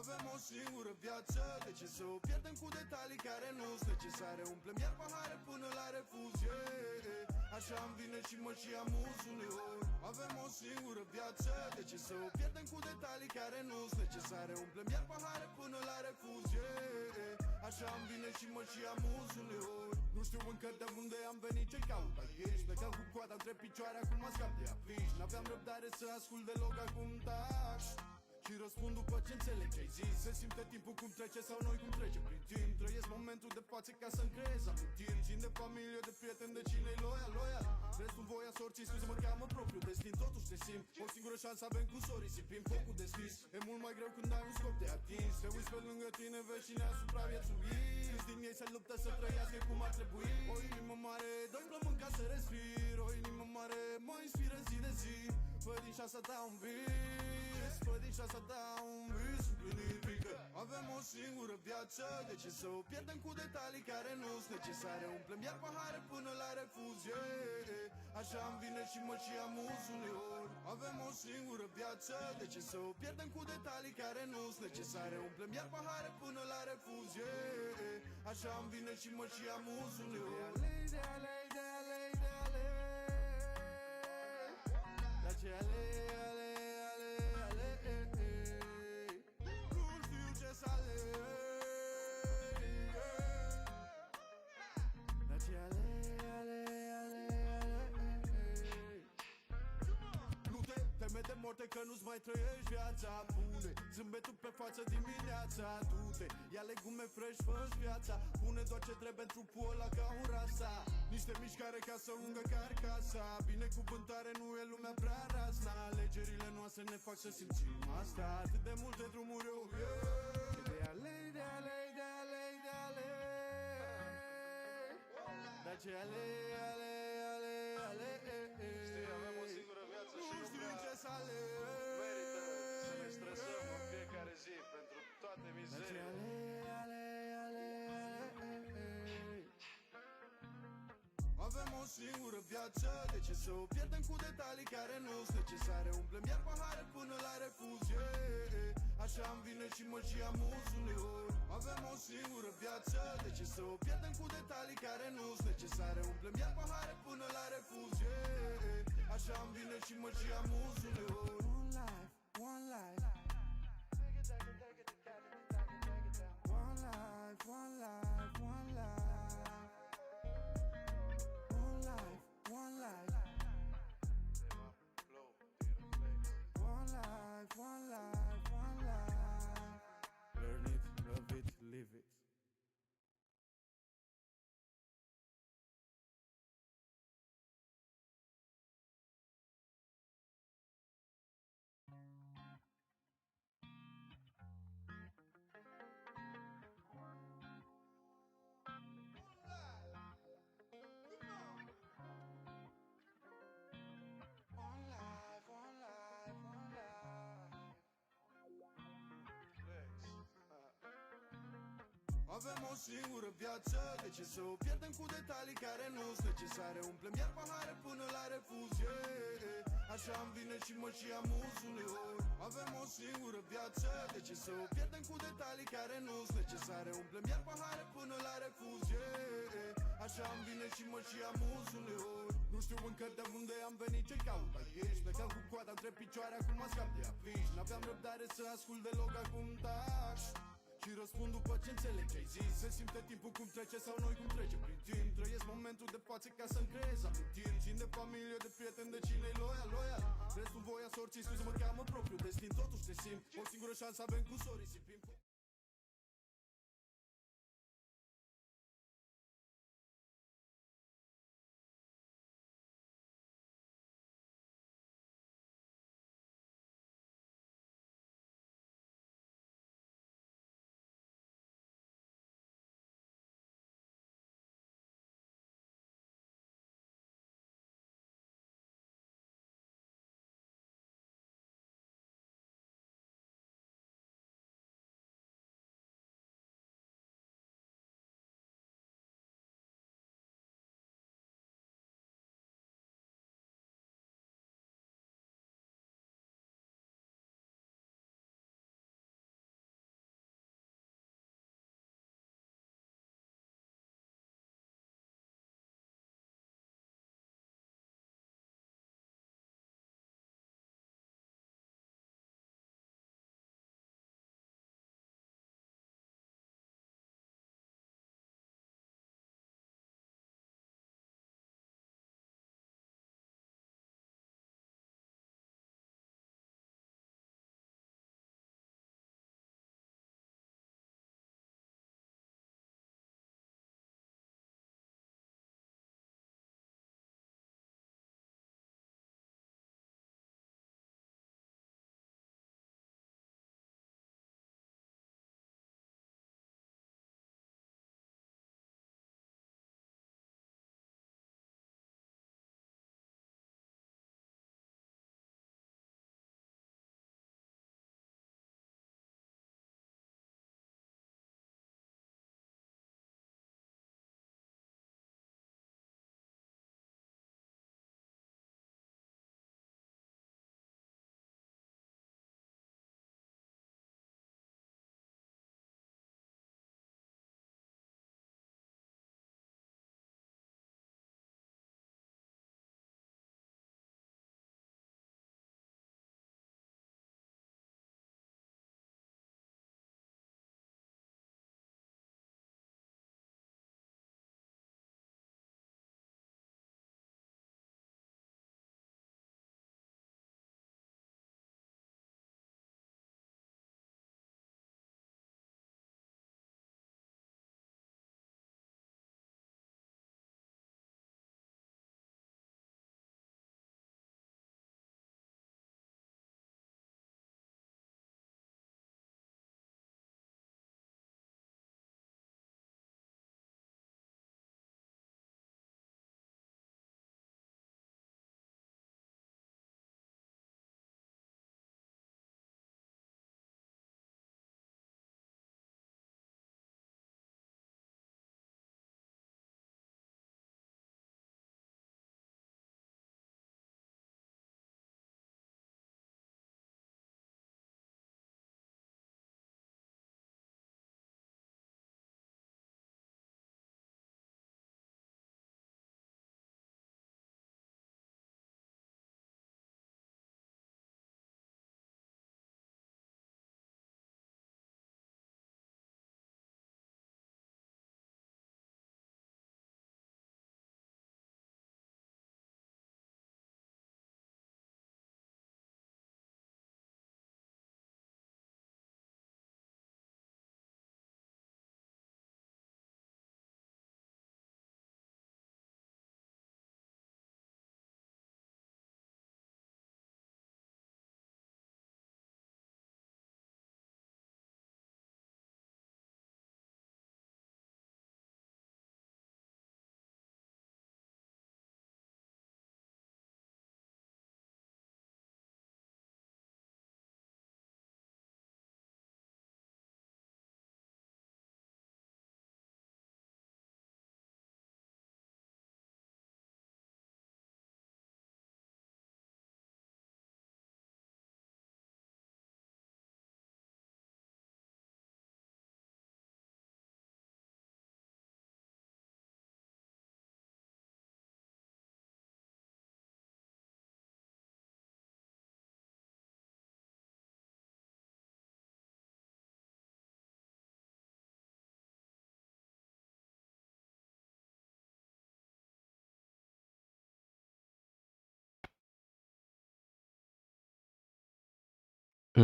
Avem o singură viață, de ce să o pierdem cu detalii care nu-s necesare? Umplem iar pahare până la refuzie. Așa îmi vine și mă și amuz uneori. Avem o singură viață, de ce să o pierdem cu detalii care nu-s necesare? Umplem iar pahare până la refuzie. Așa îmi vine și mă și amuz uneori. Nu știu încă de unde am venit, ce caut aici. Plecam cu coada între picioare, acum scap de afiș. N-aveam răbdare să ascult deloc, acum tac. Și răspund după ce înțeleg ce-ai zis. Se simte timpul cum trece sau noi cum trece prin timp. Trăiesc momentul de față ca să-mi creez amintiri. Țin de familie, de prieteni, de cine-i loial. Restul voia sorții, să mă cheamă propriu destin. Totuși te simt, o singură șansă avem cu sorii. Sipim focul deschis, e mult mai greu când ai un scop de atins. Te uiți pe lângă tine, vezi cine a supraviețuit. Câți din ei se luptă să trăiască cum ar trebui. O inimă mare, doi plămâni ca să respir. O inimă mare mă inspiră zi de zi. Fă din șansa ta un vis, fă din șansa ta un vis împlinit. Avem o singură viață, de ce să o pierdem cu detalii care nu-s necesare? Umplem iar pahare până la refuzie. Așa îmi vine și mă și amuz uneori. Avem o singură viață, de ce să o pierdem cu detalii care nu-s necesare? Umplem iar pahare până la refuzie. Așa îmi vine și mă și amuz uneori. De ale, de ale, de ale. Ce ale, ale, ale, ale, nu știu ce să aleg. Dar ce ale, ale, ale, ale. Nu te teme de moarte că nu-ți mai trăiești viața. Pune zâmbetul pe față dimineața. Du-te, ia legume fresh, fă-ți viața. Pune doar ce trebuie în trupul ăla ca un rasa. Niște mișcare ca să ungă carcasa. Binecuvântare nu e lumea prea rasna. Alegerile noastre ne fac să simțim asta. Atât de multe drumuri eu de alei, de alei, de alei, de alei. Dar ce alei, alei, alei, alei. Știi, avem o singură viață și nu știu ce să aleg. merită să ne stresăm în fiecare zi pentru toate mizeriile. Dar ce alei, alei, alei, alei. Avem o singură viață, de ce să o pierdem cu detalii care nu-s necesare? Umplem iar pahare până la refuzie. Așa îmi vine și mă și amuz uneori. Avem o singură viață, de ce să o pierdem cu detalii care nu-s necesare? Umplem iar pahare până la refuzie. Așa îmi vine și mă și amuz uneori. One life, one life. One life, one life, one life. One life, one life, one life, one life. Learn it, love it, live it. Avem o singură viață, de ce să o pierdem cu detalii care nu-s necesare? Umplem iar pahare până la refuzie. Așa îmi vine și mă și amuz uneori. Avem o singură viață, de ce să o pierdem cu detalii care nu-s necesare? Umplem iar pahare până la refuzie. Așa îmi vine și mă și amuz uneori. Nu știu încă de unde am venit, ce caut aici. Plecam cu coada între picioare, acum scap de afiș. N-aveam răbdare să ascult deloc, acum tac. Și răspund după ce înțeleg ce-ai zis. Se simte timpul cum trece sau noi cum trece prin timp. Trăiesc momentul de față ca să-mi creez amintiri. Țin de familie, de prieteni, de cine-i loial. Restul voia sorții, să mă cheamă propriu destin. Totuși te simt, o singură șansă avem cu sorii. Sipim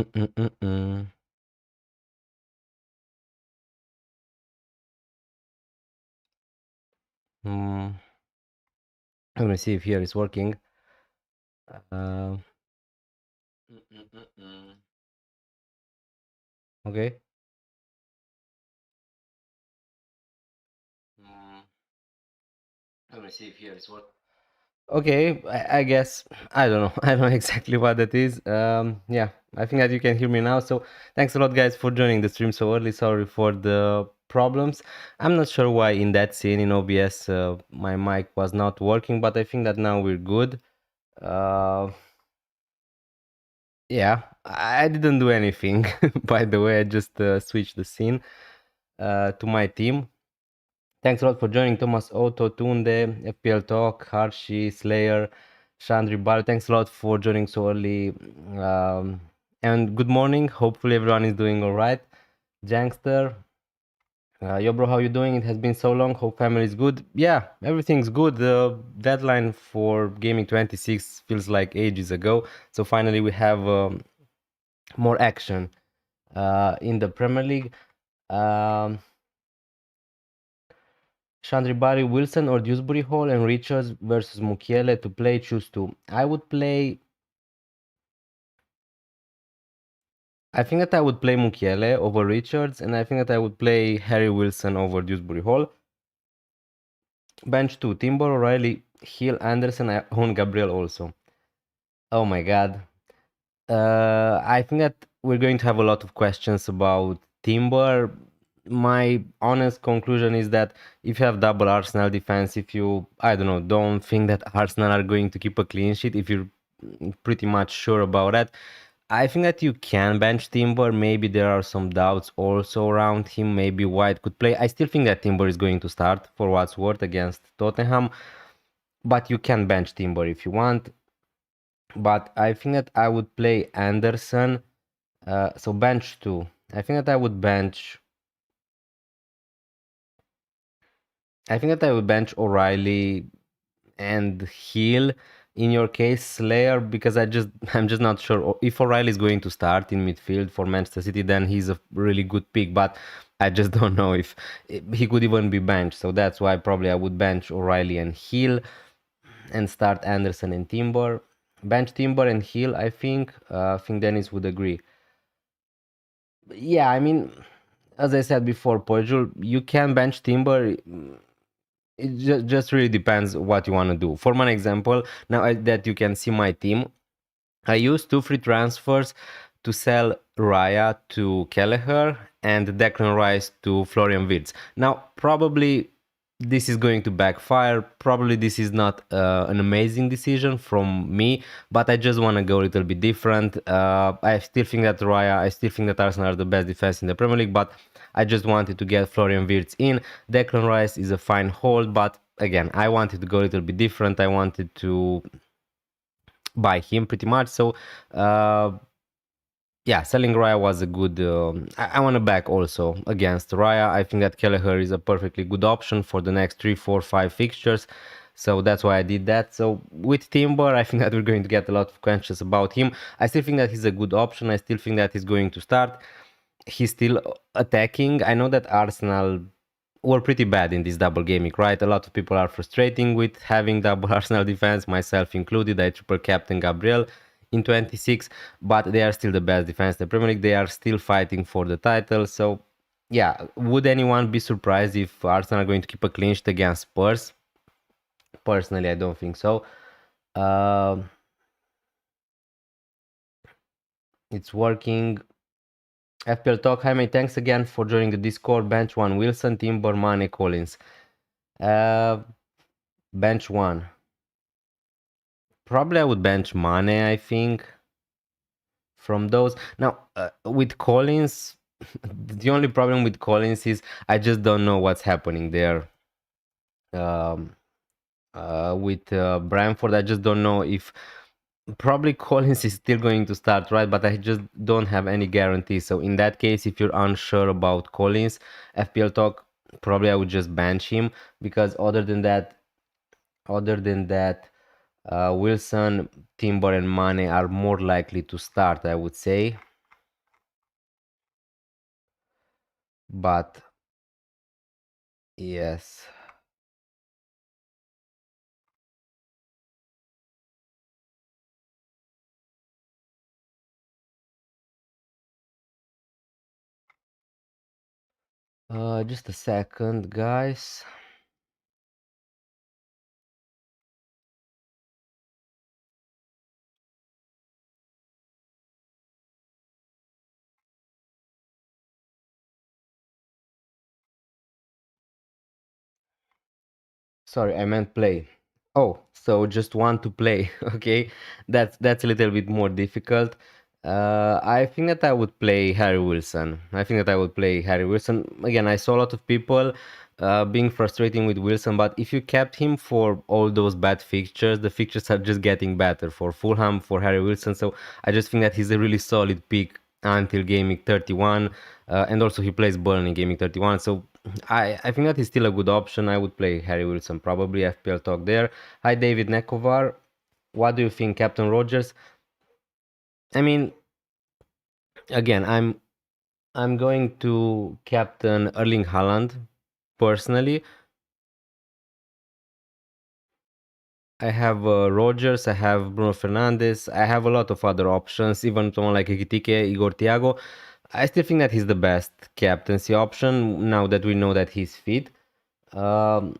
Mm-mm-mm-mm. Mm. Let me see if here it's working. Uh, mm-mm-mm-mm. Okay. Mm. Let me see if here it's working. Okay, I guess I don't know. I don't know exactly what that is. Yeah, I think that you can hear me now. So thanks a lot, guys, for joining the stream so early. Sorry for the problems. I'm not sure why in that scene in OBS my mic was not working, but I think that now we're good. Uh, yeah, I didn't do anything. By the way, I just switched the scene to my team. Thanks a lot for joining, Thomas Otto, Tunde, FPL Talk, Harshi, Slayer, Chandri Bal. Thanks a lot for joining so early. And good morning. Hopefully everyone is doing all right. Jankster, yo bro, how you doing? It has been so long. Hope family is good. Yeah, everything's good. The deadline for Gaming 26 feels like ages ago. So finally we have more action in the Premier League. Um, Chandribari, Wilson or Dewsbury Hall and Richards versus Mukiele to play, choose two. I would play. I think that I would play Mukiele over Richards, and I think that I would play Harry Wilson over Dewsbury Hall. Bench two: Timber, O'Reilly, Hill, Anderson. I own Gabriel also. Oh my god. I think that we're going to have a lot of questions about Timber. My honest conclusion is that if you have double Arsenal defense, if you, I don't know, don't think that Arsenal are going to keep a clean sheet, if you're pretty much sure about that, I think that you can bench Timber. Maybe there are some doubts also around him. Maybe White could play. I still think that Timber is going to start for what's worth against Tottenham, but you can bench Timber if you want. But I think that I would play Anderson. So bench two. I think that I would bench. I think that I would bench O'Reilly and Hill. In your case, Slayer, because I'm just not sure if O'Reilly is going to start in midfield for Manchester City. Then he's a really good pick, but I just don't know if he could even be benched. So that's why probably I would bench O'Reilly and Hill and start Anderson and Timber. Bench Timber and Hill. I think Dennis would agree. Yeah, I mean, as I said before, Pojul, you can bench Timber. It just really depends what you want to do. For my example, now that you can see my team, I used two free transfers to sell Raya to Kelleher and Declan Rice to Florian Wirtz. Now, probably this is going to backfire. Probably this is not an amazing decision from me, but I just want to go a little bit different. I still think that I still think that Arsenal are the best defense in the Premier League, but I just wanted to get Florian Wirtz in. Declan Rice is a fine hold, but again, I wanted to go a little bit different. I wanted to buy him pretty much. So uh, yeah, selling Raya was a good. I want to back also against Raya. I think that Kelleher is a perfectly good option for the next 3, 4, 5 fixtures. So that's why I did that. So with Timber, I think that we're going to get a lot of questions about him. I still think that he's a good option. I still think that he's going to start. He's still attacking. I know that Arsenal were pretty bad in this double gaming, right? A lot of people are frustrating with having double Arsenal defense, myself included. I triple captain Gabriel in 26, but they are still the best defense in the Premier League. They are still fighting for the title. So, yeah, would anyone be surprised if Arsenal are going to keep a clean sheet against Spurs? Personally, I don't think so. Um it's working. FPL Talk, Jaime, thanks again for joining the Discord. Bench one, Wilson, Timber, Mane, Collins. Uh, bench one. Probably I would bench Mane, I think, from those. Now, with Collins, the only problem with Collins is I just don't know what's happening there. Um, with Brentford, I just don't know if probably Collins is still going to start, right? But I just don't have any guarantee. So in that case, if you're unsure about Collins, FPL Talk, probably I would just bench him because other than that, Wilson, Timber, and Mane are more likely to start, I would say. But yes. Just a second, guys. Sorry, I meant play. Oh, so just want to play. Okay, that's a little bit more difficult. I think that I would play Harry Wilson. I think that I would play Harry Wilson. Again, I saw a lot of people being frustrating with Wilson, but if you kept him for all those bad fixtures, the fixtures are just getting better for Fulham, for Harry Wilson. So I just think that he's a really solid pick until Gameweek 31, and also he plays Burnley in Gameweek 31. So I think that is still a good option. I would play Harry Wilson, probably FPL talk there. Hi, David Nekovar. What do you think, Captain Rogers? I mean, again, I'm going to captain Erling Haaland personally. I have Rogers, I have Bruno Fernandes, I have a lot of other options, even someone like Ekitike, Igor Thiago. I still think that he's the best captaincy option now that we know that he's fit. Um,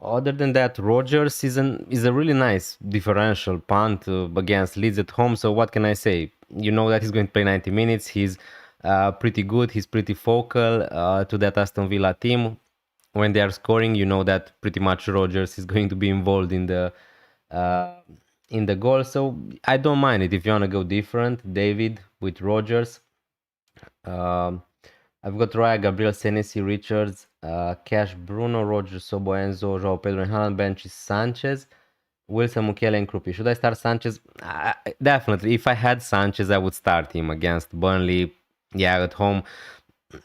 Other than that, Rogers is a really nice differential punt against Leeds at home. So what can I say? You know that he's going to play 90 minutes. He's pretty good. He's pretty focal to that Aston Villa team. When they are scoring, you know that pretty much Rogers is going to be involved uh, in the goal. So I don't mind it if you want to go different, David with Rogers. Um, I've got Raya, Gabriel, Senesi, Richards, Cash, Bruno, Rogers, Sobo, Enzo, João Pedro, and Haaland. Bench is Sanchez, Wilson, Mukiele, and Krupi. Should I start Sanchez? Definitely. If I had Sanchez, I would start him against Burnley. Yeah, at home.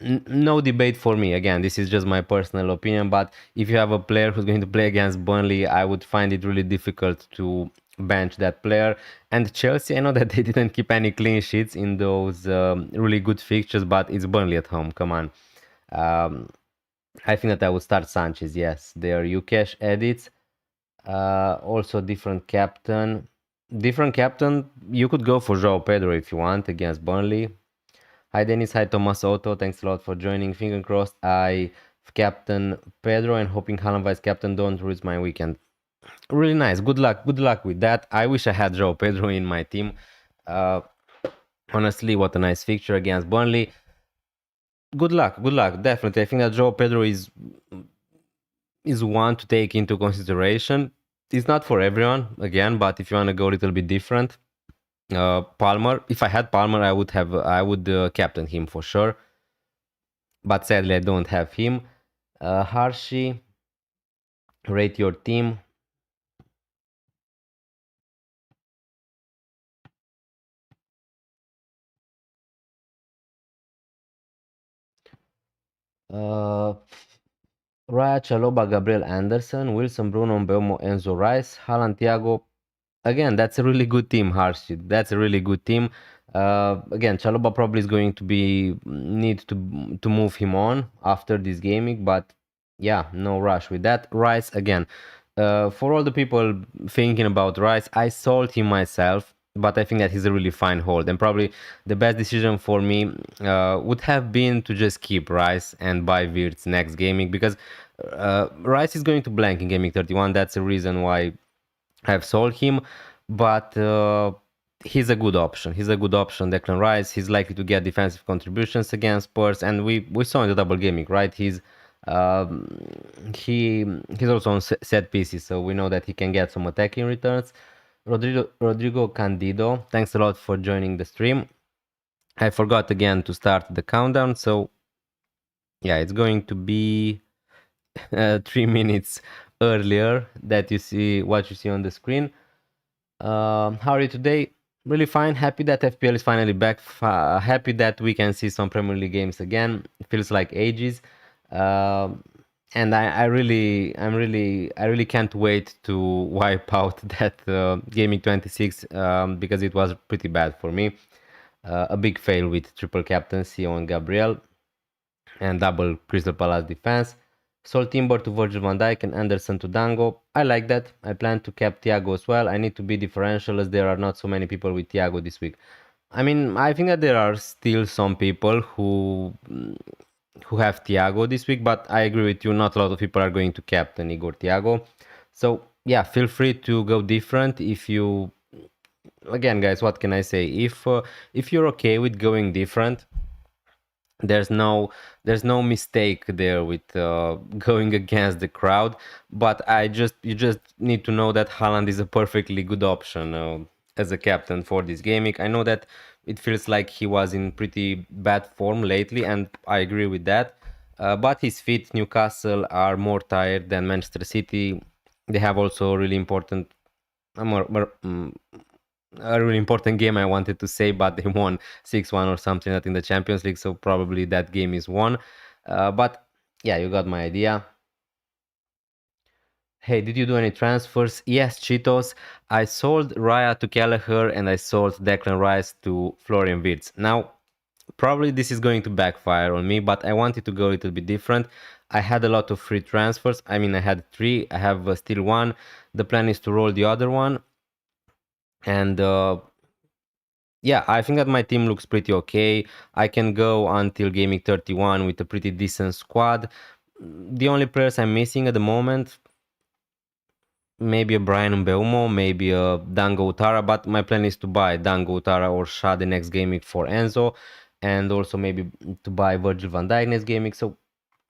No debate for me. Again, this is just my personal opinion. But if you have a player who's going to play against Burnley, I would find it really difficult to bench that player. And Chelsea, I know that they didn't keep any clean sheets in those really good fixtures, but it's Burnley at home. Come on. Um, I think that I would start Sanchez. Yes, there you cash edits. Also different captain. Different captain. You could go for João Pedro if you want against Burnley. Hi Dennis, hi Thomas Otto. Thanks a lot for joining. Finger crossed. I captain Pedro and hoping Haaland vice captain don't ruin my weekend. Really nice. Good luck. Good luck with that. I wish I had João Pedro in my team. Uh, Honestly, what a nice fixture against Burnley. Good luck. Good luck. Definitely. I think that João Pedro is one to take into consideration. It's not for everyone, again, but if you want to go a little bit different, Palmer. If I had Palmer, I would captain him for sure. But sadly, I don't have him. Harshi, rate your team. Raya, Chaloba, Gabriel Anderson, Wilson, Bruno, Mbeumo, Enzo Rice, Haaland, Thiago. Again, that's a really good team, Harshi. That's a really good team. Again, Chaloba probably is going to be need to move him on after this gaming, but yeah, no rush with that. Rice again. For all the people thinking about Rice, I sold him myself, but I think that he's a really fine hold, and probably the best decision for me would have been to just keep Rice and buy Wirtz next gaming, because Rice is going to blank in gaming 31. That's the reason why I've sold him, but he's a good option. He's a good option, Declan Rice. He's likely to get defensive contributions against Spurs, and we saw in the double gaming, right? Um, he's also on set pieces, so we know that he can get some attacking returns. Rodrigo Candido, thanks a lot for joining the stream. I forgot again to start the countdown, so yeah, it's going to be 3 minutes earlier that you see what you see on the screen. How are you today? Really fine. Happy that FPL is finally back. Happy that we can see some Premier League games again. It feels like ages. And I really can't wait to wipe out that Gaming 26 because it was pretty bad for me. A big fail with triple captaincy on Gabriel. and double Crystal Palace defense. Sol Timber to Virgil van Dijk and Anderson to Dango. I like that. I plan to cap Thiago as well. I need to be differential as there are not so many people with Thiago this week. I mean, I think that there are still some people who have Thiago this week, but I agree with you. Not a lot of people are going to captain Igor Thiago. So yeah, feel free to go different if you. Again, guys, what can I say? If you're okay with going different, there's no mistake there with going against the crowd, but you just need to know that Haaland is a perfectly good option as a captain for this game week. I know that it feels like he was in pretty bad form lately, and I agree with that, but his feet, Newcastle, are more tired than Manchester City. They have also really important a really important game, I wanted to say, but they won 6-1 or something like that in the Champions League, so probably that game is won. But yeah, you got my idea. Hey, did you do any transfers? Yes, Cheetos. I sold Raya to Kelleher and I sold Declan Rice to Florian Wirtz. Now, probably this is going to backfire on me, but I wanted to go a little bit different. I had a lot of free transfers. I mean, I had 3. I have still 1. The plan is to roll the other one. And yeah, I think that my team looks pretty okay. I can go until gaming 31 with a pretty decent squad. The only players I'm missing at the moment, maybe a Brian Mbeumo, maybe a Dango Utara, but my plan is to buy Dango Utara or Shah the next gaming for Enzo, and also maybe to buy Virgil van Dijk next gaming. So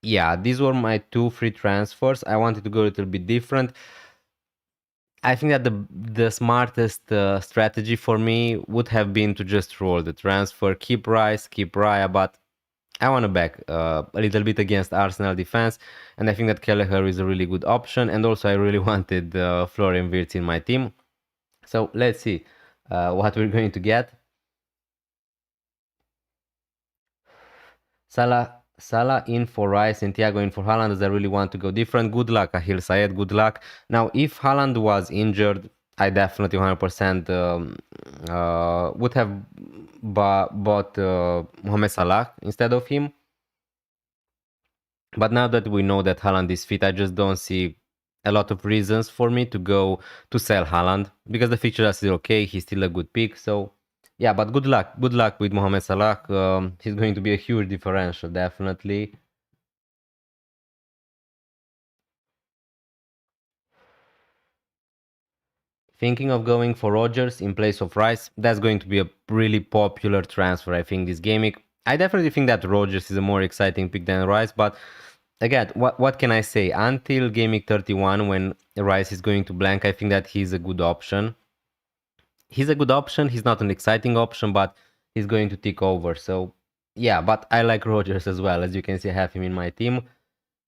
yeah, these were my 2 free transfers. I wanted to go a little bit different. I think that the smartest strategy for me would have been to just roll the transfer, keep Rice, keep Raya, but I want to back a little bit against Arsenal defense, and I think that Kelleher is a really good option, and also I really wanted Florian Wirtz in my team. So let's see what we're going to get. Salah in for Rice and Thiago in for Haaland, as I really want to go different. Good luck, Ahil Sayed. Good luck. Now, if Haaland was injured, I definitely 100% would have bought Mohamed Salah instead of him. But now that we know that Haaland is fit, I just don't see a lot of reasons for me to go to sell Haaland, because the fixture is still okay. He's still a good pick. So yeah, but good luck. Good luck with Mohamed Salah. He's going to be a huge differential, definitely. Thinking of going for Rodgers in place of Rice. That's going to be a really popular transfer, I think, this game week. I definitely think that Rodgers is a more exciting pick than Rice, but again, what can I say? Until game week 31, when Rice is going to blank, I think that he's a good option. He's a good option. He's not an exciting option, but he's going to take over. So yeah, but I like Rodgers as well. As you can see, I have him in my team.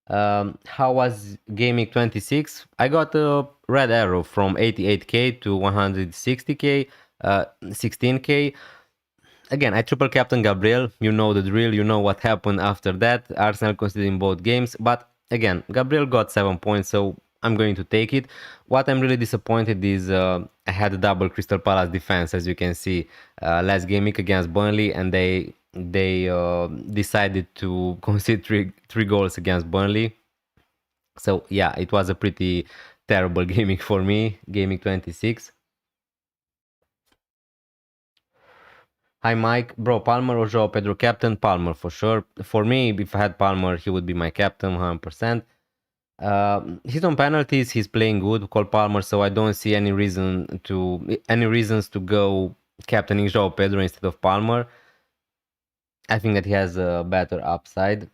How was gaming 26? I got a red arrow from 88k to 160k, 16k. Again, I triple captain Gabriel. You know the drill. You know what happened after that. Arsenal conceded in both games, but again, Gabriel got 7 points, so I'm going to take it. What I'm really disappointed is I had a double Crystal Palace defense, as you can see, last game week against Burnley, and they decided to concede three goals against Burnley. So yeah, it was a pretty terrible gaming for me, gaming 26. Hi Mike, bro, Palmer or Joao Pedro captain? Palmer for sure. For me, if I had Palmer, he would be my captain 100%. He's on penalties, he's playing good, Cole Palmer, so I don't see any reasons to go captaining Joao Pedro instead of Palmer. I think that he has a better upside.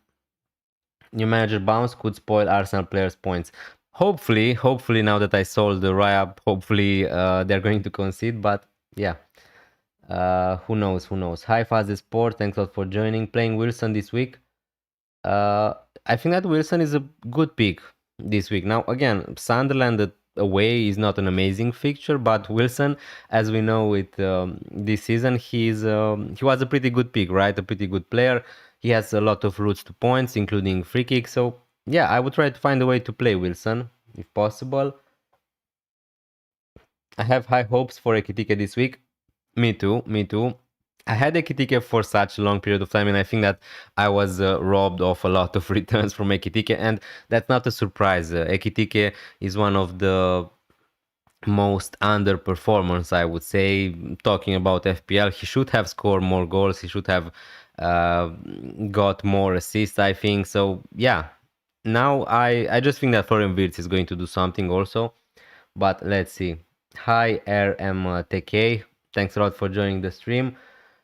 New manager bounce could spoil Arsenal players' points. Hopefully now that I sold the Raya, hopefully they're going to concede, but yeah. Who knows? Hi Faz Sport, thanks a lot for joining. Playing Wilson this week. I think that Wilson is a good pick this week. Now again, Sunderland away is not an amazing fixture, but Wilson, as we know with this season, he was a pretty good pick, right? A pretty good player. He has a lot of routes to points, including free kicks. So yeah, I would try to find a way to play Wilson if possible. I have high hopes for Ekitike this week. Me too. I had Ekitike for such a long period of time, and I think that I was robbed of a lot of returns from Ekitike, and that's not a surprise. Ekitike is one of the most underperformance, I would say. Talking about FPL, he should have scored more goals. He should have uh, got more assists, I think. So yeah, now I just think that Florian Wirtz is going to do something also. But let's see. Hi RMTK, thanks a lot for joining the stream.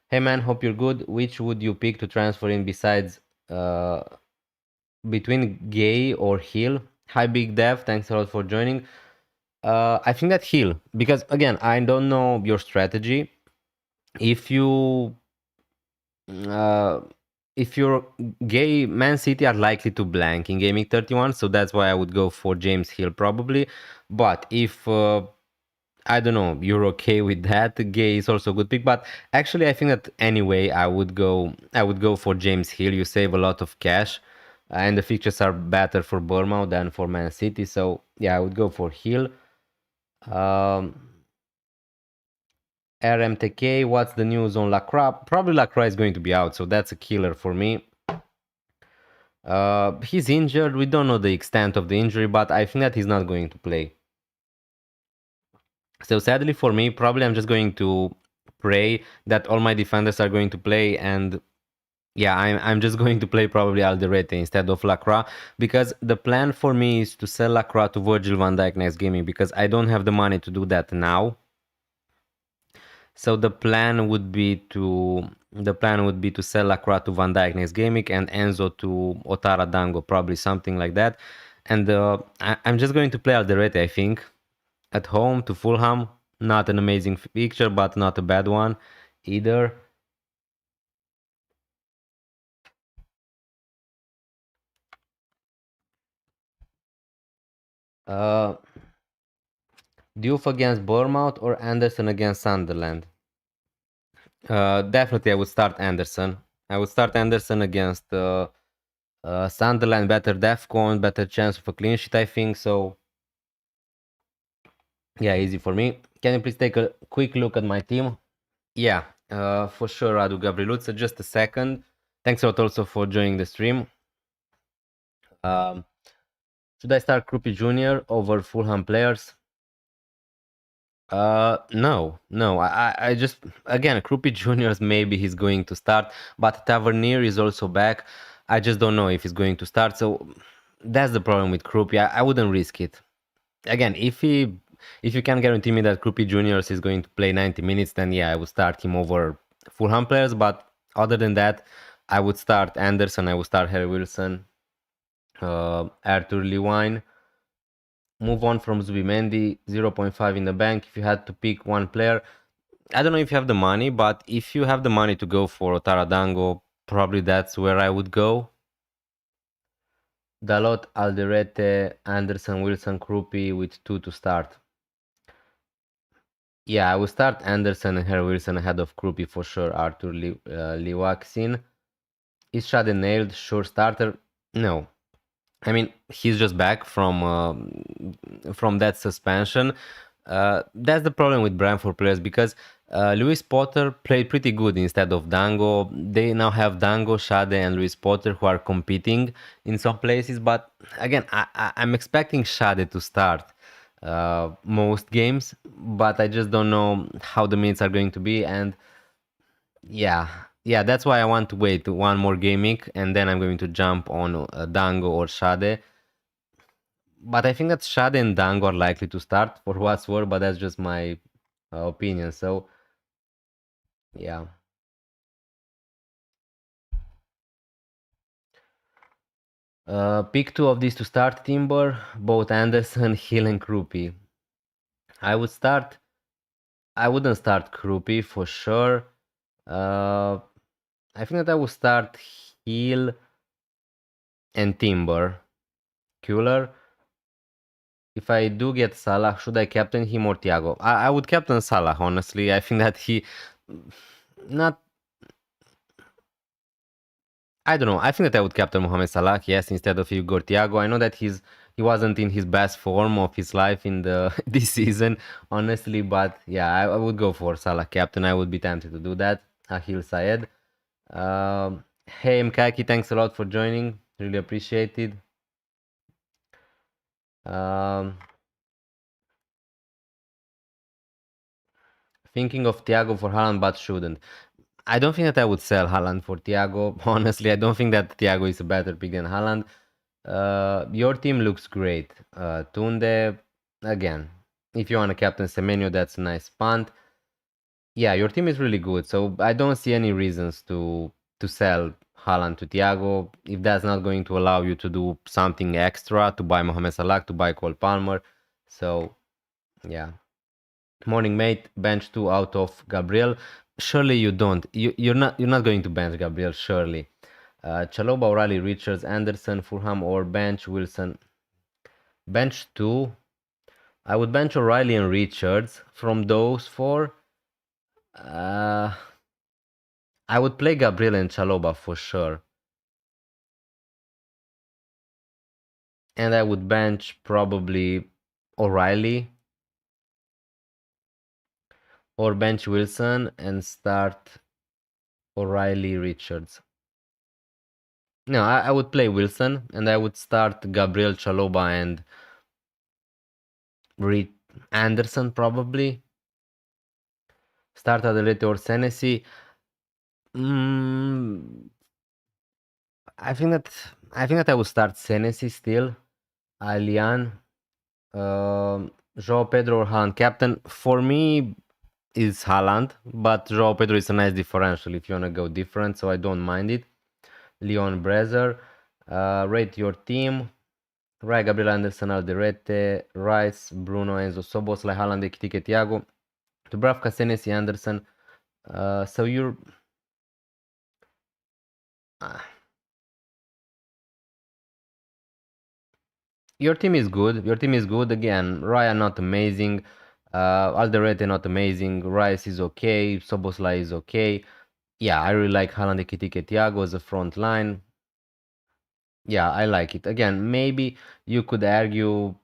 Hey man, hope you're good. Which would you pick to transfer in besides between Gay or Hill? Hi Big Dev, thanks a lot for joining. I think that Hill, because again, I don't know your strategy. If you uh, if you're Gay, Man City are likely to blank in Gameweek 31, so that's why I would go for James Hill probably. But if I don't know, you're okay with that, Gay is also a good pick. But actually, I think that anyway, I would go for James Hill. You save a lot of cash, and the fixtures are better for Bournemouth than for Man City. So yeah, I would go for Hill. Um, RMTK, what's the news on Lacroix? Probably Lacroix is going to be out, so that's a killer for me. He's injured. We don't know the extent of the injury, but I think that he's not going to play. So sadly for me, probably I'm just going to pray that all my defenders are going to play, and yeah, I'm just going to play probably Alderete instead of Lacroix, because the plan for me is to sell Lacroix to Virgil van Dijk next gaming, because I don't have the money to do that now. So the plan would be to sell Lacroix to Van Dijk next gaming and Enzo to Otara Dango, probably something like that. And I'm just going to play Alderete, I think, at home to Fulham. Not an amazing picture, but not a bad one either. Uh, Diouf against Bournemouth or Anderson against Sunderland? Definitely, I would start Anderson. I would start Anderson against Sunderland. Better defcon, better chance of a clean sheet, I think. So yeah, easy for me. Can you please take a quick look at my team? Yeah, for sure, Radu Gavriluță. Just a second. Thanks a lot also for joining the stream. Should I start Krupi Jr. over Fulham players? No. I just, again, Krupi Juniors, maybe he's going to start, but Tavernier is also back. I just don't know if he's going to start. So that's the problem with Krupi. I wouldn't risk it. Again, if you can guarantee me that Krupi Juniors is going to play 90 minutes, then yeah, I would start him over Fulham players. But other than that, I would start Anderson. I would start Harry Wilson, Arthur Lewine. Move on from Zubimendi, 0.5 in the bank. If you had to pick one player, I don't know if you have the money, but if you have the money to go for Otara Dango, probably that's where I would go. Dalot, Alderete, Anderson, Wilson, Krupi with 2 to start. Yeah, I would start Anderson and Harry Wilson ahead of Krupi for sure. Arthur Liwaksin. Is Shade nailed? Sure starter? No. I mean, he's just back from that suspension. That's the problem with Brentford players, because Lewis Potter played pretty good instead of Dango. They now have Dango, Shade, and Lewis Potter who are competing in some places. But again, I'm expecting Shade to start most games, but I just don't know how the minutes are going to be. And yeah, that's why I want to wait one more game week, and then I'm going to jump on Dango or Shade. But I think that Shade and Dango are likely to start for what's worth, but that's just my opinion. So yeah. Pick 2 of these to start, Timber, both Anderson, Hill, and Krupi. I wouldn't start Krupi for sure. I think that I would start Hill and Timber. Cooler. If I do get Salah, should I captain him or Thiago? I would captain Salah, honestly. I think that I don't know. I think that I would captain Mohamed Salah, yes, instead of Igor Thiago. I know that he wasn't in his best form of his life in this season, honestly, but yeah, I would go for Salah captain. I would be tempted to do that. Ahil Sayed. Hey Mkaki, thanks a lot for joining. Really appreciated. Thinking of Thiago for Haaland, but shouldn't. I don't think that I would sell Haaland for Thiago. Honestly, I don't think that Thiago is a better pick than Haaland. Your team looks great. Tunde, again, if you want a captain Semenyo, that's a nice punt. Yeah, your team is really good, so I don't see any reasons to sell Haaland to Thiago if that's not going to allow you to do something extra, to buy Mohamed Salah, to buy Cole Palmer. So, yeah. Morning mate, bench 2 out of Gabriel. Surely you don't. You're not going to bench Gabriel, surely. Chalobah, O'Reilly, Richards, Anderson, Fulham, or bench Wilson. Bench 2. I would bench O'Reilly and Richards. From those four, I would play Gabriel and Chalobah for sure. And I would bench probably O'Reilly or bench Wilson and start O'Reilly, Richards. No, I would play Wilson and I would start Gabriel, Chalobah and Anderson probably. Start Adelete or Senesi. I think that I would start Senesi still. Alian, João Pedro or Haaland captain. For me, is Haaland, but João Pedro is a nice differential if you wanna go different, so I don't mind it. Leon Brezer, rate your team. Rai, Gabriel Anderson, Alderete, Rice, Bruno, Enzo, Szoboszlai, Haaland, Ekitike, Thiago, Dubravka, Senesi, Anderson. So you're... Your team is good. Your team is good. Again, Raya not amazing. Alderete not amazing. Rice is okay. Szoboszlai is okay. Yeah, I really like Haaland, Ekitike, Thiago as a front line. Yeah, I like it. Again, maybe you could argue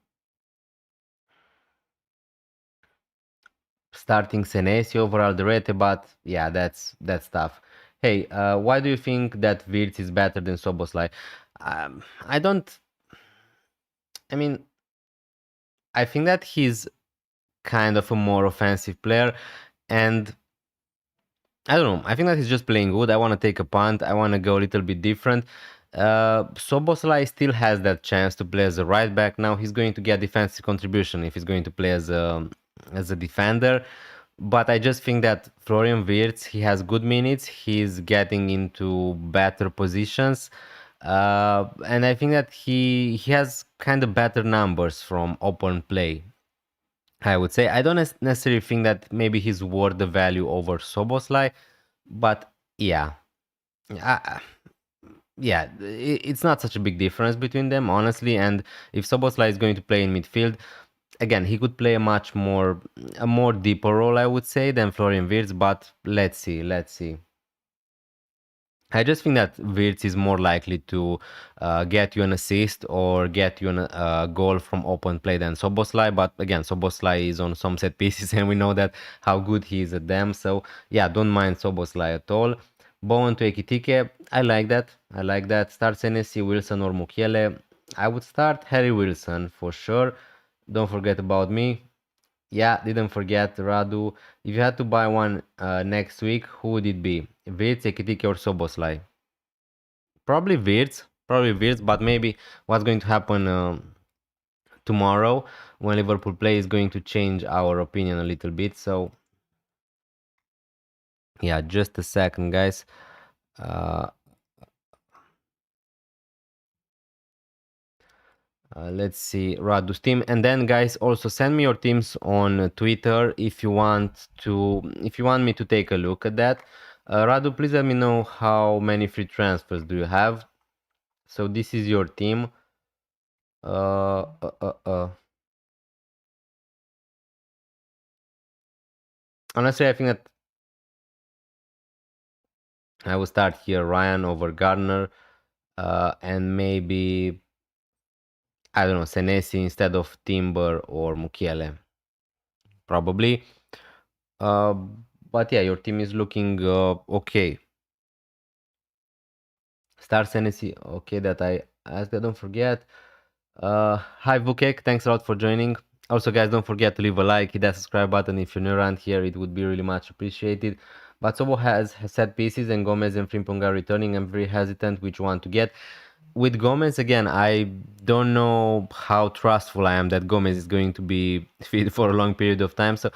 starting Senesi over Alderete, but yeah, that's tough. Hey, why do you think that Wirtz is better than Szoboszlai? I don't. I mean, I think that he's kind of a more offensive player, and I don't know. I think that he's just playing good. I want to take a punt. I want to go a little bit different. Szoboszlai still has that chance to play as a right back. Now he's going to get defensive contribution if he's going to play as a defender. But I just think that Florian Wirtz, he has good minutes. He's getting into better positions. And I think that he has kind of better numbers from open play. I would say I don't necessarily think that maybe he's worth the value over Soboslai, but yeah, I, yeah, it's not such a big difference between them, honestly. And if Soboslai is going to play in midfield, again, he could play a more deeper role, I would say, than Florian Wirtz. But let's see, let's see. I just think that Wirtz is more likely to get you an assist or get you a goal from open play than Soboslai. But again, Soboslai is on some set pieces and we know that how good he is at them. So yeah, don't mind Soboslai at all. Bowen to Ekitike, I like that. I like that. Start Senesi, Wilson or Mukiele. I would start Harry Wilson for sure. Don't forget about me. Yeah, didn't forget Radu. If you had to buy one next week, who would it be? Wirtz, Ekitike or Soboslai? Probably Wirtz, but maybe what's going to happen tomorrow when Liverpool play is going to change our opinion a little bit. So yeah, just a second, guys. Let's see Radu's team, and then guys, also send me your teams on Twitter if you want me to take a look at that. Radu, please let me know how many free transfers do you have. So this is your team. Honestly, I think that I will start here Ryan over Gardner, and maybe I don't know Senesi instead of Timber or Mukiele. Probably. But yeah, your team is looking okay. Stars Tennessee, okay, that I asked, don't forget. Hi Vukek, thanks a lot for joining. Also, guys, don't forget to leave a like, hit that subscribe button if you're new around here, it would be really much appreciated. But Sobo has set pieces and Gomez and Frimpong are returning. I'm very hesitant which one to get. With Gomez, again, I don't know how trustful I am that Gomez is going to be fit for a long period of time. So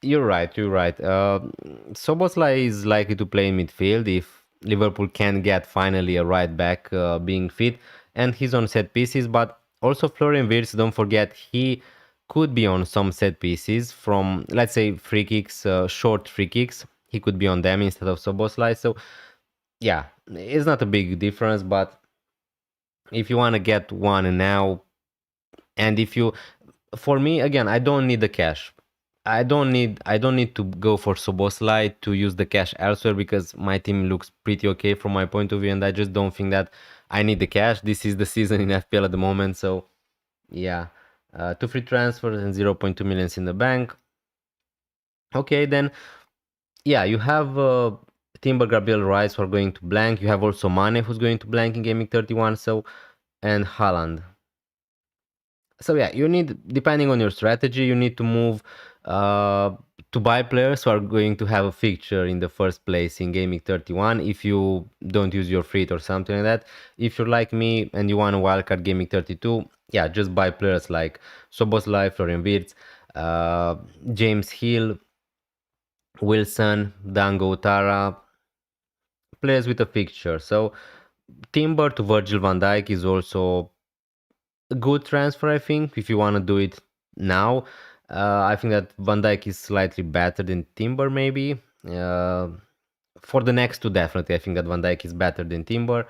you're right, you're right. Soboslai is likely to play in midfield if Liverpool can get finally a right back being fit, and he's on set pieces. But also Florian Wirtz, don't forget, he could be on some set pieces from, let's say, free kicks, short free kicks. He could be on them instead of Soboslai. So yeah, it's not a big difference, but if you want to get one now, and if you, for me, again, I don't need the cash. I don't need to go for Soboslai to use the cash elsewhere because my team looks pretty okay from my point of view, and I just don't think that I need the cash. This is the season in FPL at the moment, so yeah. 2 free transfers and 0.2 millions in the bank. Okay, then yeah, you have Timber, Gabriel, Rice who are going to blank. You have also Mane who's going to blank in Gaming 31, so, and Haaland. So yeah, you need, depending on your strategy, you need to move to buy players who are going to have a fixture in the first place in Gaming 31 if you don't use your free or something like that. If you're like me and you want a wildcard Gaming 32, yeah, just buy players like Soboslai, Florian Wirtz, James Hill, Wilson, Dango Utara, players with a fixture. So Timber to Virgil van Dijk is also a good transfer, I think, if you want to do it now. I think that Van Dijk is slightly better than Timber, maybe. For the next two, definitely, I think that Van Dijk is better than Timber.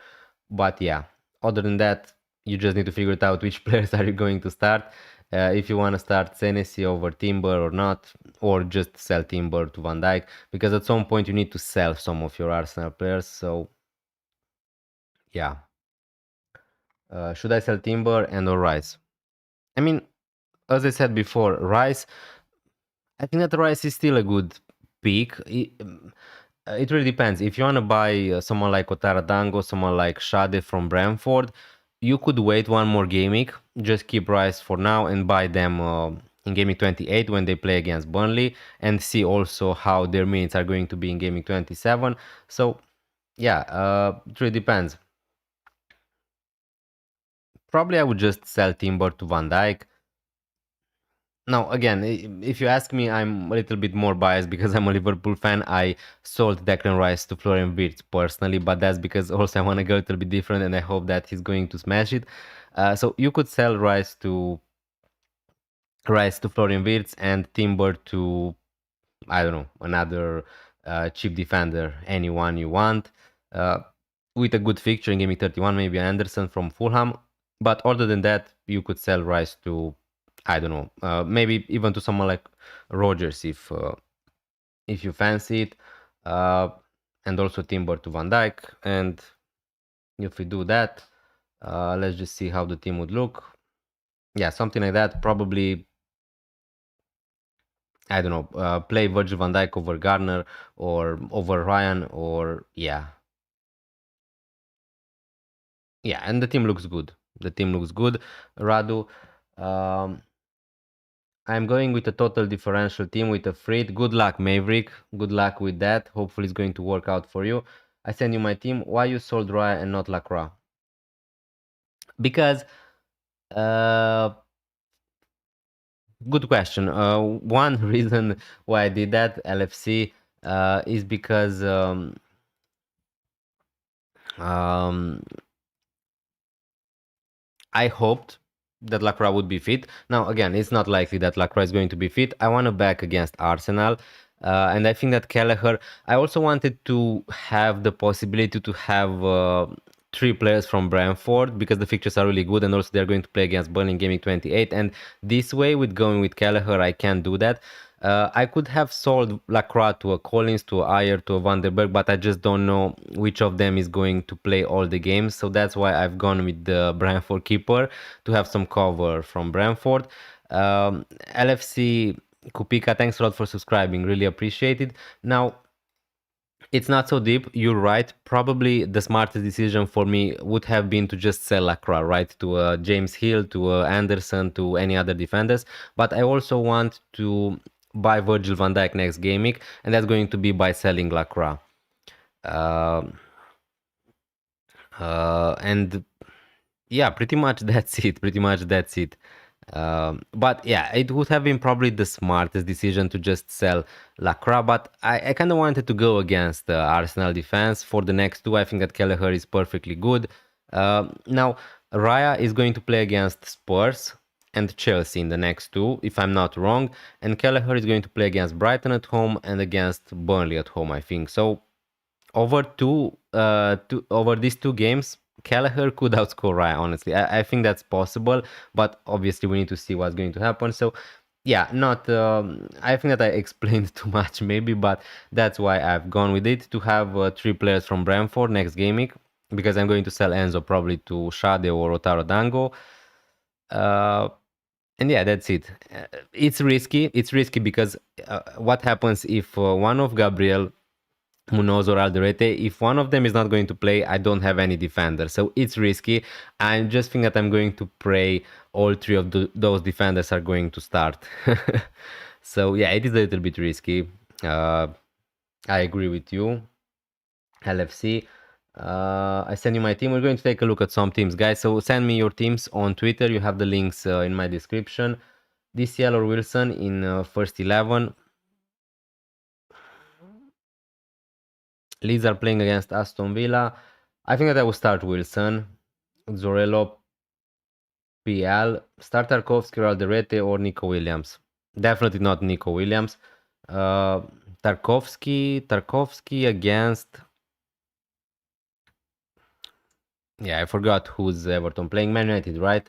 But yeah, other than that, you just need to figure it out which players are you going to start. If you want to start Senesi over Timber or not, or just sell Timber to Van Dijk, because at some point you need to sell some of your Arsenal players. So yeah. Should I sell Timber and or Rice? I mean, as I said before, Rice, I think that Rice is still a good pick. It really depends. If you want to buy someone like Otara Dango, someone like Shade from Brentford, you could wait one more game week, just keep Rice for now and buy them in Gaming 28 when they play against Burnley, and see also how their minutes are going to be in Gaming 27. So yeah, it really depends. Probably I would just sell Timber to Van Dijk. Now, again, if you ask me, I'm a little bit more biased because I'm a Liverpool fan. I sold Declan Rice to Florian Wirtz personally, but that's because also I want to go a little bit different and I hope that he's going to smash it. So you could sell Rice to Florian Wirtz and Timber to, I don't know, another cheap defender, anyone you want. With a good fixture in Gaming 31, maybe Anderson from Fulham. But other than that, you could sell Rice to, I don't know, maybe even to someone like Rogers if you fancy it, and also Timber to Van Dijk. And if we do that, let's just see how the team would look. Yeah, something like that. Probably, I don't know, play Virgil van Dijk over Garner or over Ryan, or yeah. Yeah, and the team looks good. The team looks good. Radu, I'm going with a total differential team with a Freight. Good luck, Maverick. Good luck with that. Hopefully it's going to work out for you. I send you my team. Why you sold Raya and not Lacroix? Because, good question. One reason why I did that, LFC, is because I hoped that Lacroix would be fit. Now, again, it's not likely that Lacroix is going to be fit. I want to back against Arsenal. And I think that Kelleher, I also wanted to have the possibility to have three players from Brentford because the fixtures are really good and also they're going to play against Burnley in Gaming 28. And this way, with going with Kelleher, I can do that. I could have sold Lacroix to a Collins, to a Ayer, to a Van der Berg, but I just don't know which of them is going to play all the games. So that's why I've gone with the Brentford keeper to have some cover from Brentford. LFC, Kupika, thanks a lot for subscribing. Really appreciate it. Now, it's not so deep. You're right. Probably the smartest decision for me would have been to just sell Lacroix, right? To James Hill, to Anderson, to any other defenders. But I also want to buy Virgil van Dijk next game week, and that's going to be by selling Lacroix. And yeah, pretty much that's it. Pretty much that's it. But yeah, it would have been probably the smartest decision to just sell Lacroix, but I kind of wanted to go against the Arsenal defense for the next two. I think that Kelleher is perfectly good. Now, Raya is going to play against Spurs and Chelsea in the next two, if I'm not wrong, and Kelleher is going to play against Brighton at home and against Burnley at home, I think. So over these two games, Kelleher could outscore Raya, honestly. I think that's possible, but obviously we need to see what's going to happen. So yeah, not I think that I explained too much maybe, but that's why I've gone with it, to have three players from Brentford next game week, because I'm going to sell Enzo probably to Shade or Otaro Dango. And yeah, that's it. It's risky. It's risky because what happens if one of Gabriel, Munoz or Alderete, if one of them is not going to play, I don't have any defender. So it's risky. I just think that I'm going to pray all three of those defenders are going to start. So yeah, it is a little bit risky. I agree with you. LFC. I send you my team. We're going to take a look at some teams, guys. So send me your teams on Twitter. You have the links in my description. DCL or Wilson in first 11. Leeds are playing against Aston Villa. I think that I will start Wilson, Zorello, PL, start Tarkovsky, Alderete, or Nico Williams. Definitely not Nico Williams. Tarkovsky against... Yeah, I forgot who's Everton playing. Man United, right?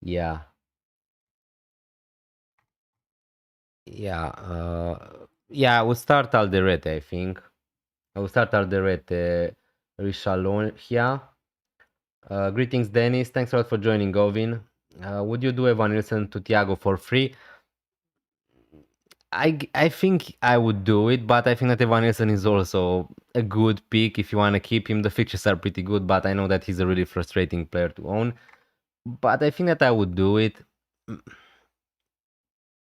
Yeah. Yeah, I will start Alderete, I think. I will start Alderete, Richalonia. Greetings, Dennis. Thanks a lot for joining, Govin. Would you do Evan Nilsson to Thiago for free? I think I would do it, but I think that Evan Nilsson is also a good pick if you want to keep him. The fixtures are pretty good, but I know that he's a really frustrating player to own. But I think that I would do it.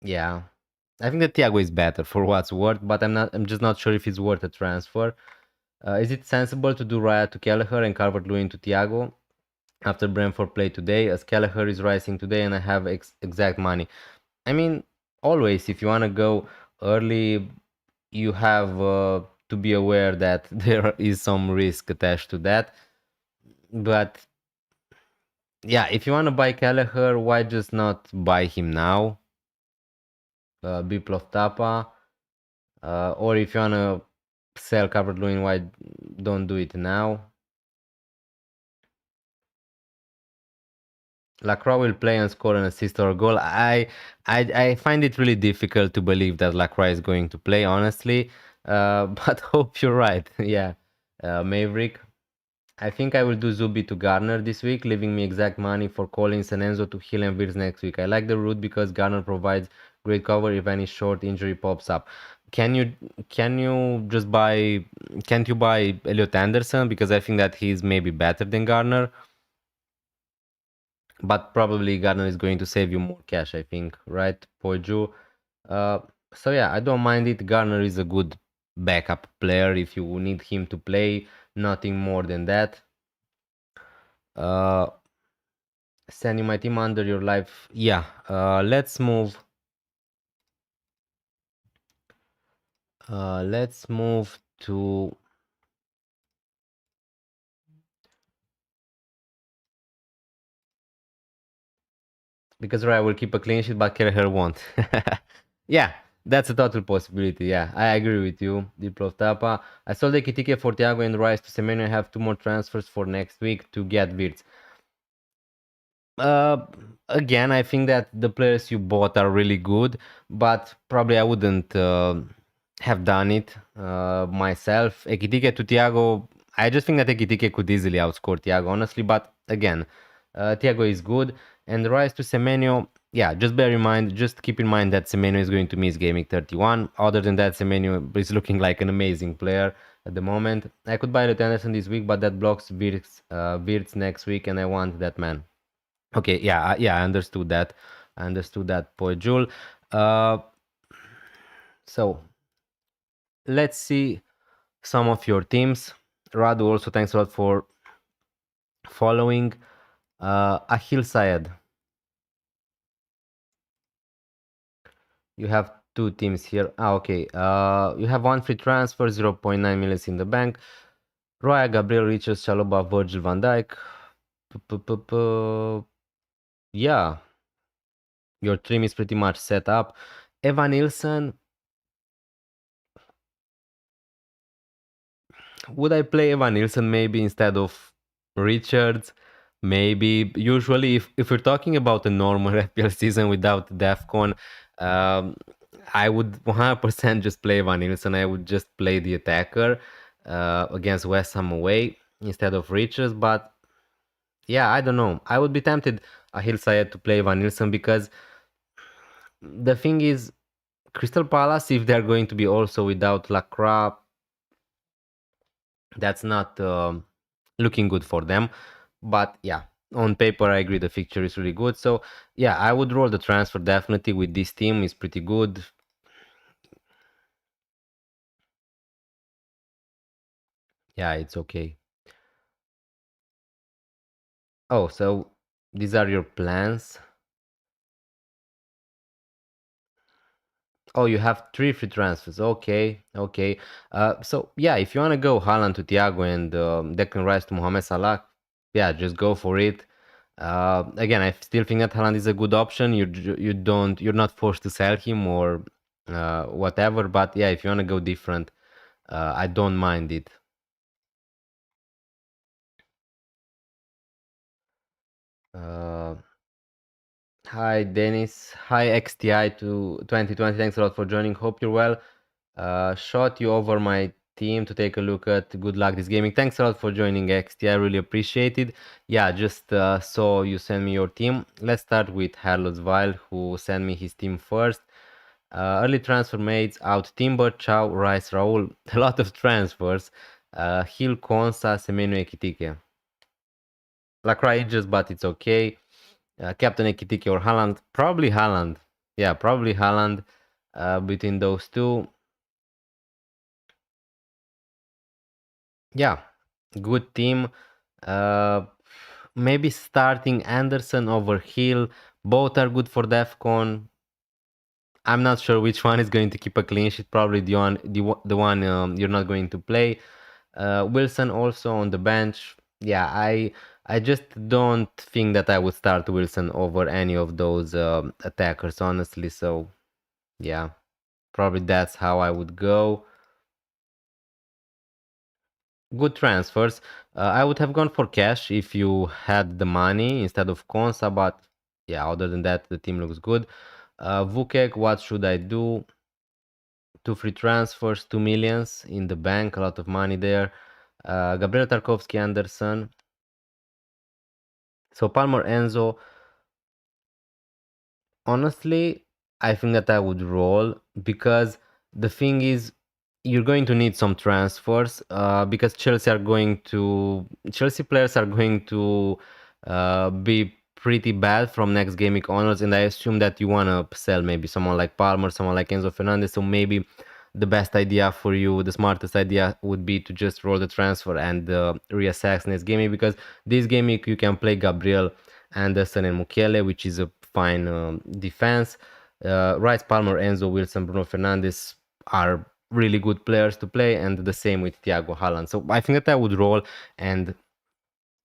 Yeah. I think that Thiago is better for what's worth, but I'm just not sure if it's worth a transfer. Is it sensible to do Raya to Kelleher and Calvert-Lewin to Thiago after Brentford play today, as Kelleher is rising today and I have exact money? I mean, always, if you want to go early, you have to be aware that there is some risk attached to that. But yeah, if you want to buy Kelleher, why just not buy him now? Biplov Tapa. Or if you want to sell Calvert-Lewin, why don't do it now? Lacroix will play and score an assist or a goal. I find it really difficult to believe that Lacroix is going to play, honestly. But hope you're right. Yeah. Maverick. I think I will do Zubi to Garner this week, leaving me exact money for Collins and Enzo to Hill and Wirtz next week. I like the route because Garner provides great cover if any short injury pops up. Can't you buy Elliot Anderson, because I think that he's maybe better than Garner? But probably Garner is going to save you more cash, I think, right, Poju? So yeah, I don't mind it. Garner is a good backup player if you need him to play, nothing more than that. Sending my team under your life. Yeah, let's move. Let's move to... Because Raya will keep a clean sheet, but Kelleher won't. Yeah, that's a total possibility. Yeah, I agree with you. Diplov Tapa. I sold the Ekitike for Thiago and Rice to Semenyo. I have 2 more transfers for next week to get Wirtz. Again, I think that the players you bought are really good, but probably I wouldn't have done it myself. Ekitike to Thiago, I just think that Ekitike could easily outscore Thiago, honestly, but again, Thiago is good. And Rice to Semenyo, yeah, just bear in mind, just keep in mind that Semenyo is going to miss Gameweek 31. Other than that, Semenyo is looking like an amazing player at the moment. I could buy Elliot Anderson this week, but that blocks Wirtz next week, and I want that man. Okay, yeah, yeah, I understood that. I understood that, Poe Jule. Uh, so let's see some of your teams. Radu, also thanks a lot for following. Ahil Syed, you have two teams here. Okay. You have one free transfer, 0.9 million in the bank. Roya, Gabriel, Richards, Chalobah, Virgil van Dijk. Yeah, your team is pretty much set up. Evan Nilsson. Would I play Evan Nilsson maybe instead of Richards? Maybe. Usually, if we're talking about a normal FPL season without DEFCON, um, I would 100% just play Evan Nilsson. I would just play the attacker against West Ham away instead of Richards. But yeah, I don't know. I would be tempted, Ahil Sayed, to play Evan Nilsson because the thing is, Crystal Palace, if they're going to be also without Lacroix, that's not looking good for them. But yeah, on paper, I agree the fixture is really good. So yeah, I would roll the transfer definitely with this team. Is pretty good. Yeah, it's okay. Oh, so these are your plans. Oh, you have three free transfers. Okay, okay. So yeah, if you want to go Haaland to Thiago and Declan Rice to Mohamed Salah, yeah, just go for it. Again, I still think that Haaland is a good option. You're not forced to sell him or whatever. But yeah, if you want to go different, I don't mind it. Uh, Hi Dennis. Hi XTI to 2020. Thanks a lot for joining. Hope you're well. Shot you over my team to take a look at. Good luck this gaming. Thanks a lot for joining XTI. I really appreciate it. Yeah, just saw you send me your team. Let's start with Herlotsvile, who sent me his team first. Early transfer mates out Timber, Chow, Rice, Raul. A lot of transfers. Hill, Konsa, Semenyo, Ekitike. Lacroix just, but it's okay. Captain Ekitike or Haaland. Probably Haaland. Yeah, probably Haaland between those two. Yeah, good team. Uh, Maybe starting Anderson over Hill. Both are good for DEFCON. I'm not sure which one is going to keep a clean sheet. Probably the one you're not going to play. Wilson also on the bench. Yeah, I just don't think that I would start Wilson over any of those attackers, honestly. So yeah, probably that's how I would go. Good transfers. I would have gone for cash if you had the money instead of Konsa, but yeah, other than that, the team looks good. Vukek, what should I do? Two free transfers, 2 millions in the bank, a lot of money there. Gabriel Tarkovsky, Anderson. So Palmer, Enzo. Honestly, I think that I would roll because the thing is, you're going to need some transfers because Chelsea players are going to be pretty bad from next game week onwards, and I assume that you want to sell maybe someone like Palmer, someone like Enzo Fernandez. So maybe the best idea for you, the smartest idea would be to just roll the transfer and reassess next game week because this game week you can play Gabriel, Anderson, and Mukiele, which is a fine defense. Rice, Palmer, Enzo, Wilson, Bruno Fernandes are really good players to play, and the same with Thiago Haaland. So I think that I would roll, and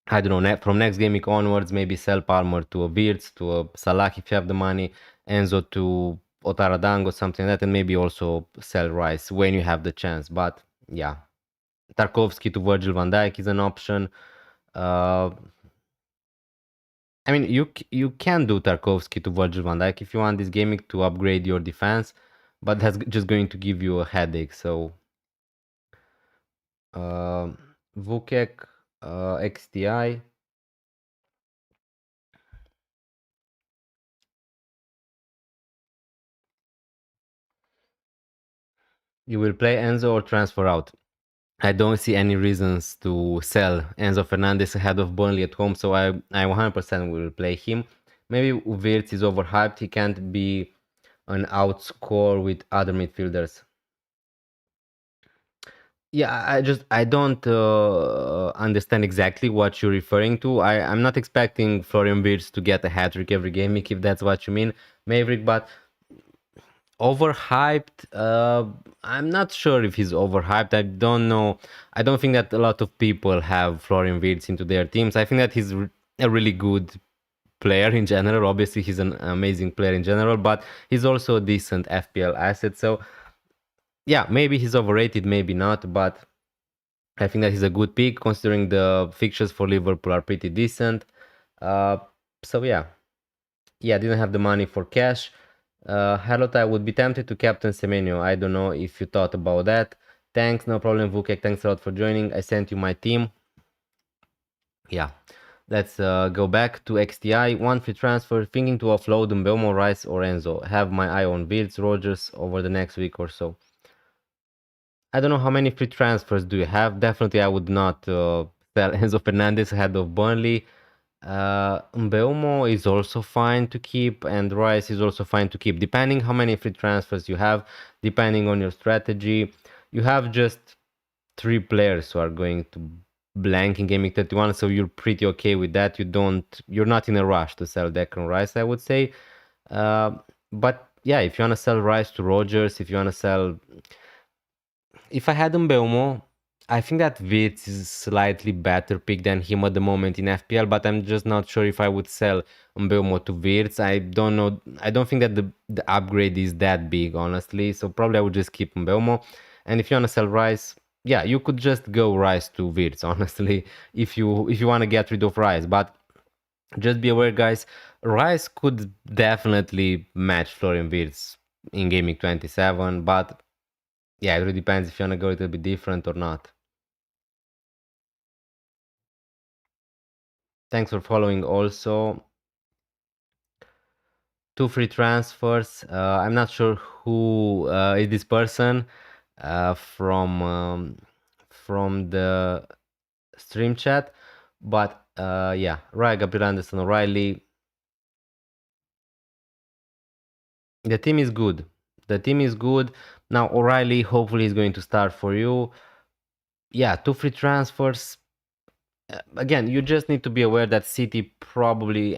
I don't know, from next game week onwards, maybe sell Palmer to a Wirtz, to a Salah if you have the money, Enzo to Otaradango, something like that, and maybe also sell Rice when you have the chance. But yeah, Tarkovsky to Virgil van Dijk is an option. Uh, I mean, you can do Tarkovsky to Virgil van Dijk if you want this gaming to upgrade your defense, but that's just going to give you a headache. So, uh, Vukek, XTI. You will play Enzo or transfer out? I don't see any reasons to sell Enzo Fernandez ahead of Burnley at home, so I 100% will play him. Maybe Wirtz is overhyped. He can't be an outscore with other midfielders. Yeah, I don't understand exactly what you're referring to. I'm not expecting Florian Wirtz to get a hat trick every game, if that's what you mean, Maverick. But overhyped, I'm not sure if he's overhyped. I don't know. I don't think that a lot of people have Florian Wirtz into their teams. I think that he's a really good player in general. Obviously, he's an amazing player in general, but he's also a decent FPL asset. So yeah, maybe he's overrated, maybe not, but I think that he's a good pick considering the fixtures for Liverpool are pretty decent. Uh, so yeah, didn't have the money for cash. Harlot, I would be tempted to captain Semenyo. I don't know if you thought about that. Thanks, no problem, Vukek. Thanks a lot for joining. I sent you my team. Yeah, let's go back to XTI. One free transfer, thinking to offload Mbeumo, Rice, or Enzo. Have my eye on Wirtz, Rogers over the next week or so. I don't know how many free transfers do you have. Definitely, I would not sell Enzo Fernandez ahead of Burnley. Mbeumo is also fine to keep, and Rice is also fine to keep, depending how many free transfers you have, depending on your strategy. You have just 3 players who are going to blank in Gameweek 31, so you're pretty okay with that. You're not in a rush to sell Declan Rice, I would say. But yeah, if you want to sell Rice to Rogers, if you want to sell, if I had Mbeumo, I think that Wirtz is slightly better pick than him at the moment in FPL, but I'm just not sure if I would sell Mbeumo to Wirtz. I don't know. I don't think that the upgrade is that big, honestly. So probably I would just keep Mbeumo. And if you want to sell Rice, yeah, you could just go Rice to Wirtz, honestly, if you want to get rid of Rice. But just be aware, guys, Rice could definitely match Florian Wirtz in Gaming 27, but yeah, it really depends if you want to go a little bit different or not. Thanks for following also. 2 free transfers. I'm not sure who is this person from the stream chat, but yeah, right, Gabriel Anderson O'Reilly. The team is good. The team is good. Now O'Reilly hopefully is going to start for you. Yeah, 2 free transfers. Again, you just need to be aware that City probably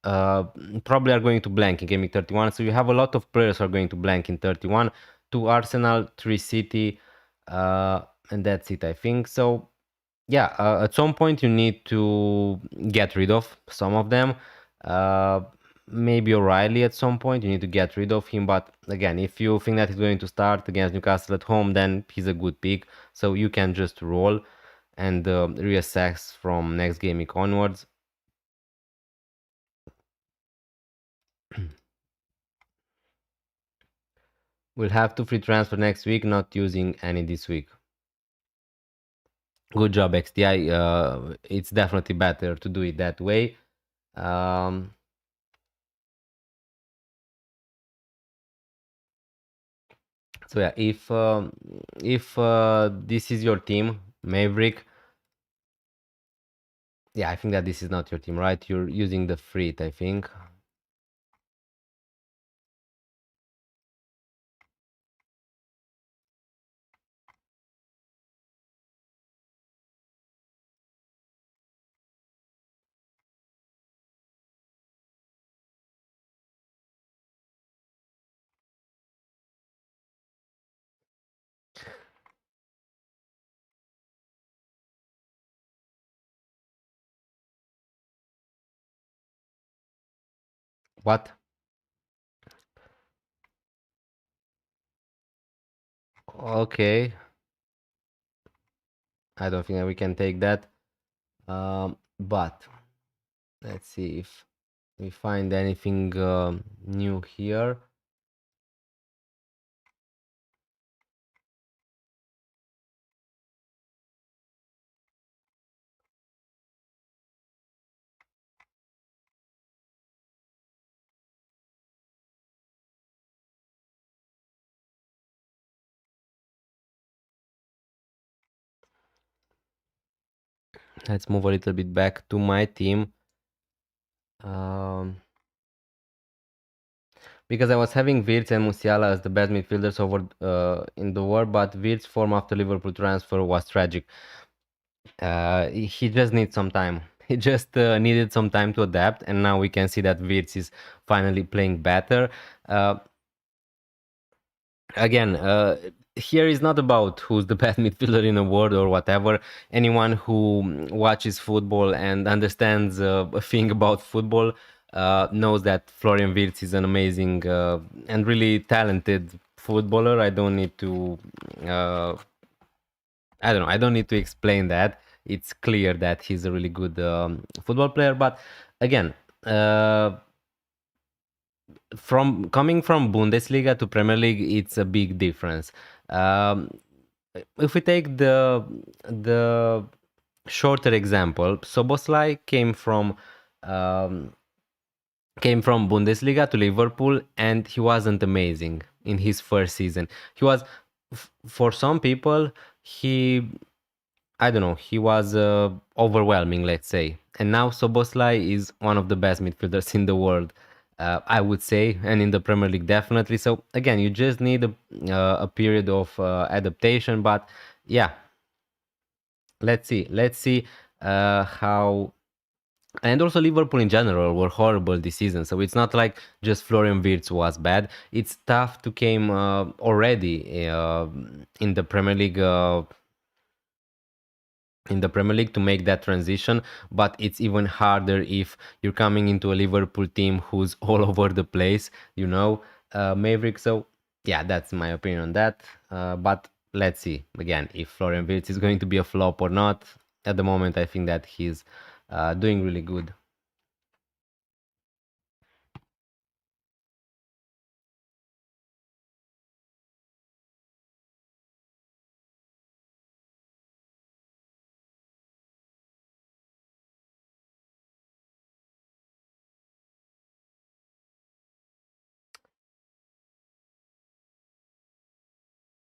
probably are going to blank in Gaming 31. So you have a lot of players who are going to blank in 31. 2 Arsenal, 3 City, and that's it, I think. So yeah, at some point you need to get rid of some of them. Uh, Maybe O'Reilly at some point you need to get rid of him. But again, if you think that he's going to start against Newcastle at home, then he's a good pick. So you can just roll and reassess from next game week onwards. We'll have 2 free transfer next week, not using any this week. Good job, XTI. It's definitely better to do it that way. So yeah, if this is your team, Maverick, yeah, I think that this is not your team, right? You're using the Frit, I think. What? Okay. I don't think that we can take that. But let's see if we find anything new here. Let's move a little bit back to my team. Um, because I was having Wirtz and Musiala as the best midfielders over in the world, but Wirtz's form after Liverpool transfer was tragic. He just needs some time. He just needed some time to adapt, and now we can see that Wirtz is finally playing better. Uh, Again, here is not about who's the best midfielder in the world or whatever. Anyone who watches football and understands a thing about football knows that Florian Wirtz is an amazing and really talented footballer. I don't need to, I don't know, I don't need to explain that. It's clear that he's a really good football player. But again, from coming from Bundesliga to Premier League, it's a big difference. Um, if we take the shorter example, Soboslai um, came from Bundesliga to Liverpool, and he wasn't amazing in his first season. He was, for some people, he I don't know, he was overwhelming, let's say. And now Soboslai is one of the best midfielders in the world, I would say, and in the Premier League definitely. So again, you just need a period of adaptation. But yeah, let's see how. And also Liverpool in general were horrible this season. So it's not like just Florian Wirtz was bad. It's tough to came already in the Premier League. In the Premier League to make that transition, but it's even harder if you're coming into a Liverpool team who's all over the place, Maverick. So yeah, that's my opinion on that. But let's see again if Florian Wirtz is going to be a flop or not. At the moment, I think that he's doing really good.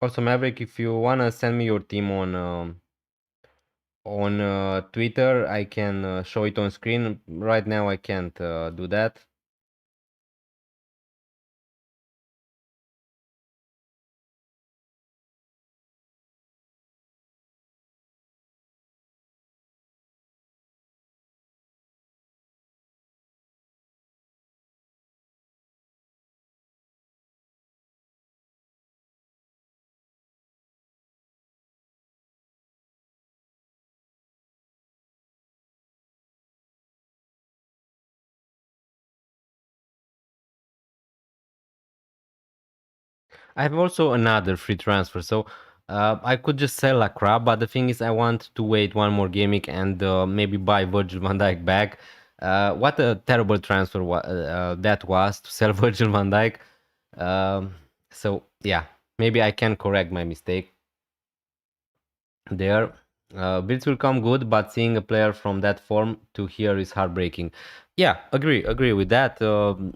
Also, Maverick, if you wanna send me your team on Twitter, I can show it on screen. Right now, I can't do that. I have also another free transfer, so I could just sell a crab, but the thing is, I want to wait one more game week and maybe buy Virgil van Dijk back. What a terrible transfer that was to sell Virgil van Dijk. So yeah, maybe I can correct my mistake there. Builds will come good, but seeing a player from that form to here is heartbreaking. Yeah, agree with that.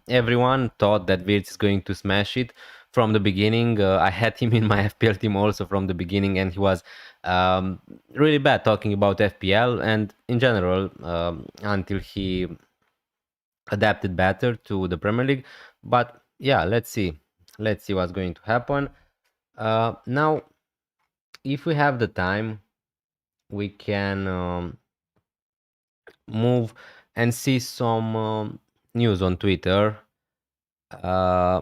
Everyone thought that Wirtz is going to smash it from the beginning. I had him in my FPL team also from the beginning, and he was really bad talking about FPL and in general until he adapted better to the Premier League. But yeah, let's see what's going to happen. Now, if we have the time, we can move and see some news on Twitter. Uh,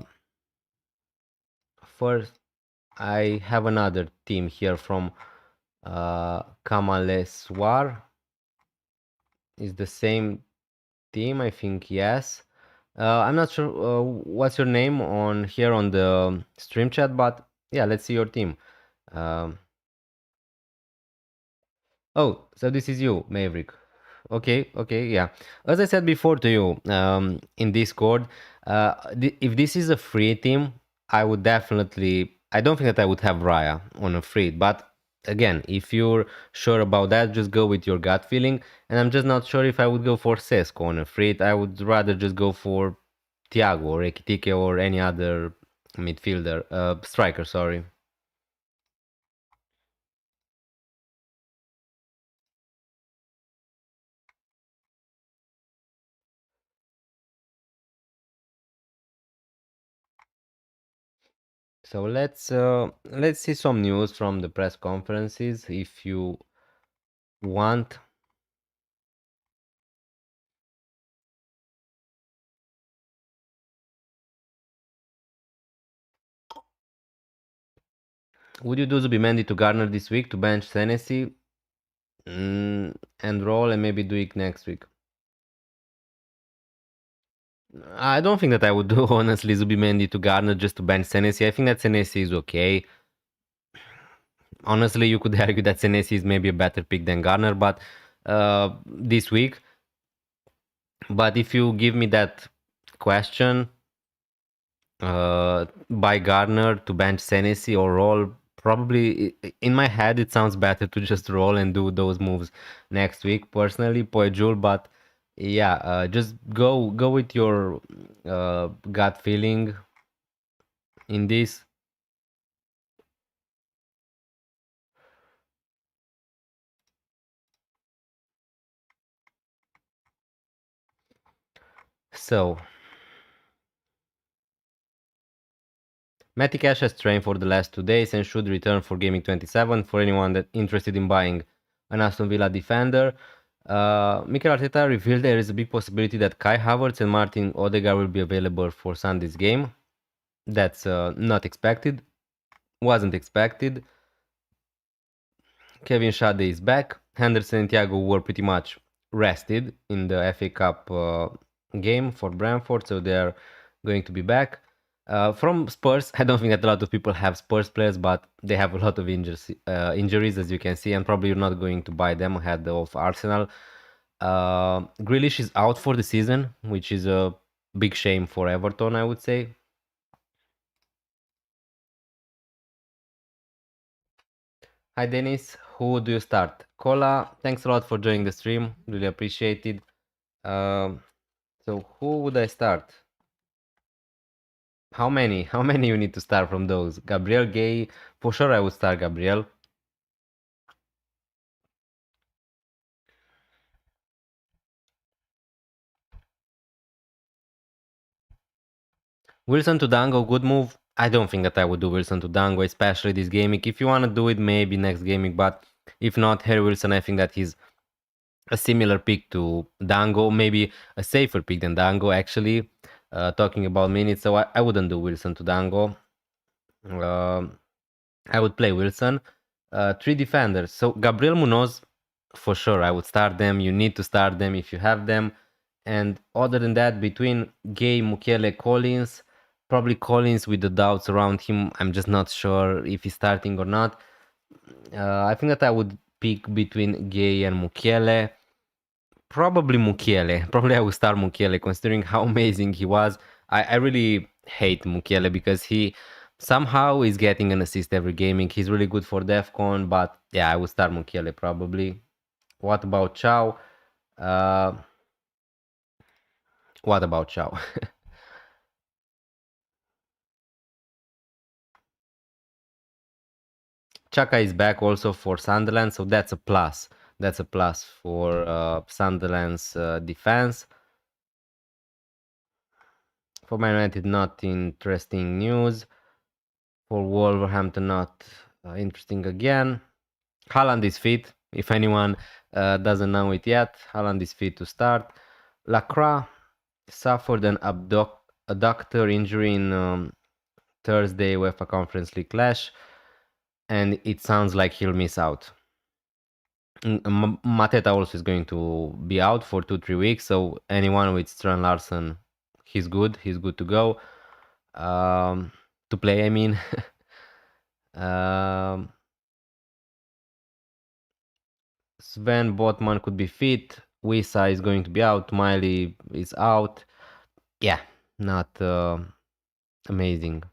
First, I have another team here from Kamaleswar. Is the same team? I think yes. I'm not sure what's your name on here on the stream chat, but yeah, let's see your team. Um, oh, so this is you, Maverick. Okay, yeah. As I said before to you, in Discord, if this is a free team, I would definitely. I don't think that I would have Raya on a free, but again, if you're sure about that, just go with your gut feeling. And I'm just not sure if I would go for Sesko on a free. I would rather just go for Thiago or Ekitike or any other midfielder, striker. Sorry. So let's see some news from the press conferences if you want. Would you do Zubimendi to Garner this week to bench Tennessee and roll and maybe do it next week? I don't think that I would do honestly Zubimendi to Garner just to bench Tennessee. I think that Tennessee is okay. Honestly, you could argue that Senesi is maybe a better pick than Garner, but this week. But if you give me that question, by Garner to bench Senesi or roll, probably in my head it sounds better to just roll and do those moves next week. Personally, Poejul, but yeah, just go with your gut feeling in this. So Matty Cash has trained for the last 2 days and should return for Gameweek 27 for anyone that interested in buying an Aston Villa defender. Mikel Arteta revealed there is a big possibility that Kai Havertz and Martin Odegaard will be available for Sunday's game. That's not expected. Wasn't expected. Kevin Schade is back. Henderson and Thiago were pretty much rested in the FA Cup game for Brentford, so they're going to be back. From Spurs, I don't think that a lot of people have Spurs players, but they have a lot of injuries, as you can see, and probably you're not going to buy them ahead of Arsenal. Grealish is out for the season, which is a big shame for Everton, I would say. Hi Dennis, who do you start? Cola, thanks a lot for joining the stream, really appreciate it. So who would I start? How many? How many you need to start from those? Gabriel Gay, for sure I would start Gabriel. Wilson to Dango, good move. I don't think that I would do Wilson to Dango, especially this gaming. If you want to do it, maybe next gaming, but if not, Harry Wilson, I think that he's a similar pick to Dango, maybe a safer pick than Dango, actually. Talking about minutes, so I wouldn't do Wilson to Dango. I would play Wilson. Three defenders. So Gabriel Munoz, for sure, I would start them. You need to start them if you have them. And other than that, between Gay, Mukiele, Collins, probably Collins with the doubts around him. I'm just not sure if he's starting or not. I think that I would pick between Gay and Mukiele. Probably Mukiele. Probably I would start Mukiele considering how amazing he was. I really hate Mukiele because he somehow is getting an assist every gaming. He's really good for DEFCON, but yeah, I would start Mukiele probably. What about Chow? What about Chow? Chaka is back also for Sunderland, so that's a plus. That's a plus for Sunderland's defense. For Man United, not interesting news. For Wolverhampton, not interesting again. Haaland is fit. If anyone doesn't know it yet, Haaland is fit to start. Lacroix suffered an adductor injury in Thursday UEFA Conference League clash, and it sounds like he'll miss out. Mateta also is going to be out for 2-3 weeks, so anyone with Strand Larsen, he's good. He's good to go. To play, I mean. Sven Botman could be fit. Wisa is going to be out. Miley is out. Yeah, not amazing.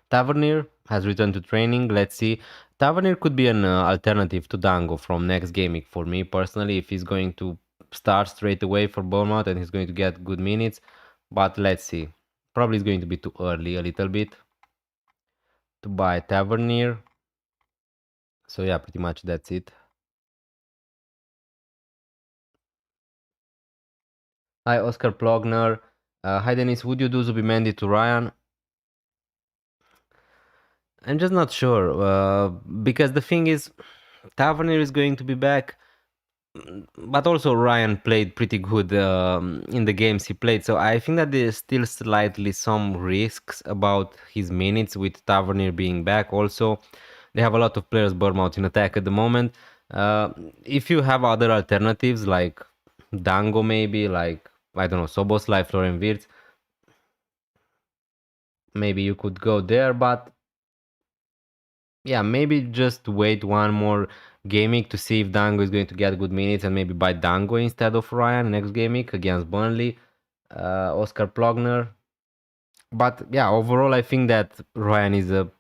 Tavernier has returned to training. Let's see. Tavernier could be an alternative to Dango from next gaming for me personally if he's going to start straight away for Bournemouth and he's going to get good minutes. But let's see. Probably it's going to be too early a little bit to buy Tavernier. So yeah, pretty much that's it. Hi, Oscar Plogner. Hi, Dennis. Would you do Zubimendi to Ryan? I'm just not sure because the thing is, Tavernier is going to be back, but also Ryan played pretty good in the games he played. So I think that there's still slightly some risks about his minutes with Tavernier being back. Also, they have a lot of players Bournemouth in attack at the moment. If you have other alternatives like Dango, maybe like I don't know Soboslai, Florian Wirtz, maybe you could go there. But yeah, maybe just wait one more game week to see if Dango is going to get good minutes and maybe buy Dango instead of Ryan next game week against Burnley, Oscar Plogner. But yeah, overall, I think that Ryan is a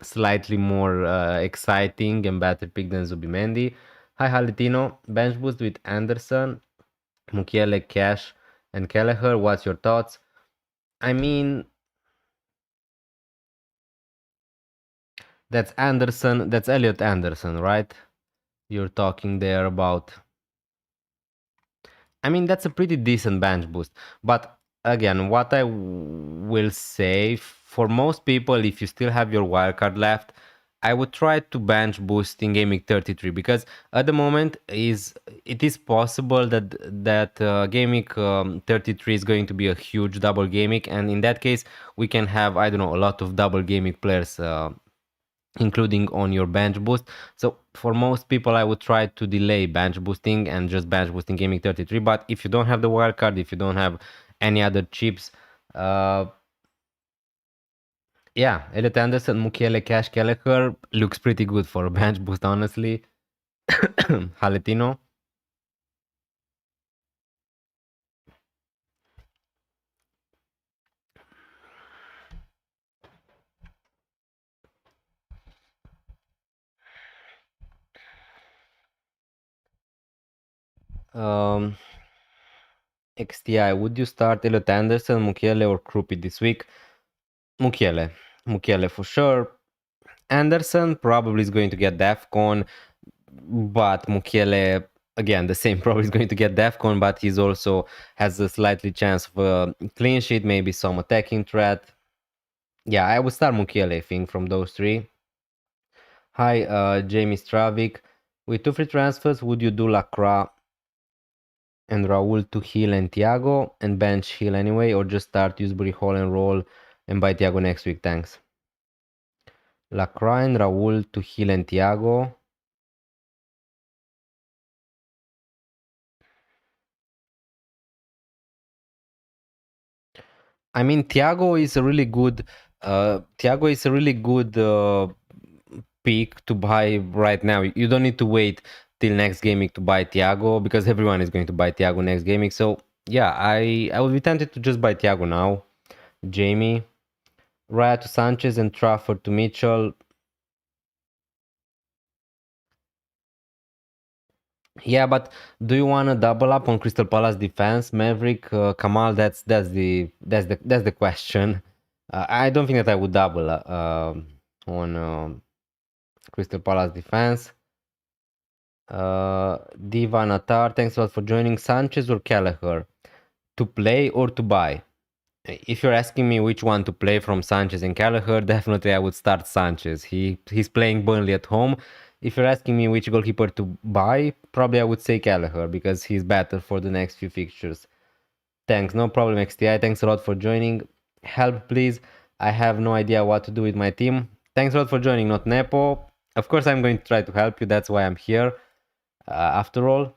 slightly more exciting and better pick than Zubimendi. Hi, Halitino. Bench boost with Anderson, Mukiele, Cash, and Kelleher. What's your thoughts? I mean, that's Anderson. That's Elliot Anderson, right? You're talking there about. I mean, that's a pretty decent bench boost. But again, what I will say for most people, if you still have your wildcard left, I would try to bench boost in Gameweek 33 because at the moment it is possible that Gameweek 33 is going to be a huge double Gameweek, and in that case we can have, I don't know, a lot of double Gameweek players including on your bench boost. So for most people, I would try to delay bench boosting and just bench boosting Gameweek 33. But if you don't have the wildcard, if you don't have any other chips, uh, yeah, Elliot Anderson, Mukiele, Cash, Kelleher looks pretty good for a bench boost, honestly. Haletino. Um, XTI, would you start Elliot Anderson, Mukiele, or Krupi this week? Mukiele. Mukiele for sure. Anderson probably is going to get DEFCON, but Mukiele, again, the same, probably is going to get DEFCON, but he's also has a slightly chance of a clean sheet, maybe some attacking threat. Yeah, I would start Mukiele, I think, from those three. Hi, Jamie Stravik. With two free transfers, would you do Lacroix and Raul to Hill and Thiago and bench Hill anyway, or just start Dewsbury Hall and roll and buy Thiago next week? Thanks. Lacroix and Raul to Hill and Thiago. I mean, Thiago is a really good. Thiago is a really good pick to buy right now. You don't need to wait till next gaming to buy Thiago because everyone is going to buy Thiago next gaming. So yeah, I would be tempted to just buy Thiago now. Jamie, Raya to Sanchez and Trafford to Mitchell. Yeah, but do you want to double up on Crystal Palace defense, Maverick, Kamal? That's the question. I don't think that I would double on Crystal Palace defense. Diva Natar, thanks a lot for joining. Sanchez or Kelleher? To play or to buy? If you're asking me which one to play from Sanchez and Kelleher, definitely I would start Sanchez. He's playing Burnley at home. If you're asking me which goalkeeper to buy, probably I would say Kelleher because he's better for the next few fixtures. Thanks, no problem, XTI. Thanks a lot for joining. Help, please. I have no idea what to do with my team. Thanks a lot for joining, not Nepo. Of course, I'm going to try to help you. That's why I'm here. After all,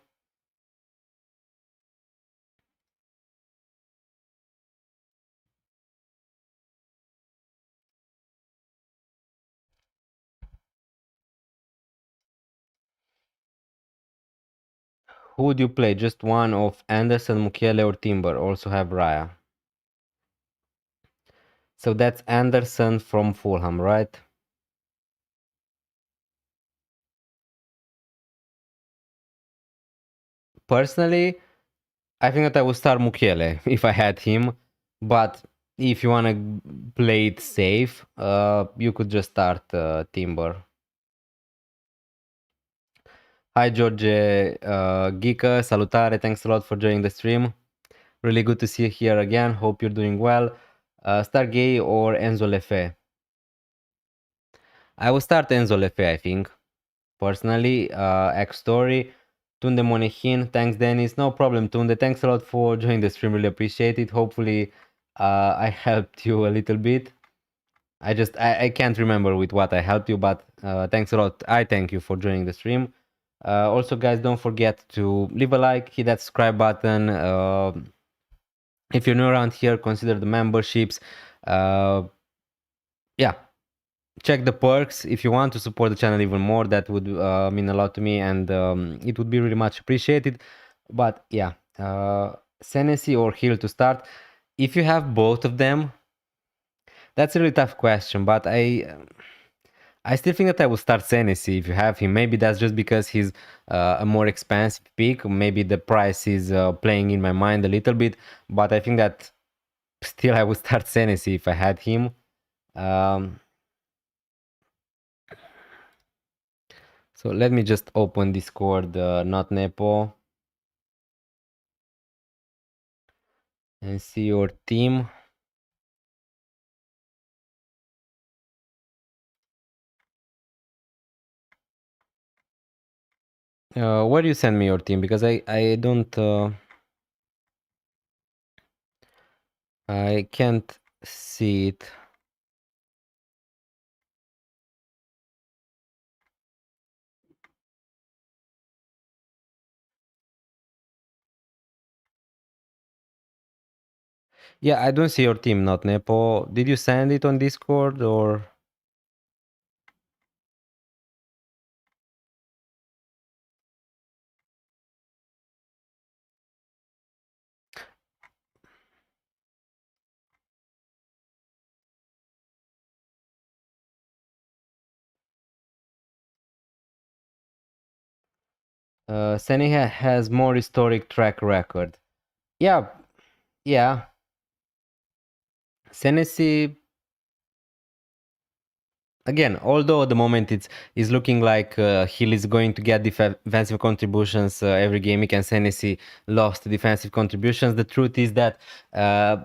who would you play? Just one of Anderson, Mukiele, or Timber? Also have Raya. So that's Anderson from Fulham, right? Personally, I think that I would start Mukiele if I had him. But if you want to play it safe, you could just start Timber. Hi George Geeka, salutare, thanks a lot for joining the stream. Really good to see you here again. Hope you're doing well. Stargay or Enzo Lefe? I will start Enzo Lefe, I think. Personally, X Story, Tunde Monehin, thanks Dennis. No problem, Tunde. Thanks a lot for joining the stream. Really appreciate it. Hopefully, I helped you a little bit. I can't remember with what I helped you, but thanks a lot. I thank you for joining the stream. Also, guys, don't forget to leave a like, hit that subscribe button. If you're new around here, consider the memberships. Yeah, check the perks if you want to support the channel even more. That would mean a lot to me, and it would be really much appreciated. But yeah, Senesi or Heal to start. If you have both of them, that's a really tough question, but I still think that I will start Senesi if you have him. Maybe that's just because he's a more expensive pick. Maybe the price is playing in my mind a little bit, but I think that still I would start Senesi if I had him. So let me just open Discord, not Nepo, and see your team. Where do you send me your team? Because I don't I can't see it. Yeah, I don't see your team, not Nepo. Did you send it on Discord or? Seniha has more historic track record. Yeah, yeah. Senesi, again, although at the moment it's looking like Hill is going to get defensive contributions every game, and Senesi lost defensive contributions. The truth is that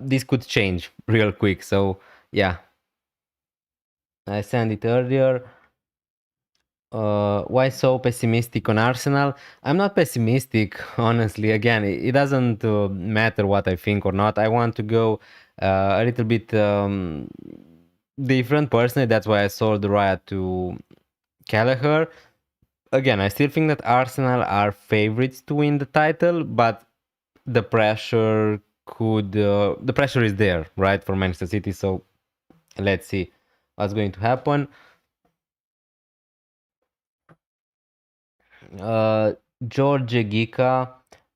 this could change real quick. So yeah, I said it earlier. Why so pessimistic on Arsenal? I'm not pessimistic, honestly. Again, it doesn't matter what I think or not. I want to go a little bit different personally. That's why I sold Raya to Kelleher. Again, I still think that Arsenal are favorites to win the title, but the pressure the pressure is there, right, for Manchester City. So let's see what's going to happen. George Gica,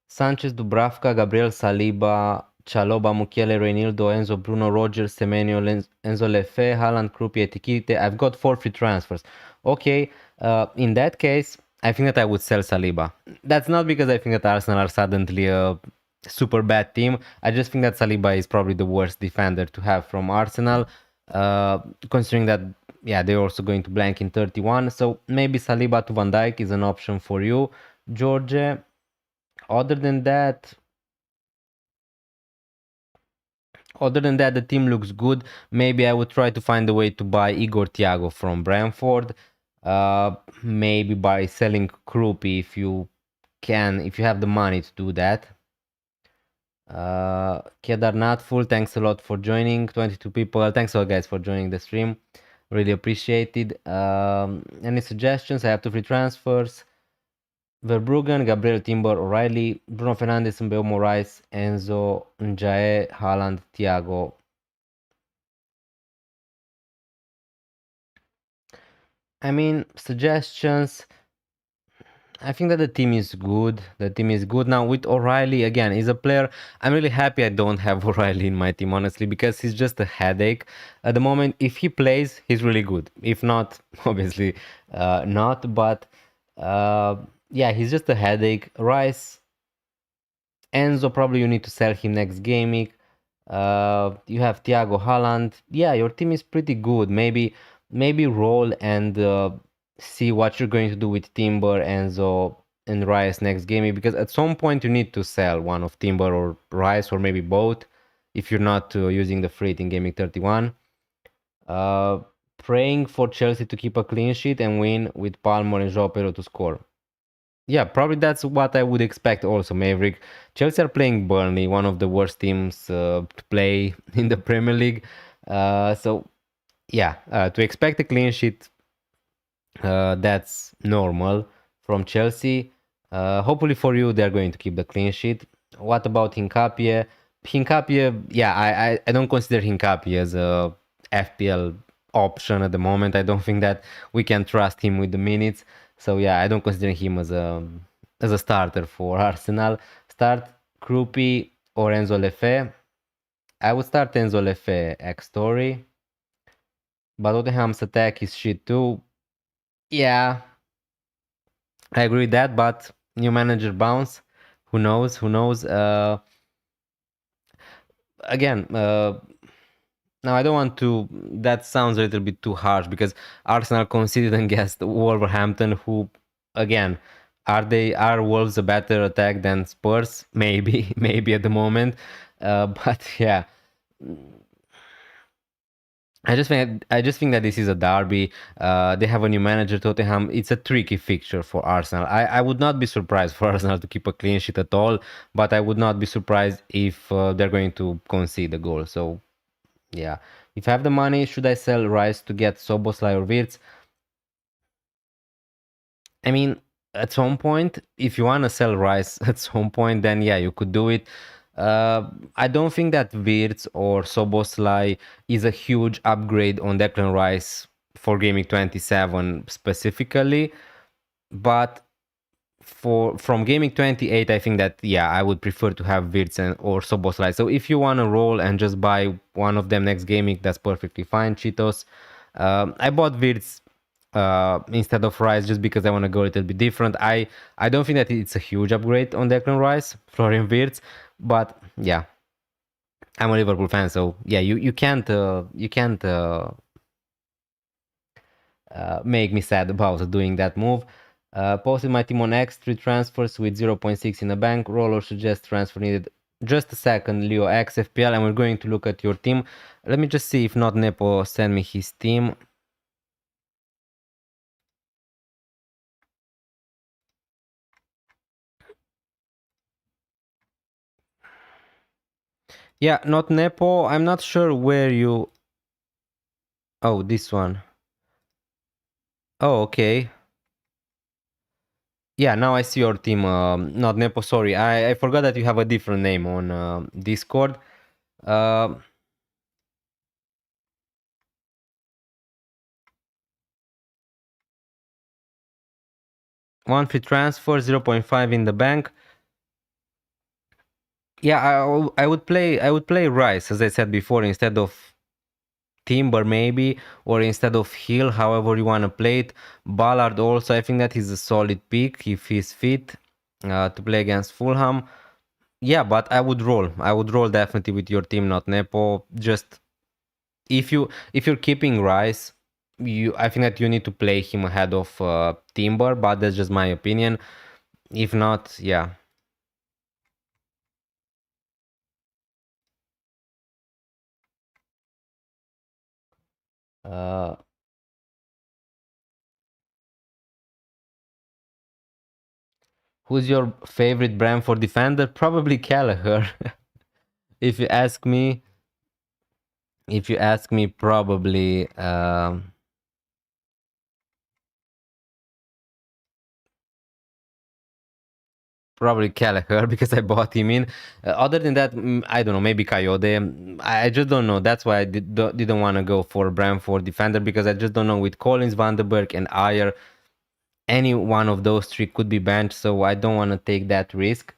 Sanchez, Dubravka, Gabriel Saliba, Chaloba, Mukiele, Reinildo, Enzo, Bruno, Rogers, Semenyo, Enzo Lefe, Haaland, Krupi, Etikite. I've got 4 free transfers. Okay, in that case, I think that I would sell Saliba. That's not because I think that Arsenal are suddenly a super bad team. I just think that Saliba is probably the worst defender to have from Arsenal, considering that yeah, they're also going to blank in 31. So maybe Saliba to Van Dijk is an option for you, George. Other than that, the team looks good. Maybe I would try to find a way to buy Igor Thiago from Brentford. Maybe by selling Krupi if you can, if you have the money to do that. Kedar not full, thanks a lot for joining. 22 people. Thanks a lot, guys, for joining the stream. Really appreciated. Any suggestions? I have 2 free transfers. Verbruggen, Gabriel Timber, O'Reilly, Bruno Fernandes, Mbeu Moraes, Enzo, Njae, Haaland, Thiago. I mean, suggestions. I think that the team is good. The team is good now with O'Reilly. Again, he's a player. I'm really happy I don't have O'Reilly in my team, honestly, because he's just a headache. At the moment, if he plays, he's really good. If not, obviously not. But yeah, he's just a headache. Rice, Enzo, probably you need to sell him next Gameweek. You have Thiago, Haaland. Yeah, your team is pretty good. Maybe roll and see what you're going to do with Timber, Enzo, and Rice next Gameweek, because at some point you need to sell one of Timber or Rice, or maybe both if you're not using the free in Gameweek 31. praying for Chelsea to keep a clean sheet and win with Palmer and João Pedro to score. Yeah, probably that's what I would expect also, Maverick. Chelsea are playing Burnley, one of the worst teams to play in the Premier League. So, yeah, to expect a clean sheet, that's normal from Chelsea. Hopefully for you, they're going to keep the clean sheet. What about Hincapie? Hincapie, yeah, I don't consider Hincapie as a FPL option at the moment. I don't think that we can trust him with the minutes. So yeah, I don't consider him as a starter for Arsenal. Start Krupi or Enzo Lefebvre. I would start Enzo Lefebvre X Story. But Tottenham's attack is shit too. Yeah, I agree with that, but new manager bounce. Who knows? Who knows? Again, now I don't want to. That sounds a little bit too harsh because Arsenal conceded against Wolverhampton, who, again, are Wolves a better attack than Spurs? Maybe, maybe at the moment. But yeah, I just think that this is a derby. They have a new manager, Tottenham. It's a tricky fixture for Arsenal. I would not be surprised for Arsenal to keep a clean sheet at all, but I would not be surprised if they're going to concede a goal. So yeah, if I have the money, should I sell Rice to get Soboslai or Wirtz? I mean, at some point, if you want to sell Rice at some point, then yeah, you could do it. I don't think that Wirtz or Soboslai is a huge upgrade on Declan Rice for Gaming 27 specifically, but from Gaming 28, I think that yeah, I would prefer to have Wirtz or Soboslai. So if you want to roll and just buy one of them next gaming, that's perfectly fine. Cheetos. I bought Wirtz instead of Rice just because I want to go a little bit different. I don't think that it's a huge upgrade on Declan Rice, Florian Wirtz, but yeah, I'm a Liverpool fan, so yeah, you can't make me sad about doing that move. Posted my team on X, 3 transfers with 0.6 in the bank. Roller suggests transfer needed. Just a second, Leo X FPL, and we're going to look at your team. Let me just see if not Nepo send me his team. Yeah, not Nepo. I'm not sure where you... Oh, this one. Oh, okay. Yeah, now I see your team. Not Nepo, sorry. I forgot that you have a different name on Discord. Uh, one free transfer, 0.5 in the bank. Yeah, I would play Rice, as I said before, instead of Timber maybe, or instead of Hill, however you want to play it. Ballard also, I think that he's a solid pick if he's fit to play against Fulham. Yeah, but I would roll. I would roll definitely with your team, not Nepo. Just if you're keeping Rice, I think that you need to play him ahead of Timber, but that's just my opinion. If not, yeah. Uh, who's your favorite Brentford defender? Probably Gallagher. If you ask me, probably probably Gallagher because I bought him in. Other than that, I don't know, maybe Coyote. I just don't know. That's why I didn't want to go for Brentford defender because I just don't know with Collins, Vandenberg, and Ayer. Any one of those three could be benched, so I don't want to take that risk.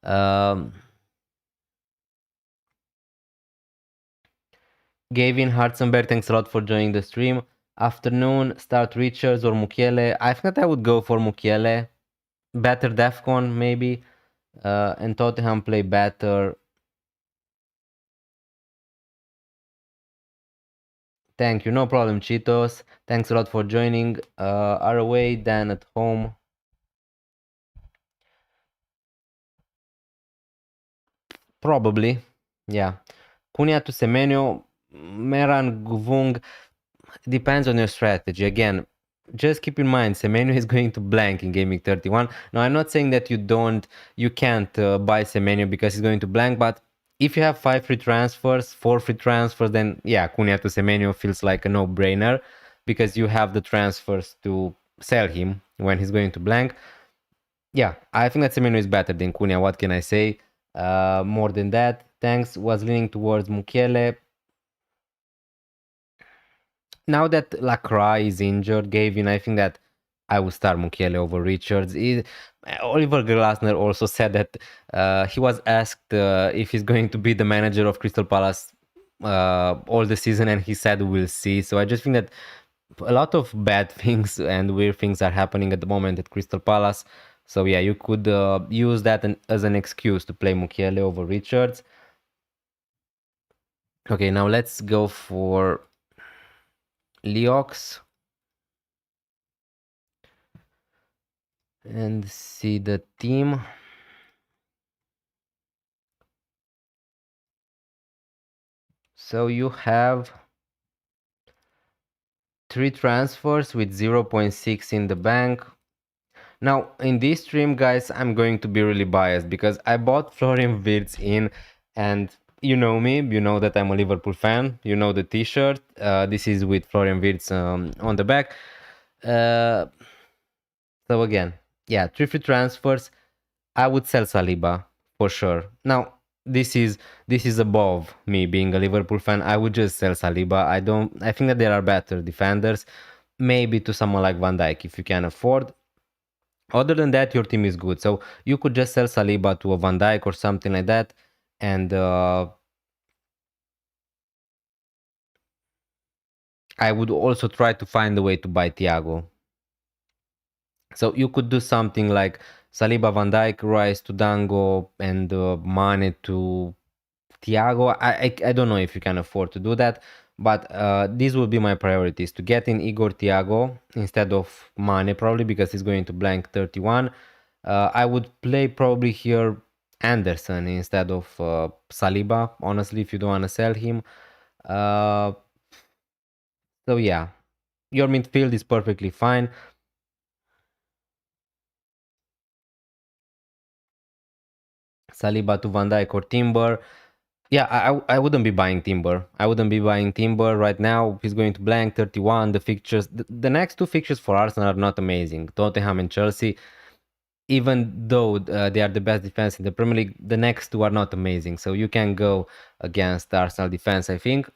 Gavin Hartzenberg, thanks a lot for joining the stream. Afternoon, start Richards or Mukiele. I think that I would go for Mukiele. Better Defcon, maybe. And Tottenham play better. Thank you, no problem, Cheetos. Thanks a lot for joining. Are away, then at home. Probably, yeah. Kunia to Semenyo, Meran Guvung. depends on your strategy. Again, just keep in mind, Semenyo is going to blank in Gameweek 31. Now, I'm not saying that you can't buy Semenyo because he's going to blank, but if you have 5 free transfers, 4 free transfers, then yeah, Cunha to Semenyo feels like a no-brainer because you have the transfers to sell him when he's going to blank. Yeah, I think that Semenyo is better than Cunha. What can I say? More than that, thanks. Was leaning towards Mukiele. Now that Lacroix is injured, Gavin, I think that I would start Mukiele over Richards. Oliver Glasner also said that he was asked if he's going to be the manager of Crystal Palace all the season, and he said we'll see. So I just think that a lot of bad things and weird things are happening at the moment at Crystal Palace. So yeah, you could use that as an excuse to play Mukiele over Richards. Okay, now let's go for Leox and see the team. So you have 3 transfers with 0.6 in the bank. Now, in this stream, guys, I'm going to be really biased because I bought Florian Wirtz in, and you know me, you know that I'm a Liverpool fan, you know the t-shirt. This is with Florian Wirtz on the back. So again, yeah, 3 free transfers. I would sell Saliba for sure. Now, this is above me being a Liverpool fan. I would just sell Saliba. I think that there are better defenders. Maybe to someone like Van Dijk if you can afford. Other than that, your team is good. So you could just sell Saliba to a Van Dijk or something like that. And I would also try to find a way to buy Thiago. So you could do something like Saliba, Van Dijk, Rice to Dango, and Mane to Thiago. I don't know if you can afford to do that, but these will be my priorities: to get in Igor Thiago instead of Mane, probably because he's going to blank 31. I would play probably here Anderson instead of Saliba, honestly, if you don't want to sell him. So yeah, your midfield is perfectly fine. Saliba to Van Dijk or Timber. Yeah, I wouldn't be buying Timber. I wouldn't be buying Timber right now. He's going to blank 31. The fixtures, the next 2 fixtures for Arsenal are not amazing. Tottenham and Chelsea, even though they are the best defense in the Premier League, the next 2 are not amazing. So you can go against Arsenal defense, I think.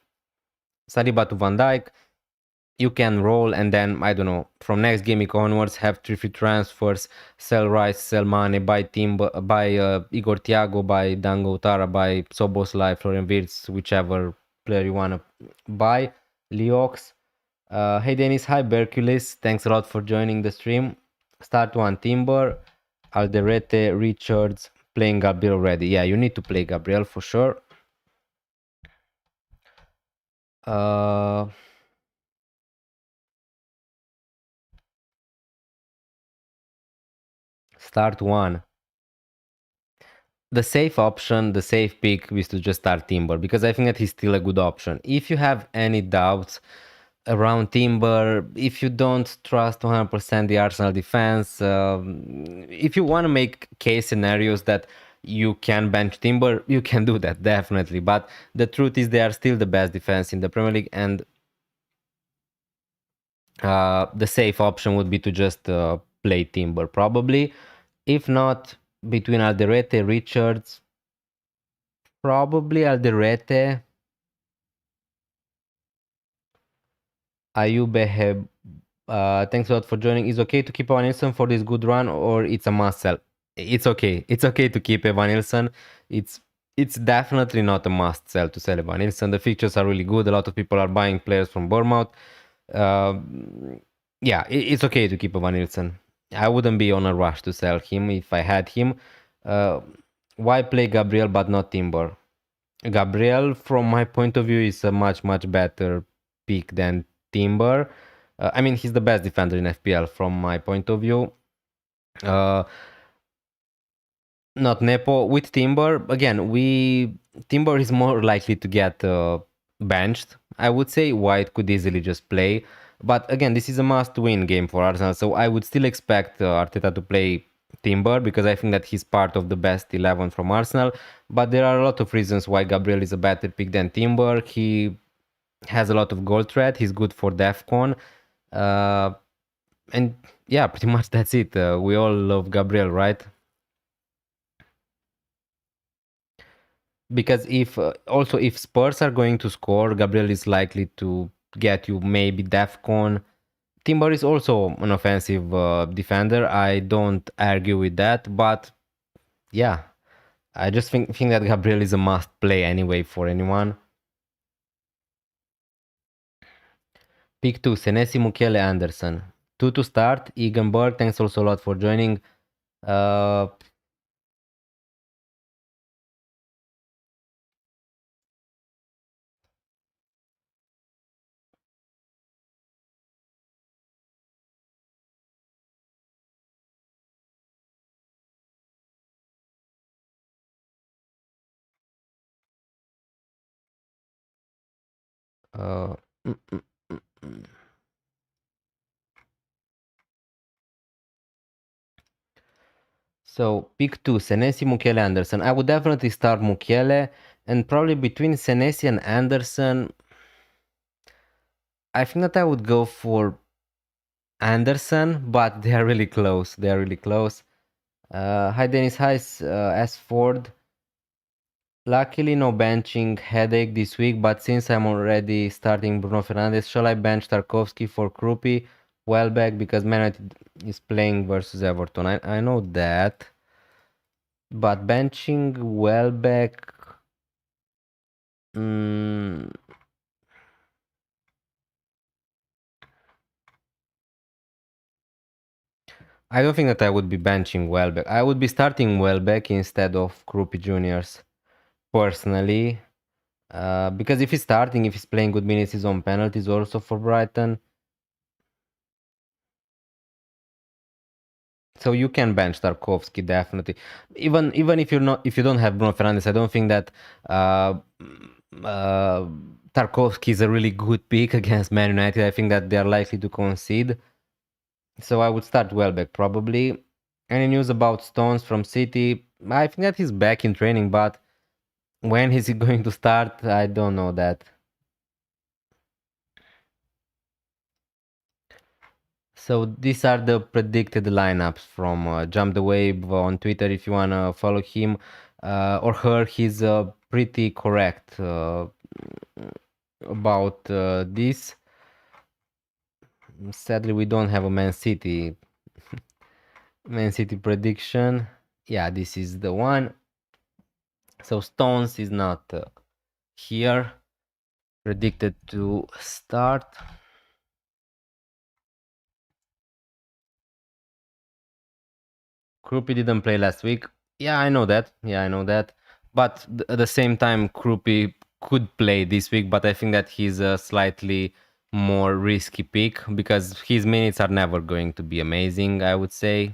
Saliba to Van Dijk. You can roll, and then I don't know, from next game onwards have 3 free transfers, sell Rice, sell Mane, buy Timber, buy Igor Thiago, buy Dango Tara, buy Soboslai, Florian Wirtz, whichever player you wanna buy. Leox. Hey Dennis, hi Bercules, thanks a lot for joining the stream. Start 1 Timber, Alderete, Richards, playing Gabriel already. Yeah, you need to play Gabriel for sure. Start 1. The safe option, the safe pick is to just start Timber because I think that he's still a good option. If you have any doubts around Timber, if you don't trust 100% the Arsenal defense, if you want to make case scenarios that you can bench Timber, you can do that, definitely. But the truth is they are still the best defense in the Premier League, and the safe option would be to just play Timber, probably. If not, between Alderete, Richards, probably Alderete, Ayube. Thanks a lot for joining. Is okay to keep Evan Nilsson for this good run, or it's a must sell? It's okay. It's okay to keep Evan Nilsson. It's definitely not a must sell to sell Evan Nilsson. The features are really good. A lot of people are buying players from Bournemouth. Yeah, it's okay to keep Evan Nilsson. I wouldn't be on a rush to sell him if I had him. Why play Gabriel but not Timber? Gabriel, from my point of view, is a much better pick than Timber. I mean, he's the best defender in FPL from my point of view. Not Nepo with Timber. Again, Timber is more likely to get benched. I would say White could easily just play. But again, this is a must-win game for Arsenal, so I would still expect Arteta to play Timber because I think that he's part of the best 11 from Arsenal. But there are a lot of reasons why Gabriel is a better pick than Timber. He has a lot of goal threat. He's good for DEFCON. Uh, and yeah, pretty much that's it. We all love Gabriel, right? Because if also if Spurs are going to score, Gabriel is likely to get you maybe DEFCON. Timber is also an offensive defender. I don't argue with that, but yeah, I just think that Gabriel is a must play anyway for anyone. Pick 2, Senesi, Mukiele, Anderson. 2 to start, Eganberg, thanks also a lot for joining. Uh, uh, mm, mm, mm, mm. So pick 2, Senesi, Mukiele, Anderson. I would definitely start Mukiele, and probably between Senesi and Anderson, I think that I would go for Anderson, but they are really close. They are really close. Hi Dennis, hi S Ford. Luckily no benching headache this week, but since I'm already starting Bruno Fernandes, shall I bench Tarkovsky for Krupi? Welbeck because Man United is playing versus Everton. I know that. But benching Welbeck, mm, I don't think that I would be benching Welbeck. I would be starting Welbeck instead of Krupi Juniors personally. Because if he's starting, if he's playing good minutes, he's on penalties also for Brighton. So you can bench Tarkovsky definitely. Even if you don't have Bruno Fernandes, I don't think that uh, Tarkovsky is a really good pick against Man United. I think that they are likely to concede. So I would start Welbeck probably. Any news about Stones from City? I think that he's back in training, but when is he going to start? I don't know that. So these are the predicted lineups from Jump the Wave on Twitter. If you wanna follow him or her, he's pretty correct about this. Sadly, we don't have a Man City prediction. Yeah, this is the one. So Stones is not here. Predicted to start. Krupi didn't play last week. Yeah, I know that. But at the same time, Krupi could play this week, but I think that he's a slightly more risky pick because his minutes are never going to be amazing, I would say.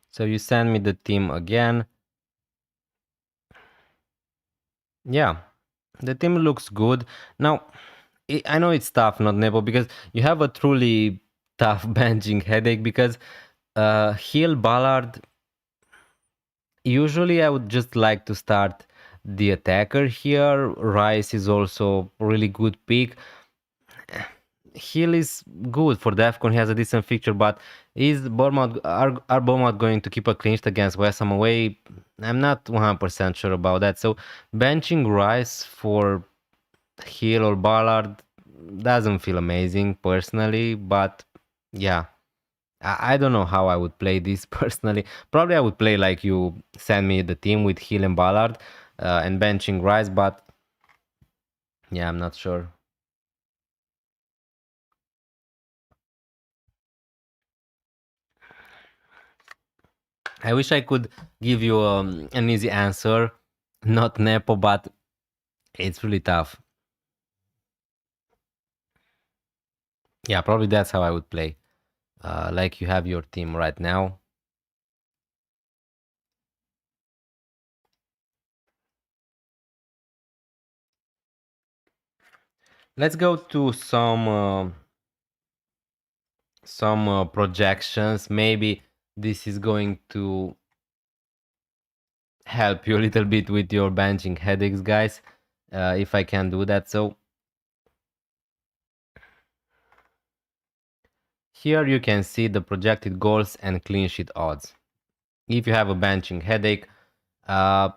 So you send me the team again. Yeah, the team looks good. Now, I know it's tough, not Nebo, because you have a truly tough benching headache because Hill, Ballard, usually I would just like to start the attacker here. Rice is also a really good pick. Hill is good for DEFCON. He has a decent fixture, but is Bournemouth are Bournemouth going to keep a clean sheet against West Ham away? I'm not 100% sure about that. So benching Rice for Hill or Ballard doesn't feel amazing personally, but yeah. I don't know how I would play this personally. Probably I would play like you send me the team with Hill and Ballard and benching Rice, but yeah, I'm not sure. I wish I could give you an easy answer, not Nepo, but it's really tough. Yeah, probably that's how I would play. Like you have your team right now. Let's go to some projections. Maybe this is going to help you a little bit with your benching headaches, guys. If I can do that. So here you can see the projected goals and clean sheet odds. If you have a benching headache, uh,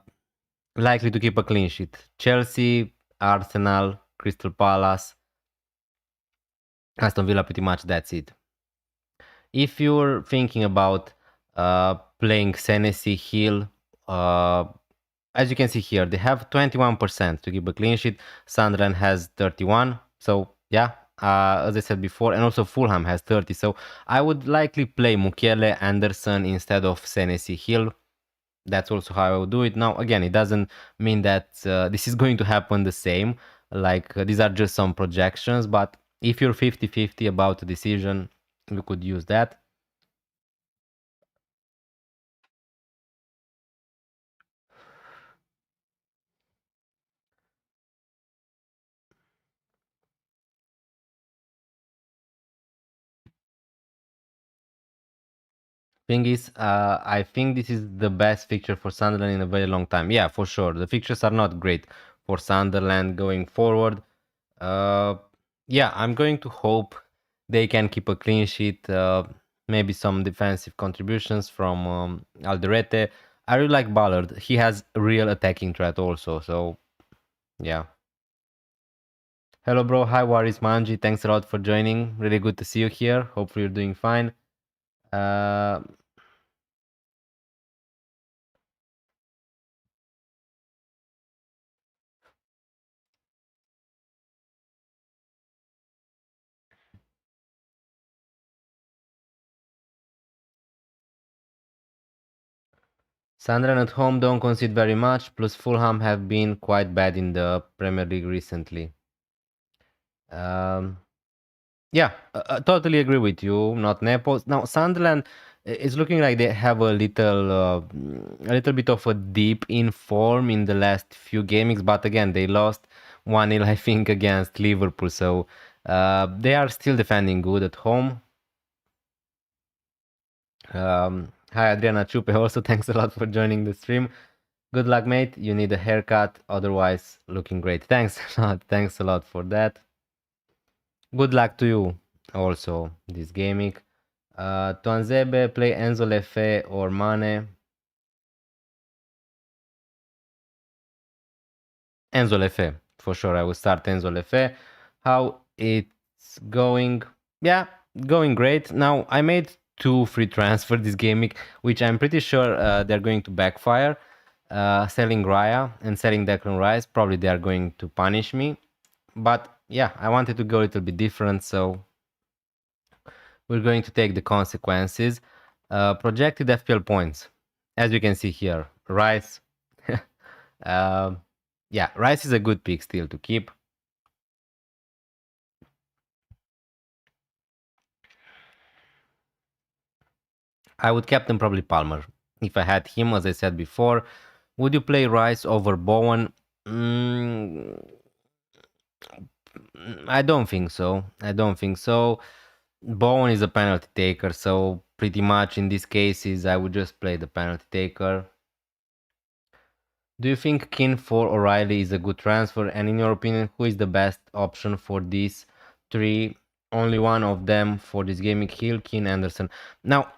likely to keep a clean sheet. Chelsea, Arsenal, Crystal Palace, Aston Villa, pretty much that's it. If you're thinking about playing Senesi Hill, uh, as you can see here, they have 21% to keep a clean sheet. Sunderland has 31. So yeah, as I said before, and also Fulham has 30. So I would likely play Mukiele Anderson instead of Senesi Hill. That's also how I would do it. Now, again, it doesn't mean that this is going to happen the same. Like these are just some projections, but if you're 50-50 about a decision, you could use that. Thing is, I think this is the best fixture for Sunderland in a very long time. Yeah, for sure. The fixtures are not great for Sunderland going forward. Uh, yeah, I'm going to hope they can keep a clean sheet. Maybe some defensive contributions from Alderete. I really like Ballard. He has real attacking threat also. So yeah. Hello, bro. Hi, Waris Manji. Thanks a lot for joining. Really good to see you here. Hopefully, you're doing fine. Uh, Sunderland at home don't concede very much, plus Fulham have been quite bad in the Premier League recently. Um, yeah, totally agree with you. Not Naples. Now Sunderland is looking like they have a little bit of a dip in form in the last few games, but again they lost 1-0 I think against Liverpool, so they are still defending good at home. Hi Adriana Chupe, also thanks a lot for joining the stream. Good luck, mate. You need a haircut. Otherwise, looking great. Thanks a lot. Thanks a lot for that. Good luck to you also this gaming. Tuanzebe, play Enzo Lefe or Mane. Enzo Lefe, for sure. I will start Enzo Lefe. How it's going? Yeah, going great. Now, I made 2 free transfer this gaming, which I'm pretty sure they're going to backfire. Selling Raya and selling Declan Rice, probably they are going to punish me. But yeah, I wanted to go a little bit different, so we're going to take the consequences. Projected FPL points, as you can see here, Rice. uh, yeah, Rice is a good pick still to keep. I would captain probably Palmer if I had him, as I said before. Would you play Rice over Bowen? I don't think so. I don't think so. Bowen is a penalty taker, so pretty much in these cases I would just play the penalty taker. Do you think Keane for O'Reilly is a good transfer? And in your opinion, who is the best option for these 3? Only one of them for this gaming: Hill, Keane, Anderson. Now,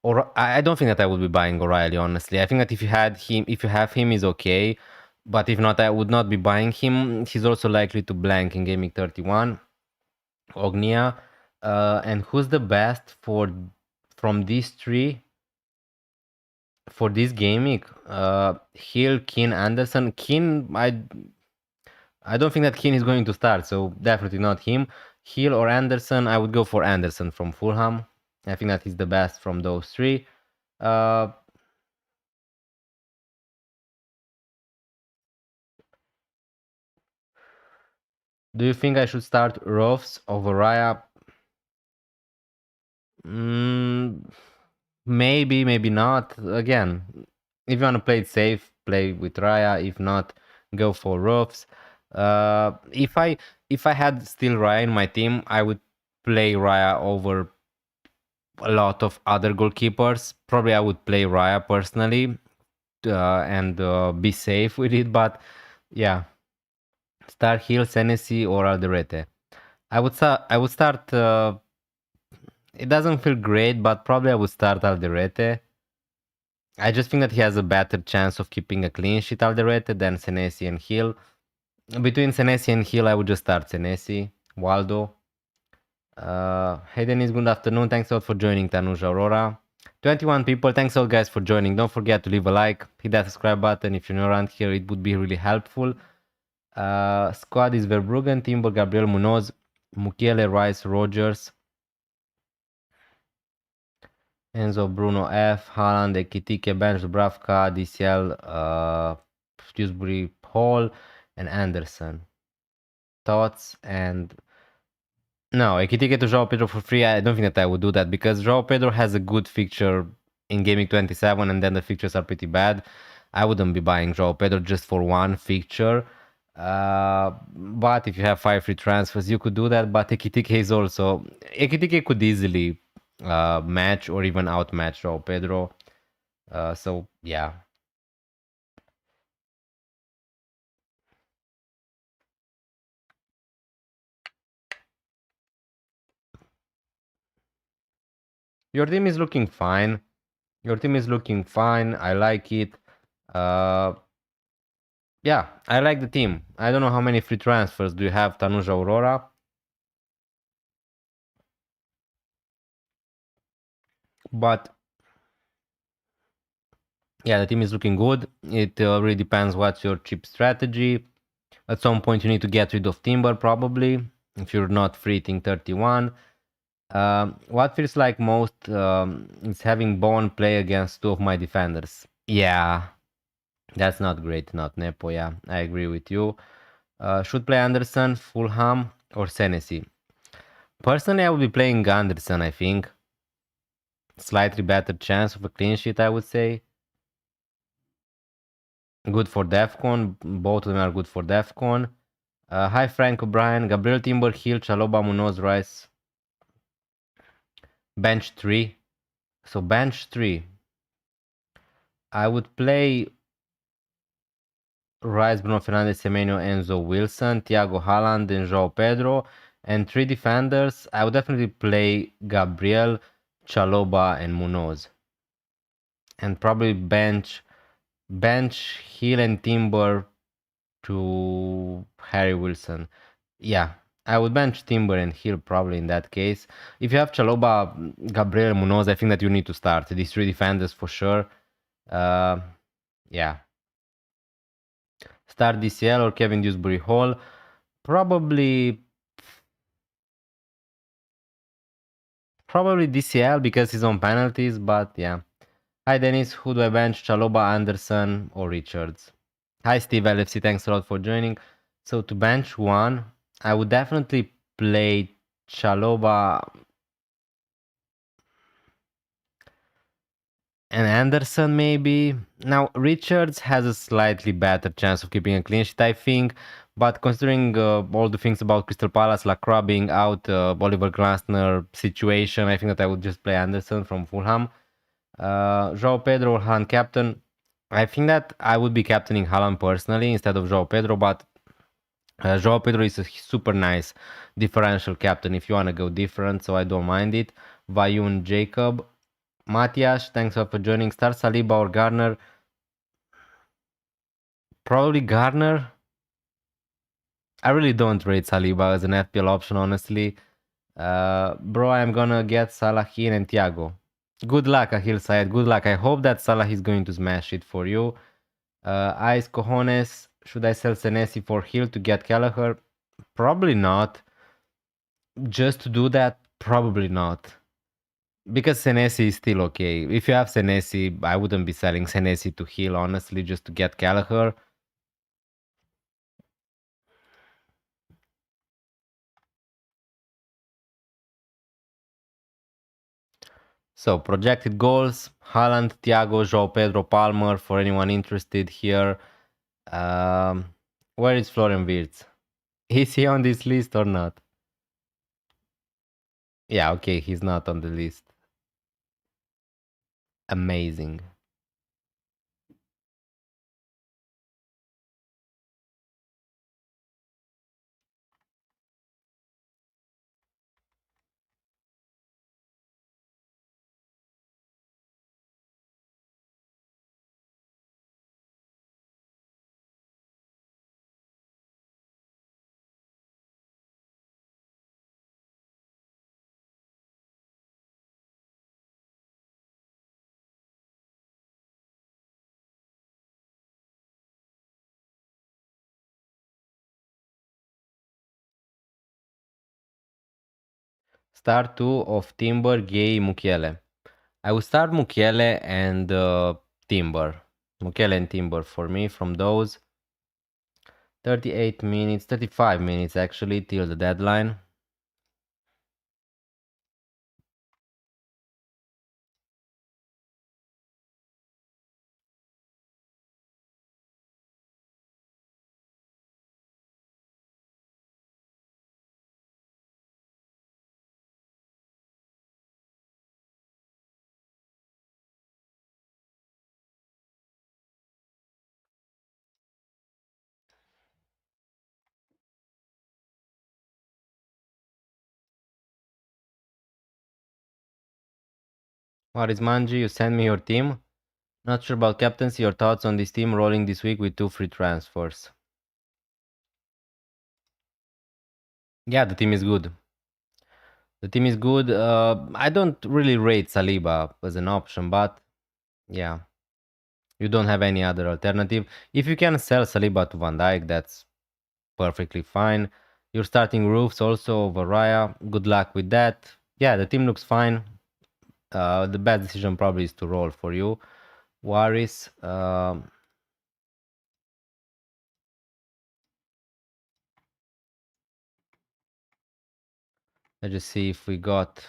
or I don't think that I would be buying O'Reilly, honestly. I think that if you have him, is okay. But if not, I would not be buying him. He's also likely to blank in gaming 31. Ognia. And who's the best from these 3 for this gaming? Hill, Keane, Anderson. Keane, I don't think that Keane is going to start, so definitely not him. Hill or Anderson, I would go for Anderson from Fulham. I think that he's the best from those 3. Uh, Do you think I should start Ruffs over Raya? Maybe, maybe not. Again, if you want to play it safe, play with Raya. If not, go for Ruffs. If I had still Raya in my team, I would play Raya over a lot of other goalkeepers. Probably I would play Raya personally and be safe with it. But yeah, start Hill, Senesi, or Alderete. I would start. It doesn't feel great, but probably I would start Alderete. I just think that he has a better chance of keeping a clean sheet Alderete than Senesi and Hill. Between Senesi and Hill, I would just start Senesi. Waldo. Hey Dennis, good afternoon. Thanks a lot for joining, Tanuja Aurora. 21 people, thanks a lot guys for joining. Don't forget to leave a like, hit that subscribe button if you're new around here, it would be really helpful. Squad is Verbruggen, Timber, Gabriel Munoz, Mukiele, Rice, Rogers, Enzo, Bruno, F, Haaland, Ekitike, Bench, Dubravka, DCL, Dewsbury, Hall, and Anderson. Thoughts? And no, Ekitike to João Pedro for free, I don't think that I would do that because João Pedro has a good fixture in Gameweek 27 and then the fixtures are pretty bad. I wouldn't be buying João Pedro just for one fixture. But if you have 5 free transfers, you could do that. But Ekitike is also... Ekitike could easily match or even outmatch João Pedro. So, yeah. Your team is looking fine. Your team is looking fine. I like it. Yeah, I like the team. I don't know how many free transfers do you have, Tanuja Aurora. But yeah, the team is looking good. It really depends what's your chip strategy. At some point, you need to get rid of Timber, probably, if you're not free hitting 31. What feels like most is having Bone play against 2 of my defenders. Yeah, that's not great, not Nepo. Yeah, I agree with you. Should play Anderson, Fulham, or Senesi. Personally, I would be playing Anderson, I think. Slightly better chance of a clean sheet, I would say. Good for DEFCON. Both of them are good for DEFCON. Hi, Frank O'Brien. Gabriel Timber, Hill, Chaloba, Munoz, Rice. Bench 3. So bench 3. I would play Rice, Bruno Fernandes, Semenyo, Enzo Wilson, Thiago Haaland, and João Pedro. And 3 defenders. I would definitely play Gabriel, Chaloba, and Munoz. And probably bench Hill and Timber to Harry Wilson. Yeah, I would bench Timber and Hill probably in that case. If you have Chaloba, Gabriel, Munoz, I think that you need to start these 3 defenders for sure. Yeah. Start DCL or Kevin Dewsbury Hall. Probably DCL because he's on penalties, but yeah. Hi Dennis, who do I bench? Chaloba, Anderson, or Richards? Hi Steve LFC, thanks a lot for joining. So to bench one, I would definitely play Chaloba and Anderson maybe. Now Richards has a slightly better chance of keeping a clean sheet, I think. But considering all the things about Crystal Palace, Lacroix being out, Oliver Glasner situation, I think that I would just play Anderson from Fulham. João Pedro or Haaland captain. I think that I would be captaining Haaland personally instead of João Pedro, but João Pedro is a super nice differential captain if you want to go different, so I don't mind it. Vayun Jacob. Matias, thanks for joining. Start Saliba or Garner? Probably Garner. I really don't rate Saliba as an FPL option, honestly. Bro, I'm gonna get Salahin and Thiago. Good luck, Ahil Sayed. Good luck. I hope that Salah is going to smash it for you. Ice Cojones. Should I sell Senesi for Hill to get Kelleher? Probably not. Just to do that? Probably not. Because Senesi is still okay. If you have Senesi, I wouldn't be selling Senesi to Hill, honestly, just to get Kelleher. So projected goals: Haaland, Thiago, João Pedro, Palmer. For anyone interested here, where is Florian Wirtz? Is he on this list or not? Yeah, okay, he's not on the list. Amazing. Start 2 of Timber, Gay, Mukiele. I will start Mukiele and Timber. Mukiele and Timber for me from those. 38 minutes, 35 minutes actually till the deadline. What is Manji? You send me your team. Not sure about captaincy. Your thoughts on this team rolling this week with 2 free transfers? Yeah, the team is good. The team is good. I don't really rate Saliba as an option, but yeah, you don't have any other alternative. If you can sell Saliba to Van Dijk, that's perfectly fine. You're starting Roofs also over Raya. Good luck with that. Yeah, the team looks fine. The best decision probably is to roll for you. Waris. Let's just see if we got.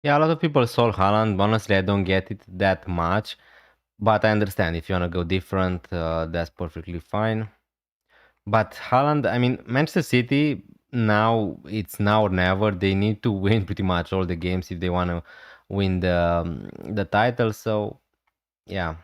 Yeah, a lot of people sold Haaland. Honestly, I don't get it that much, but I understand if you want to go different, that's perfectly fine. But Haaland, I mean, Manchester City now it's now or never. They need to win pretty much all the games if they want to win the title. So yeah.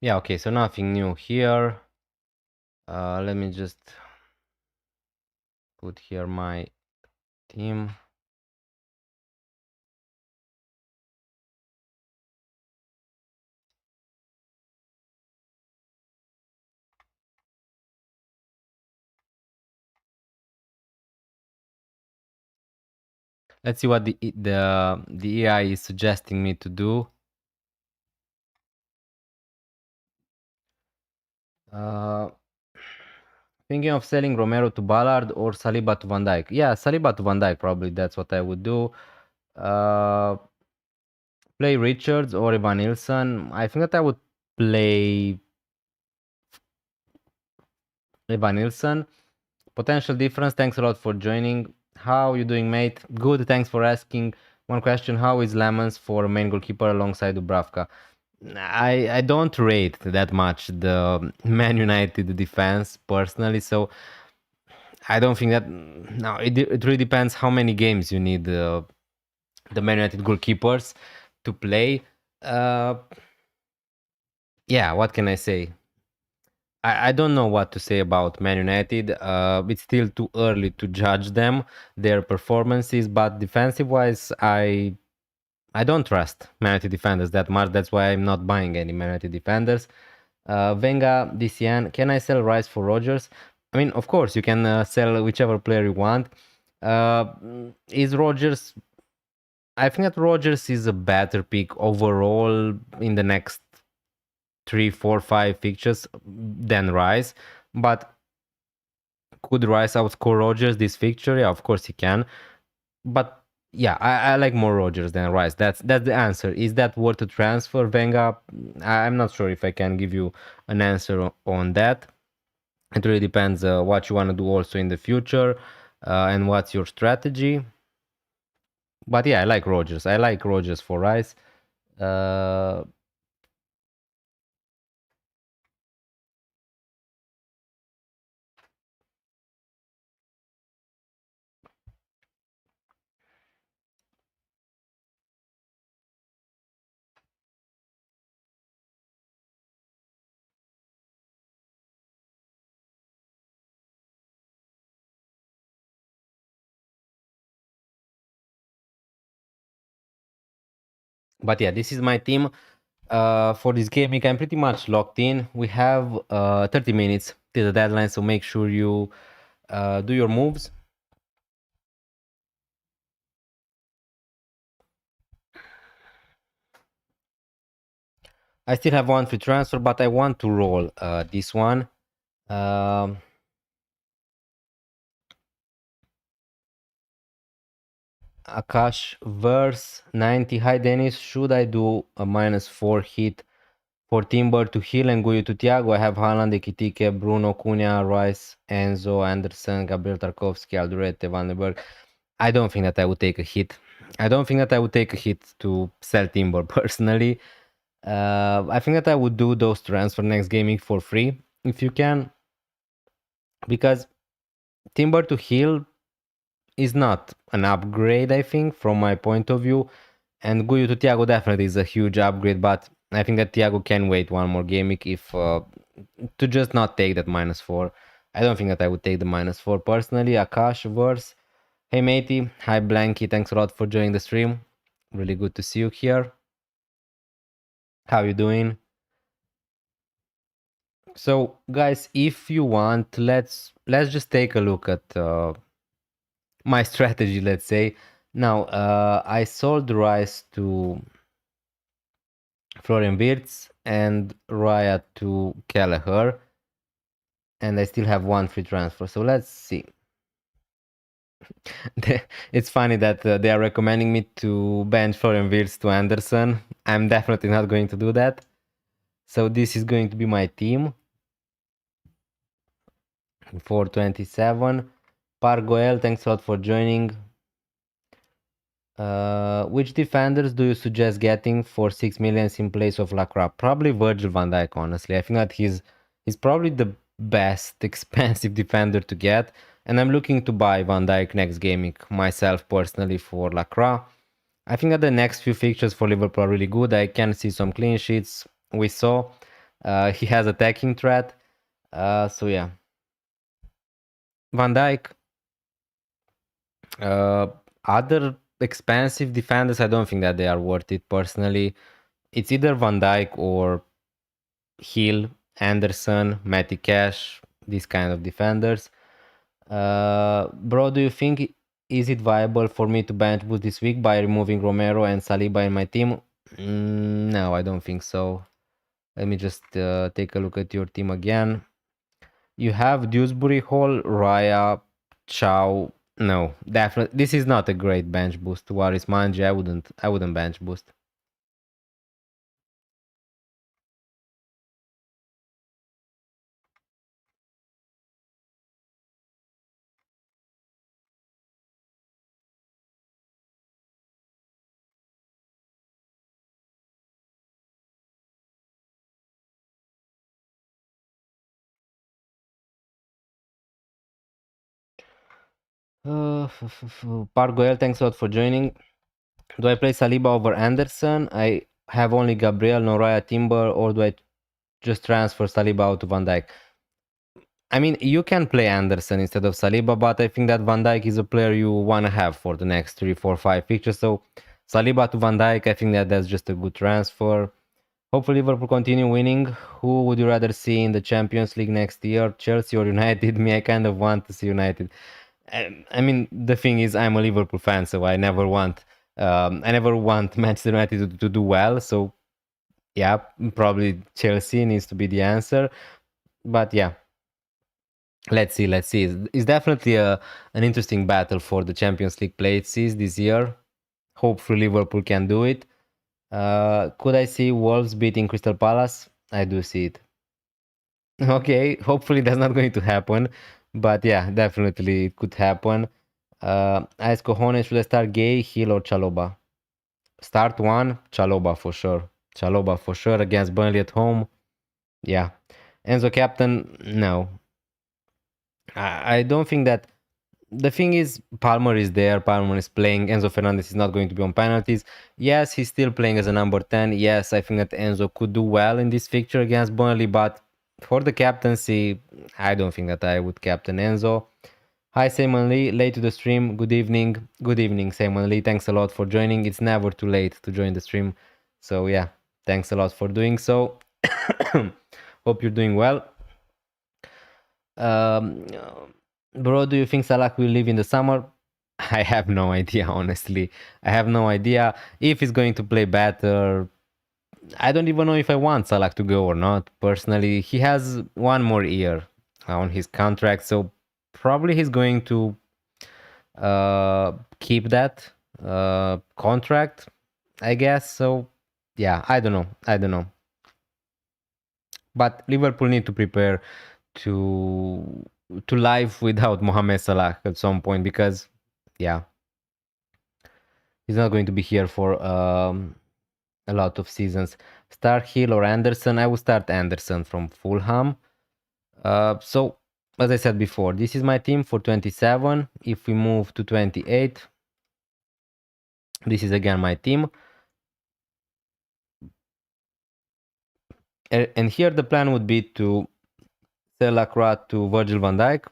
Yeah, okay, so nothing new here. Let me just put here my team. Let's see what the AI is suggesting me to do. Thinking of selling Romero to Ballard or Saliba to Van Dijk. Yeah, Saliba to Van Dijk, probably that's what I would do. Play Richards or Evan Nilsson. I think that I would play Evan Nilsson. Potential difference. Thanks a lot for joining. How you doing, mate? Good, thanks for asking. One question, how is Lemons for main goalkeeper alongside Dubravka? I don't rate that much the Man United defense personally, so I don't think that. No, it really depends how many games you need the Man United goalkeepers to play. Yeah, what can I say? I don't know what to say about Man United. It's still too early to judge them, their performances, but defensive-wise, I don't trust Man United defenders that much. That's why I'm not buying any Man United defenders. Venga, DCN, can I sell Rice for Rogers? I mean, of course, you can sell whichever player you want. Is Rogers? I think that Rogers is a better pick overall in the next 3, 4, 5 fixtures than Rice. But could Rice outscore Rogers this fixture? Yeah, of course he can. But yeah, I like more Rogers than Rice. That's the answer. Is that worth a transfer, Venga? I'm not sure if I can give you an answer on that. It really depends what you want to do also in the future and what's your strategy. But yeah, I like Rogers. I like Rogers for Rice. Uh, but yeah, this is my team. For this game week, I'm pretty much locked in. We have 30 minutes till the deadline, so make sure you do your moves. I still have one free transfer, but I want to roll this one. Akash verse 90. Hi Dennis, should I do a -4 hit for Timber to heal and Guyu to Thiago? I have Haaland, Ekitike, Bruno, Cunha, Rice, Enzo, Anderson, Gabriel Tarkovsky, Aldurete, Van den Berg. I don't think that I would take a hit. I don't think that I would take a hit to sell Timber personally. I think that I would do those transfer next gaming for free if you can, because Timber to heal is not an upgrade, I think, from my point of view. And Guyu to Thiago definitely is a huge upgrade, but I think that Thiago can wait one more game week if to just not take that -4. I don't think that I would take the -4 personally. Akash verse. Hey matey, hi Blanky, thanks a lot for joining the stream. Really good to see you here. How you doing? So guys, if you want, let's just take a look at my strategy, let's say. Now, I sold Rice to Florian Wirtz and Raya to Kelleher, and I still have one free transfer. So let's see. It's funny that they are recommending me to bench Florian Wirtz to Anderson. I'm definitely not going to do that. So this is going to be my team for 27. Pargoel, thanks a lot for joining. Which defenders do you suggest getting for 6 million in place of Lacroix? Probably Virgil van Dijk, honestly. I think that he's probably the best expensive defender to get. And I'm looking to buy Van Dijk next gaming myself personally for Lacroix. I think that the next few fixtures for Liverpool are really good. I can see some clean sheets. We saw he has attacking threat. So yeah. Van Dijk. Other expensive defenders, I don't think that they are worth it personally. It's either Van Dijk or Hill, Anderson, Matty Cash, these kind of defenders. Bro, do you think is it viable for me to bench boost this week by removing Romero and Saliba in my team? No, I don't think so. Let me just take a look at your team again. You have Dewsbury Hall, Raya, Chow. No, definitely. This is not a great bench boost. Waris Manji, I wouldn't bench boost. Pargoel, thanks a lot for joining. Do I play Saliba over Anderson? I have only Gabriel, no Raya Timber, or do I just transfer Saliba out to Van Dijk? I mean, you can play Anderson instead of Saliba, but I think that Van Dijk is a player you want to have for the next 3, 4, 5 fixtures. So Saliba to Van Dijk, I think that that's just a good transfer. Hopefully Liverpool continue winning. Who would you rather see in the Champions League next year, Chelsea or United? Me, I kind of want to see United. I mean, the thing is, I'm a Liverpool fan, so I never want Manchester United to do well. So yeah, probably Chelsea needs to be the answer. But yeah, let's see. It's definitely an interesting battle for the Champions League places this year. Hopefully Liverpool can do it. Could I see Wolves beating Crystal Palace? I do see it. Okay, hopefully that's not going to happen, but yeah, definitely it could happen. Ice Cojones, should I start Gay, Hill, or Chaloba? Start one, Chaloba for sure. Chaloba for sure against Burnley at home. Yeah. Enzo captain, no. I don't think that. The thing is, Palmer is there, Palmer is playing, Enzo Fernandez is not going to be on penalties. Yes, he's still playing as a number 10. Yes, I think that Enzo could do well in this fixture against Burnley, but for the captaincy, I don't think that I would captain Enzo. Hi, Simon Lee, late to the stream. Good evening. Good evening, Simon Lee. Thanks a lot for joining. It's never too late to join the stream. So, yeah, thanks a lot for doing so. Hope you're doing well. Um, Bro, do you think Salah will leave in the summer? I have no idea, honestly. I have no idea if he's going to play better. I don't even know if I want Salah to go or not. Personally, he has one more year on his contract, so probably he's going to keep that contract, I guess. So, yeah, I don't know. I don't know. But Liverpool need to prepare to live without Mohamed Salah at some point, because yeah, he's not going to be here for a lot of seasons. Start Hill or Anderson? I would start Anderson from Fulham. So as I said before, this is my team for 27. If we move to 28, this is again my team. And here the plan would be to sell Lacroix to Virgil van Dijk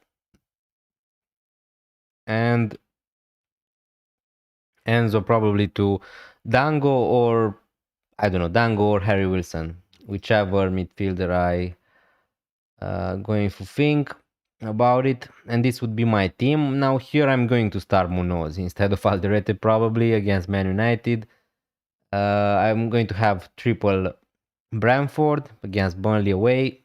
and Enzo probably to Dango, or I don't know, Dango or Harry Wilson, whichever midfielder I going to think about it. And this would be my team. Now here I'm going to start Munoz instead of Alderete probably against Man United. I'm going to have triple Bramford against Burnley away.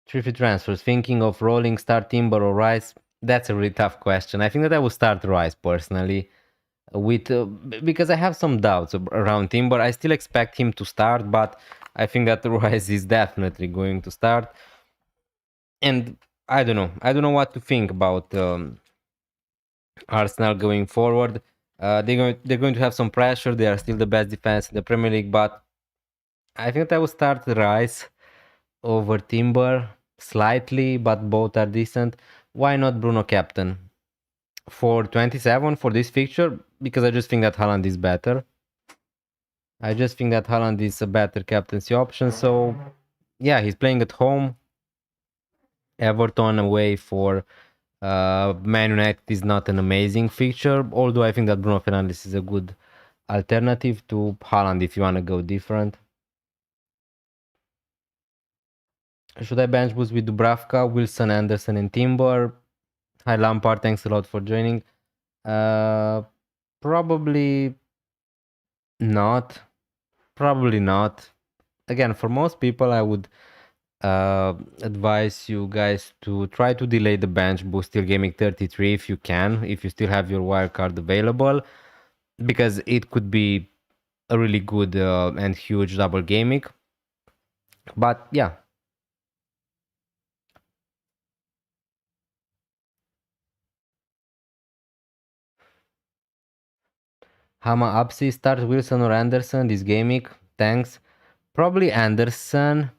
Three free transfers. Thinking of rolling start Timber or Rice? That's a really tough question. I think that I will start Rice personally, with because I have some doubts around Timber. I still expect him to start, but I think that Rice is definitely going to start. And I don't know. I don't know what to think about Arsenal going forward. They're going to have some pressure. They are still the best defense in the Premier League, but I think that I will start Rice over Timber slightly, but both are decent. Why not Bruno captain for 27 for this fixture? Because I just think that Haaland is better. I just think that Haaland is a better captaincy option. So yeah, he's playing at home. Everton away for Man United is not an amazing fixture, although I think that Bruno Fernandes is a good alternative to Haaland if you want to go different. Should I bench boost with Dubravka, Wilson, Anderson, and Timber? Hi Lampard, thanks a lot for joining. Probably not. Probably not. Again, for most people, I would advise you guys to try to delay the bench boost till Gameweek 33 if you can, if you still have your wildcard available, because it could be a really good and huge double Gameweek. But yeah. Hama Apsi, start Wilson or Anderson this Gameweek? Thanks. Probably Anderson.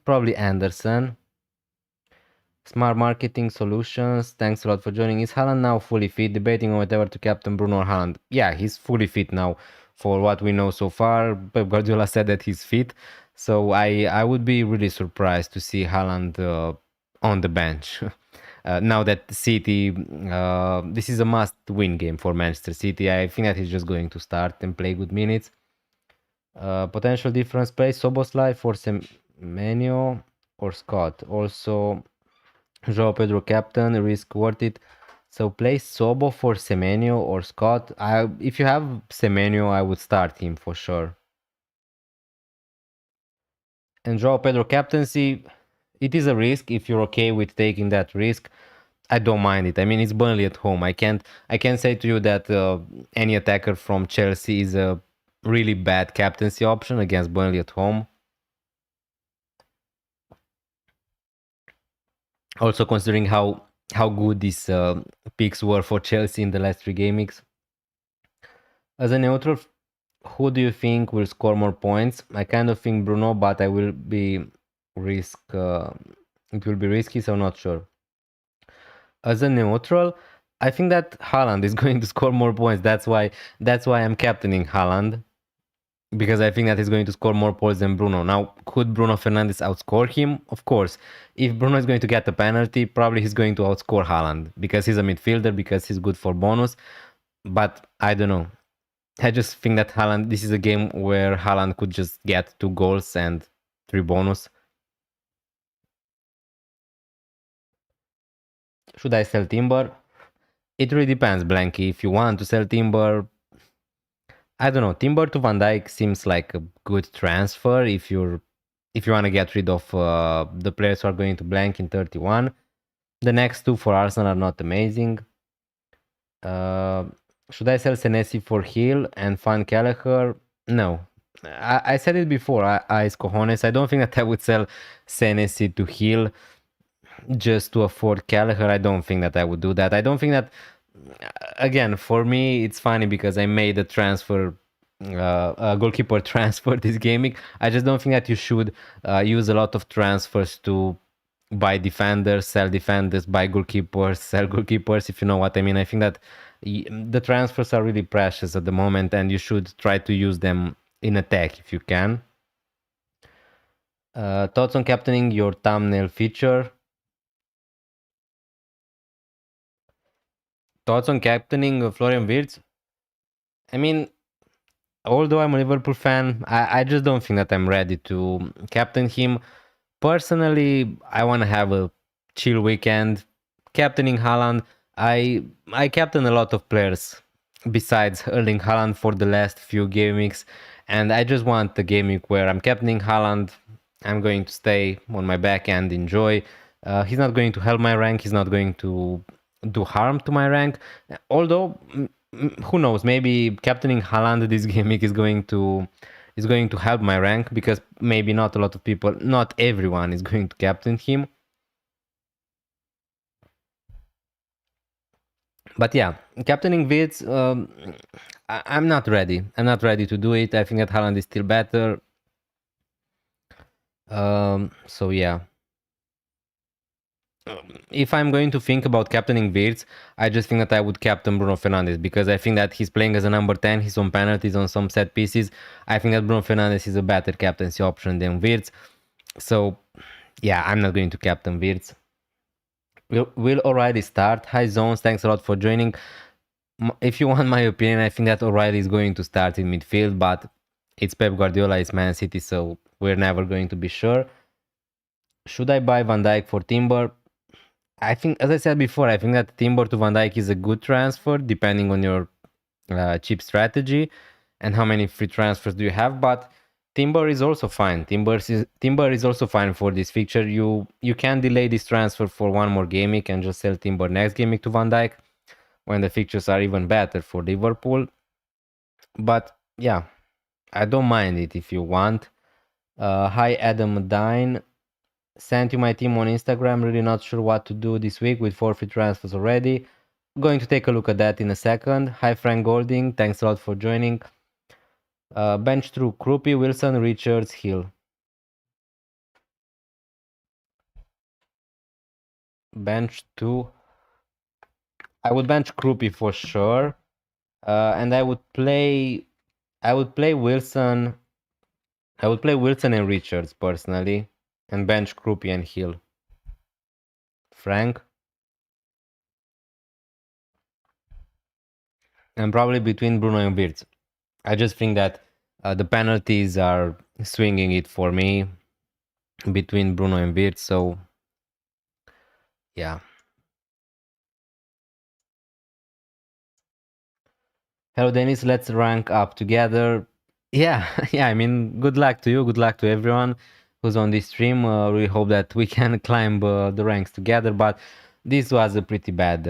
Smart Marketing Solutions, thanks a lot for joining. Is Haaland now fully fit? Debating on whether to captain Bruno or Haaland. Yeah, he's fully fit now. for what we know so far. Pep Guardiola said that he's fit, so I would be really surprised to see Haaland on the bench. Now that City, this is a must-win game for Manchester City. I think that he's just going to start and play good minutes. Potential difference play, Soboslai for Semenyo or Scott. Also, Joao Pedro captain, risk worth it. So play Sobo for Semenyo or Scott. If you have Semenyo, I would start him for sure. And Joao Pedro captaincy, it is a risk. If you're okay with taking that risk, I don't mind it. I mean, it's Burnley at home. I can't say to you that any attacker from Chelsea is a really bad captaincy option against Burnley at home. Also considering how good these picks were for Chelsea in the last 3 game weeks. As a neutral, who do you think will score more points? I kind of think Bruno, but I will be it will be risky, so not sure. As a neutral, I think that Haaland is going to score more points. That's why I'm captaining Haaland, because I think that he's going to score more points than Bruno. Now, could Bruno Fernandes outscore him? Of course. If Bruno is going to get a penalty, probably he's going to outscore Haaland because he's a midfielder, because he's good for bonus. But I don't know. I just think that Haaland, this is a game where Haaland could just get 2 goals and 3 bonus. Should I sell Timber? It really depends, Blanky. If you want to sell Timber, I don't know. Timber to Van Dijk seems like a good transfer if you want to get rid of the players who are going to blank in 31. The next 2 for Arsenal are not amazing. Should I sell Senesi for Hill and find Kelleher? No. I said it before, I cojones. I don't think that I would sell Senesi to Hill just to afford Kelleher. I don't think that I would do that. I don't think that, again, for me, it's funny because I made a transfer, a goalkeeper transfer this gaming. I just don't think that you should use a lot of transfers to buy defenders, sell defenders, buy goalkeepers, sell goalkeepers, if you know what I mean. I think that the transfers are really precious at the moment, and you should try to use them in attack if you can. Thoughts on captaining your thumbnail feature? Thoughts on captaining Florian Wirtz? I mean, although I'm a Liverpool fan, I just don't think that I'm ready to captain him. Personally, I want to have a chill weekend. Captaining Haaland, I captain a lot of players besides Erling Haaland for the last few game weeks, and I just want the game week where I'm captaining Haaland. I'm going to stay on my back and enjoy. He's not going to help my rank. He's not going to do harm to my rank. Although, who knows? Maybe captaining Haaland this game week is going to help my rank, because maybe not a lot of people, not everyone is going to captain him. But yeah, captaining Wirtz, I'm not ready. I'm not ready to do it. I think that Haaland is still better. So yeah. If I'm going to think about captaining Wirtz, I just think that I would captain Bruno Fernandes, because I think that he's playing as a number 10, he's on penalties, on some set pieces. I think that Bruno Fernandes is a better captaincy option than Wirtz. So yeah, I'm not going to captain Wirtz. Will O'Reilly start? Hi Zones, thanks a lot for joining. If you want my opinion, I think that O'Reilly is going to start in midfield, but it's Pep Guardiola, it's Man City, so we're never going to be sure. Should I buy Van Dijk for Timber? I think, as I said before, I think that Timber to Van Dijk is a good transfer, depending on your cheap strategy and how many free transfers do you have. But Timber is also fine. Timber is also fine for this fixture. You can delay this transfer for 1 more game week and just sell Timber next game week to Van Dijk when the fixtures are even better for Liverpool. But yeah, I don't mind it if you want. Hi Adam Dine. Sent you my team on Instagram. Really not sure what to do this week with 4 free transfers already. Going to take a look at that in a second. Hi Frank Golding, thanks a lot for joining. Bench through Krupi, Wilson, Richards, Hill. Bench 2. I would bench Krupi for sure. And I would play I would play Wilson. I would play Wilson and Richards personally, and bench Krupi and Hill. Frank. And probably between Bruno and Wirtz. I just think that the penalties are swinging it for me between Bruno and Wirtz. So yeah. Hello, Dennis. Let's rank up together. Yeah, yeah. I mean, good luck to you. Good luck to everyone who's on this stream. We hope that we can climb the ranks together. But this was a pretty bad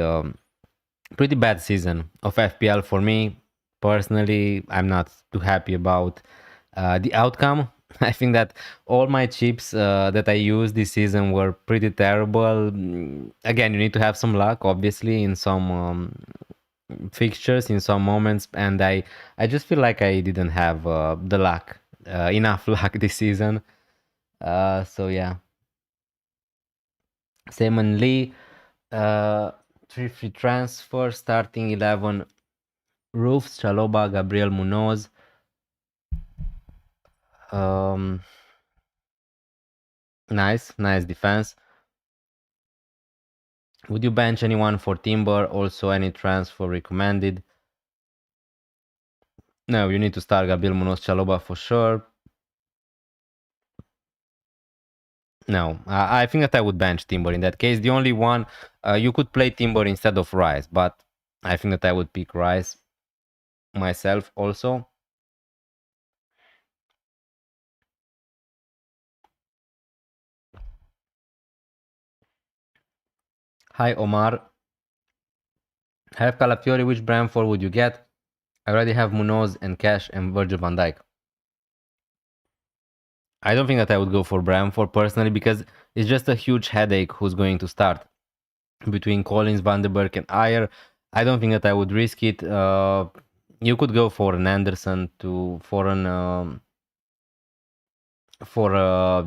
season of FPL for me. Personally, I'm not too happy about the outcome. I think that all my chips that I used this season were pretty terrible. Again, you need to have some luck, obviously, in some fixtures, in some moments, and I just feel like I didn't have the luck, enough luck this season. So yeah, Simon Lee, 3 free transfer, starting 11. Roofs, Chaloba, Gabriel Munoz. Nice defense. Would you bench anyone for Timber? Also, any transfer recommended? No, you need to start Gabriel Munoz, Chaloba for sure. No, I think that I would bench Timber in that case. The only one, you could play Timber instead of Rice, but I think that I would pick Rice myself also. Hi, Omar. I have Calafiori. Which Brentford would you get? I already have Munoz and Cash and Virgil van Dijk. I don't think that I would go for Brentford personally because it's just a huge headache who's going to start between Collins, Van der Berg, and Ayer. I don't think that I would risk it. You could go for an Anderson for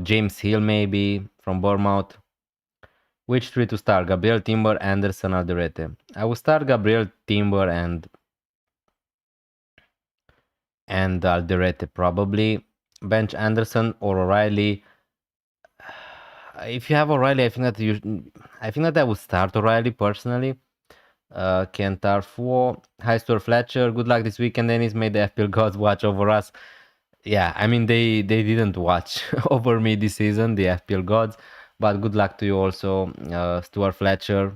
James Hill maybe from Bournemouth. Which three to start? Gabriel, Timber, Anderson, Alderete. I will start Gabriel, Timber, and Alderete probably. Bench Anderson or O'Reilly. If you have O'Reilly, I think that I would start O'Reilly personally. Kentar Fuo, High Store Fletcher. Good luck this weekend. Dennis made the FPL gods watch over us. Yeah, I mean they didn't watch over me this season, the FPL gods. But good luck to you also, Stuart Fletcher.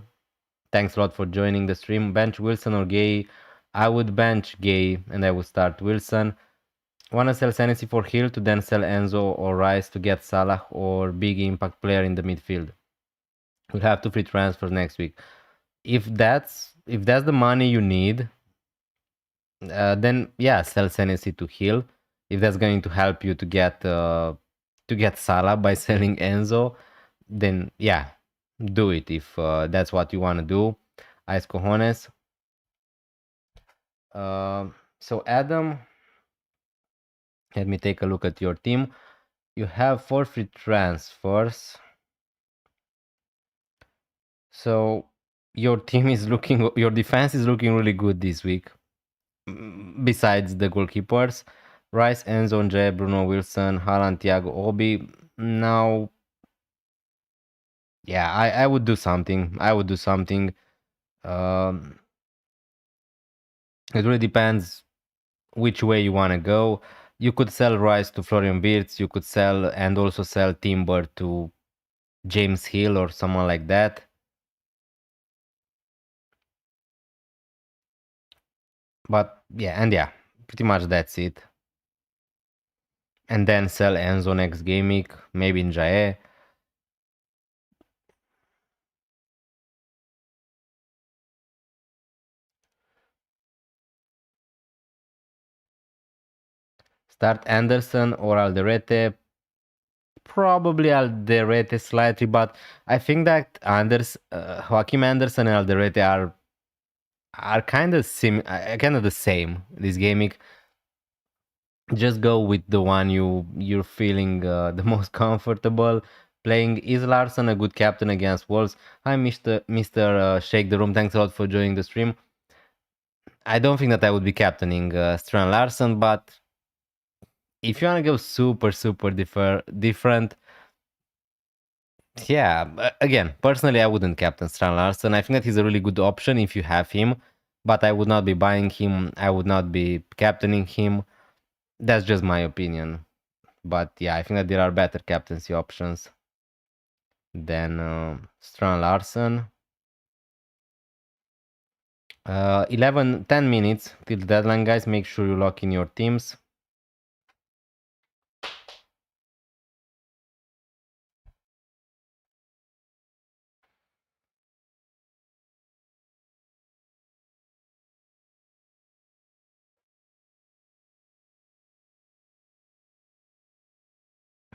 Thanks a lot for joining the stream. Bench Wilson or Gay? I would bench Gay and I would start Wilson. Wanna sell Senesi for Hill to then sell Enzo or Rice to get Salah or big impact player in the midfield. We'll have 2 free transfers next week. If that's the money you need, then yeah, sell Senesi to Hill. If that's going to help you to get Salah by selling Enzo, then yeah, do it if that's what you want to do. Ice cojones. So Adam, let me take a look at your team. You have 4 free transfers. So your defense is looking really good this week. Besides the goalkeepers, Rice, Enzo, Jay, Bruno, Wilson, Haaland, Thiago, Obi. Now, yeah, I would do something. It really depends which way you want to go. You could sell Rice to Florian Wirtz. You could sell and also sell Timber to James Hill or someone like that. But yeah, pretty much that's it. And then sell Enzo next game week, maybe Njae. Start Anderson or Alderete. Probably Alderete slightly, but I think that Joachim Anderson and Alderete are kind of the same this game week. Just go with the one you're feeling the most comfortable playing. Is Larson a good captain against Wolves? Hi, Mr. Shake the Room. Thanks a lot for joining the stream. I don't think that I would be captaining Strand Larson, but if you want to go super different, yeah, again, personally, I wouldn't captain Strand Larsen. I think that he's a really good option if you have him, but I would not be buying him. I would not be captaining him. That's just my opinion. But yeah, I think that there are better captaincy options than Strand Larsen. 10 minutes till the deadline, guys. Make sure you lock in your teams.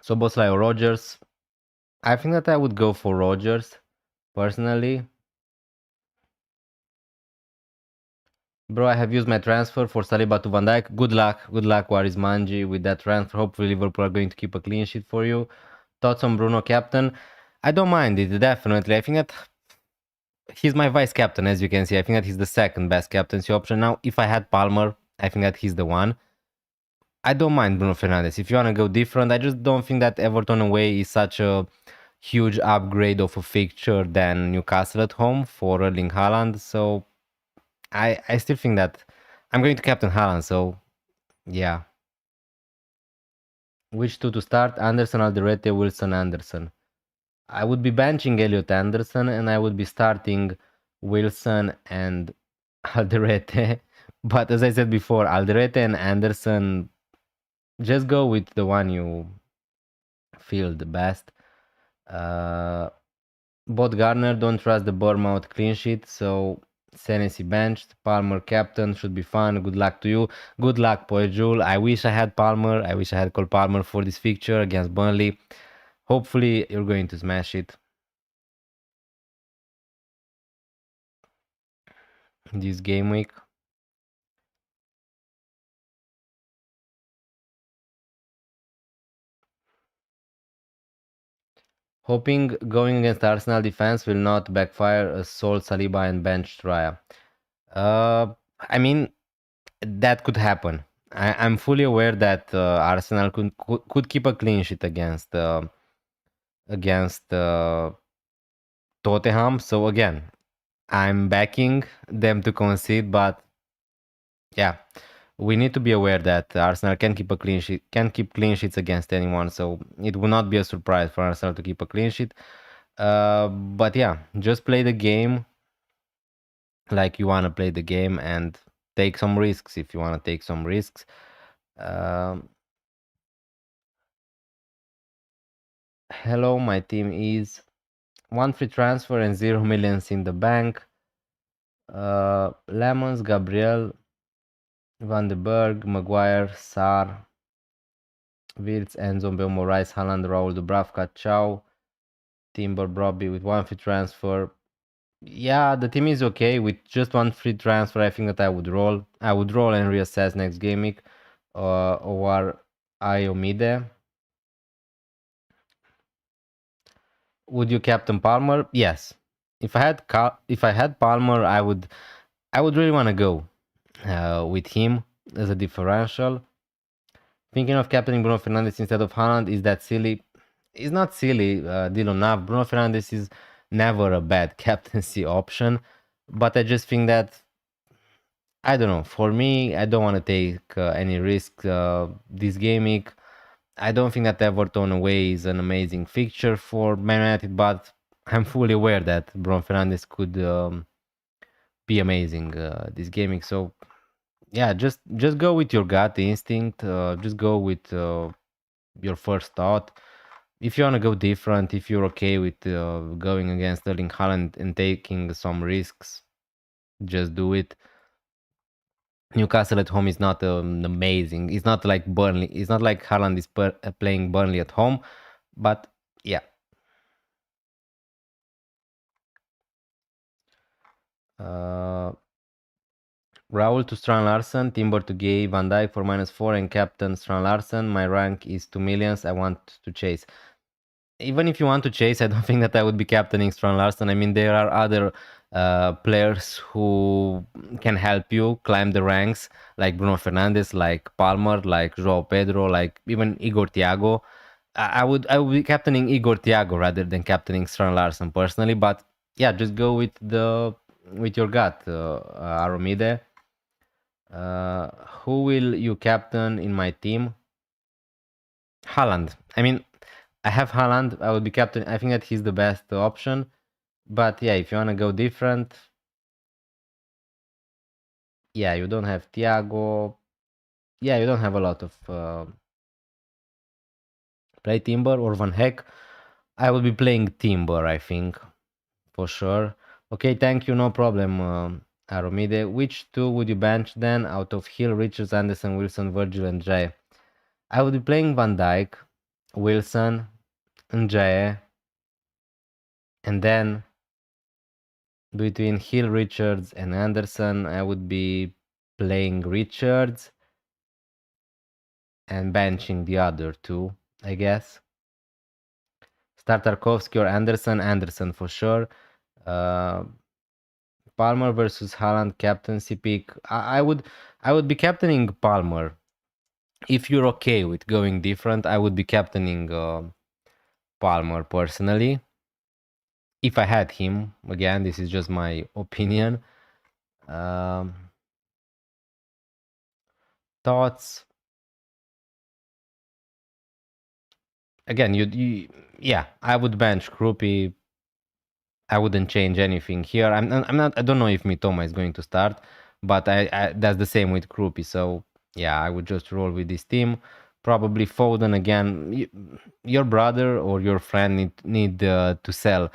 So Bosley or Rogers. I think that I would go for Rogers, personally. Bro, I have used my transfer for Saliba to Van Dijk. Good luck, Waris Manji, with that transfer. Hopefully Liverpool are going to keep a clean sheet for you. Thoughts on Bruno captain? I don't mind it, definitely. I think that he's my vice captain, as you can see. I think that he's the second best captaincy option. Now, if I had Palmer, I think that he's the one. I don't mind Bruno Fernandes. If you want to go different, I just don't think that Everton away is such a huge upgrade of a fixture than Newcastle at home for Erling Haaland. So I still think that I'm going to captain Haaland. So yeah. Which two to start? Anderson, Alderete, Wilson, Anderson. I would be benching Elliot Anderson and I would be starting Wilson and Alderete. But as I said before, Alderete and Anderson, just go with the one you feel the best. Both Garner, don't trust the Bournemouth clean sheet, so Senesi benched. Palmer captain, should be fun. Good luck to you. Good luck, Poejul. I wish I had Palmer. I wish I had Cole Palmer for this fixture against Burnley. Hopefully, you're going to smash it. This game week. Hoping going against Arsenal defense will not backfire as Sol, Saliba and bench Raya. I mean, that could happen. I'm fully aware that Arsenal could keep a clean sheet against Tottenham. So again, I'm backing them to concede, but yeah, we need to be aware that Arsenal can keep a clean sheet, can keep clean sheets against anyone. So it will not be a surprise for Arsenal to keep a clean sheet. But yeah, just play the game like you want to play the game and take some risks if you want to take some risks. Hello, my team is 1 free transfer and 0 millions in the bank. Lemons, Gabriel, Van de Berg, Maguire, Sar, Wirtz, Enzo, Belmo, Rice, Haaland, Raul, Dubravka, Chow, Timber, Brobby with 1 free transfer. Yeah, the team is okay with just 1 free transfer. I think that I would roll. I would roll and reassess next game week. Or Iomide. Would you captain Palmer? Yes. If I had Palmer, I would really want to go with him as a differential. Thinking of captaining Bruno Fernandes instead of Haaland, is that silly? It's not silly, Dylan Nav. Bruno Fernandes is never a bad captaincy option, but I just think that, I don't know, for me, I don't want to take any risk this game week. I don't think that Everton away is an amazing fixture for Man United, but I'm fully aware that Bruno Fernandes could be amazing this game week. So yeah, just go with your gut instinct. Just go with your first thought. If you want to go different, if you're okay with going against Erling Haaland and taking some risks, just do it. Newcastle at home is not amazing. It's not like Burnley. It's not like Haaland is playing Burnley at home. But yeah. Raul to Strand Larsen, Timber to Gay, Van Dijk for -4 and captain Strand Larsen. My rank is 2 millions. I want to chase. Even if you want to chase, I don't think that I would be captaining Strand Larsen. I mean, there are other players who can help you climb the ranks, like Bruno Fernandes, like Palmer, like João Pedro, like even Igor Thiago. I would be captaining Igor Thiago rather than captaining Strand Larsen personally, but yeah, just go with your gut, Aromide. Who will you captain in my team? Haaland. I mean, I have Haaland. I would be captain. I think that he's the best option. But yeah, if you wanna go different, yeah, you don't have Thiago. Yeah, you don't have a lot of play Timber or Van Heck. I will be playing Timber, I think, for sure. Okay, thank you, no problem, Aromide. Which two would you bench then out of Hill, Richards, Anderson, Wilson, Virgil, and Jay? I would be playing Van Dijk, Wilson, and Jay, and then between Hill, Richards, and Anderson, I would be playing Richards and benching the other two, I guess. Start Tarkovsky or Anderson? Anderson for sure. Palmer versus Haaland captaincy pick. I would be captaining Palmer. If you're okay with going different, I would be captaining Palmer personally. If I had him, again, this is just my opinion. Thoughts? Again, yeah, I would bench Krupi. I wouldn't change anything here. I'm not. I don't know if Mitoma is going to start, but I that's the same with Krupi. So yeah, I would just roll with this team. Probably Foden again. Your brother or your friend need to sell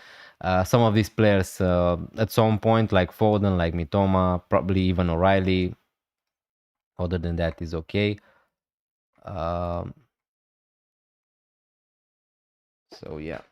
some of these players at some point, like Foden, like Mitoma, probably even O'Reilly. Other than that, is okay. So yeah.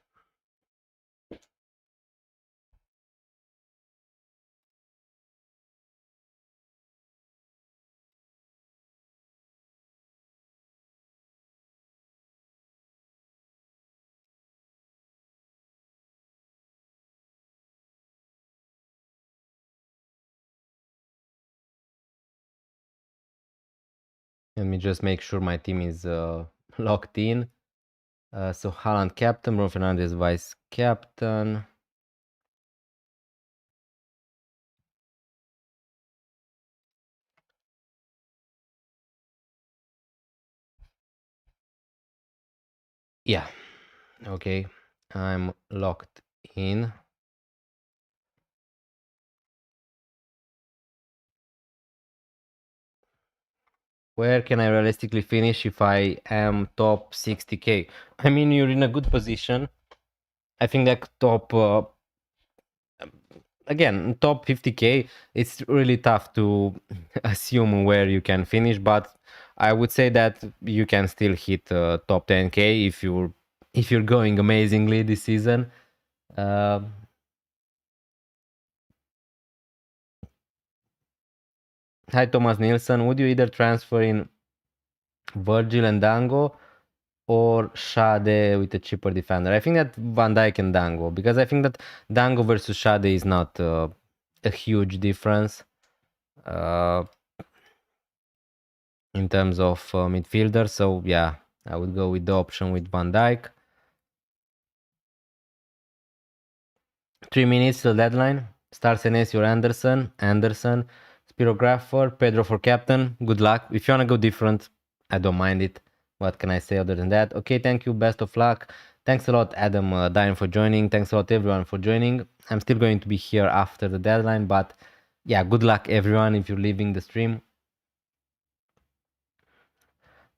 Let me just make sure my team is locked in. So Haaland captain, Bruno Fernandes vice captain. Yeah, okay, I'm locked in. Where can I realistically finish if I am top 60k? I mean, you're in a good position. I think that top again, top 50k, it's really tough to assume where you can finish, but I would say that you can still hit top 10k if you're going amazingly this season. Hi Thomas Nielsen, would you either transfer in Virgil and Dango or Shade with a cheaper defender? I think that Van Dijk and Dango, because I think that Dango versus Shade is not a huge difference in terms of midfielder. So yeah, I would go with the option with Van Dijk. 3 minutes till deadline. Star Senesi or Anderson, Spirographer, Pedro for captain. Good luck. If you wanna go different, I don't mind it. What can I say other than that? Okay, thank you. Best of luck. Thanks a lot, Adam Diane, for joining. Thanks a lot, everyone, for joining. I'm still going to be here after the deadline, but yeah, good luck, everyone, if you're leaving the stream.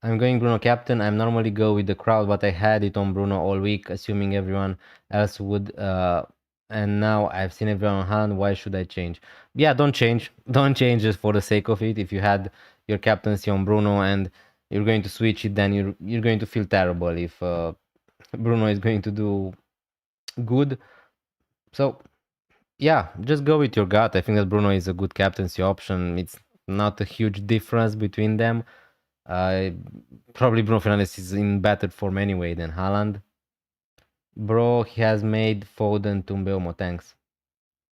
I'm going Bruno captain. I normally go with the crowd, but I had it on Bruno all week, assuming everyone else would. And now I've seen everyone on hand. Why should I change? Yeah, don't change. Don't change just for the sake of it. If you had your captaincy on Bruno and you're going to switch it, then you're going to feel terrible if Bruno is going to do good. So yeah, just go with your gut. I think that Bruno is a good captaincy option. It's not a huge difference between them. Probably Bruno Fernandes is in better form anyway than Haaland. Bro, he has made Foden to Mbeumo, thanks.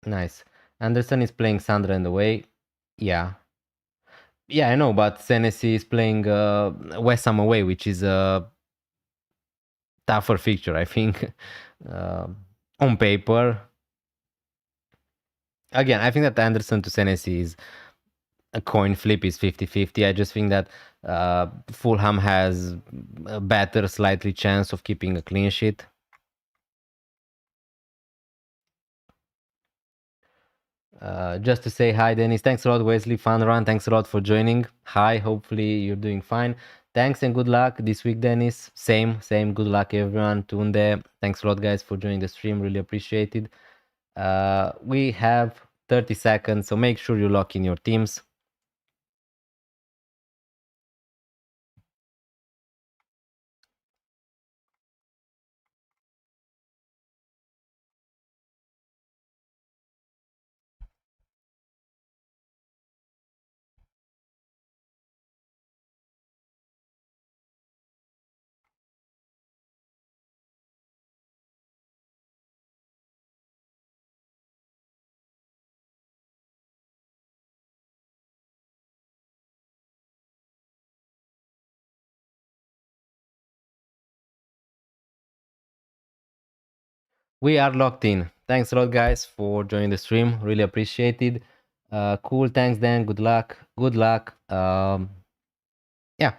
Nice. Anderson is playing Sunderland away. Yeah. Yeah, I know, but Senesi is playing West Ham away, which is a tougher fixture, I think, uh, on paper. Again, I think that Anderson to Senesi is a coin flip, is 50-50. I just think that Fulham has a better, slightly chance of keeping a clean sheet. Just to say hi, Dennis. Thanks a lot, Wesley. Fun run. Thanks a lot for joining. Hi. Hopefully you're doing fine. Thanks and good luck this week, Dennis. Same. Good luck, everyone. Tunde. Thanks a lot, guys, for joining the stream. Really appreciate it. We have 30 seconds, so make sure you lock in your teams. We are locked in. Thanks a lot, guys, for joining the stream. Really appreciate it. Cool. Thanks, Dan. Good luck. Good luck. Yeah,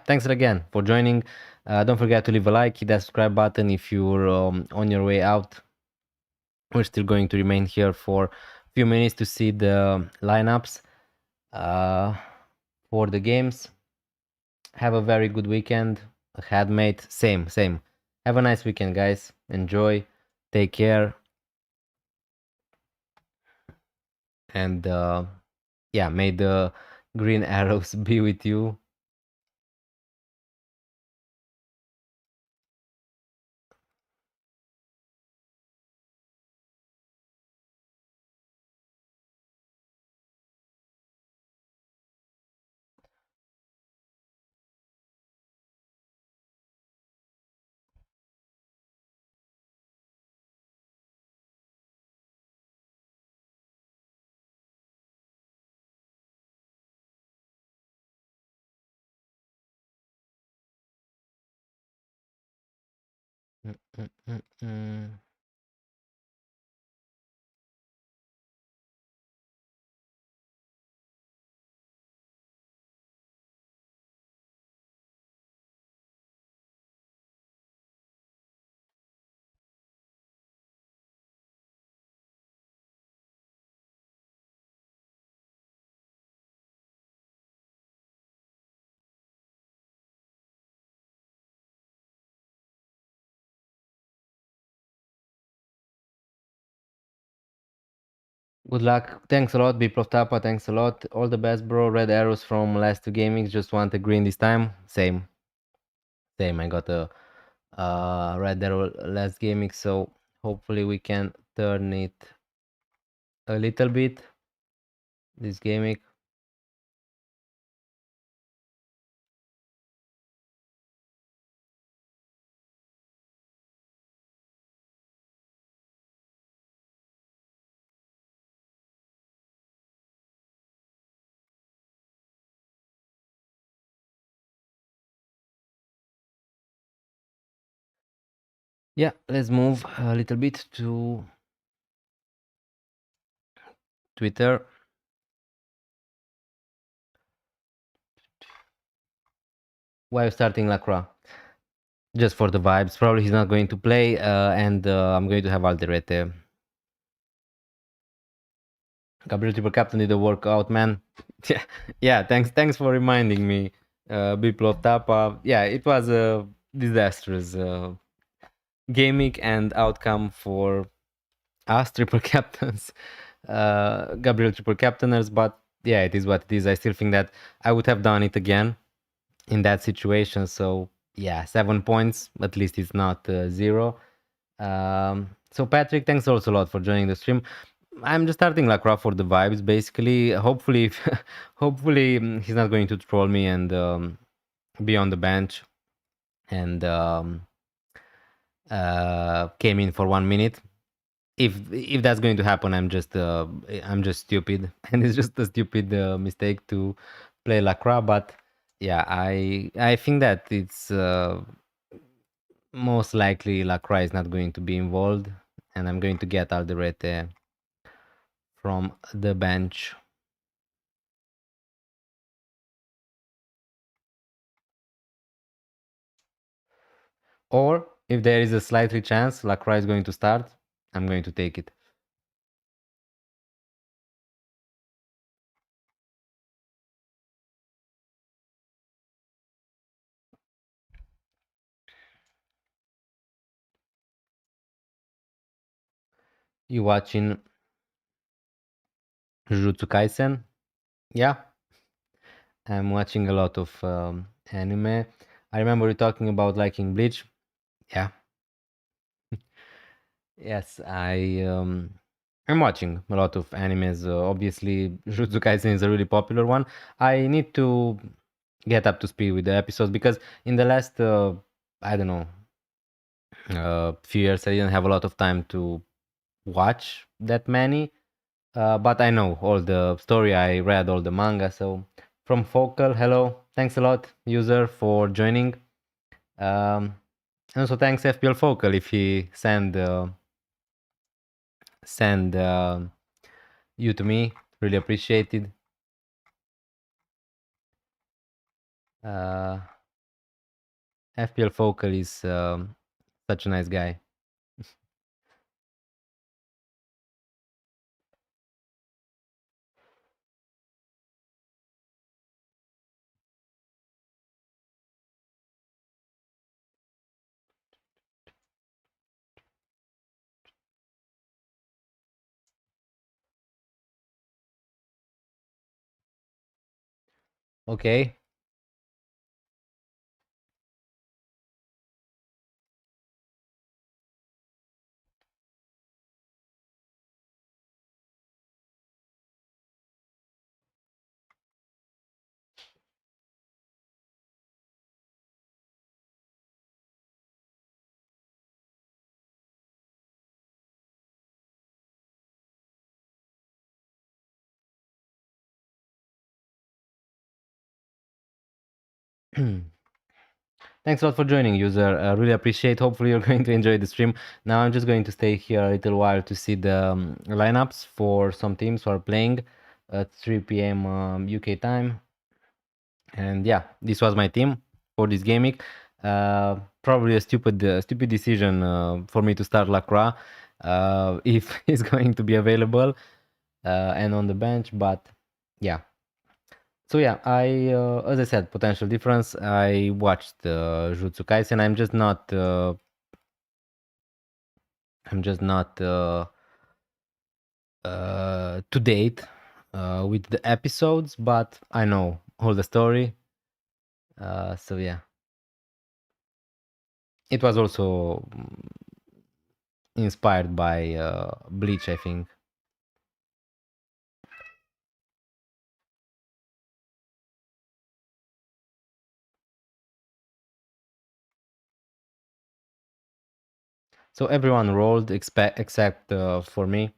thanks again for joining. Don't forget to leave a like, hit that subscribe button if you're on your way out. We're still going to remain here for a few minutes to see the lineups for the games. Have a very good weekend ahead, mate. Same. Have a nice weekend, guys. Enjoy. Take care. And yeah, may the green arrows be with you. Good luck. Thanks a lot, Biplov Tapa. Thanks a lot. All the best, bro. Red arrows from last two gamings. Just want a green this time. Same. I got a red arrow last gaming, so hopefully we can turn it a little bit this gaming. Yeah, let's move a little bit to Twitter. Why are you starting Lacroix? Just for the vibes. Probably he's not going to play, and I'm going to have Alderete. Gabriel Triple Captain did the workout, man. Yeah. Thanks for reminding me. Biplov Tapa. Yeah, it was a disastrous gaming and outcome for us triple captains, Gabriel triple captainers. But yeah, it is what it is. I still think that I would have done it again in that situation. So yeah, 7 points. At least it's not 0. So Patrick, thanks also a lot for joining the stream. I'm just starting Lacroix for the vibes, basically. Hopefully, hopefully he's not going to troll me and be on the bench and came in for 1 minute. if that's going to happen, I'm just stupid, and it's just a stupid mistake to play Lacroix. But yeah, I think that it's most likely Lacroix is not going to be involved, and I'm going to get Alderete from the bench. Or if there is a slightly chance Lacroix is going to start, I'm going to take it. You watching Jujutsu Kaisen? Yeah, I'm watching a lot of anime. I remember you talking about liking Bleach. Yeah, yes, I'm watching a lot of animes. Obviously, Jujutsu Kaisen is a really popular one. I need to get up to speed with the episodes because in the last I don't know few years I didn't have a lot of time to watch that many. But I know all the story. I read all the manga. So from Focal, hello, thanks a lot, user, for joining. And also thanks FPL Focal if he send you to me. Really appreciated. Uh, FPL Focal is such a nice guy. Okay. Thanks a lot for joining, user. Really appreciate. Hopefully, you're going to enjoy the stream. Now, I'm just going to stay here a little while to see the lineups for some teams who are playing at 3 p.m. UK time. And yeah, this was my team for this game week. Probably a stupid decision for me to start Lacroix if he's going to be available and on the bench. But yeah, so yeah, I as I said, potential difference. I watched Jutsu Kaisen. I'm just not to date with the episodes, but I know all the story. So yeah, it was also inspired by Bleach, I think. So everyone rolled except for me.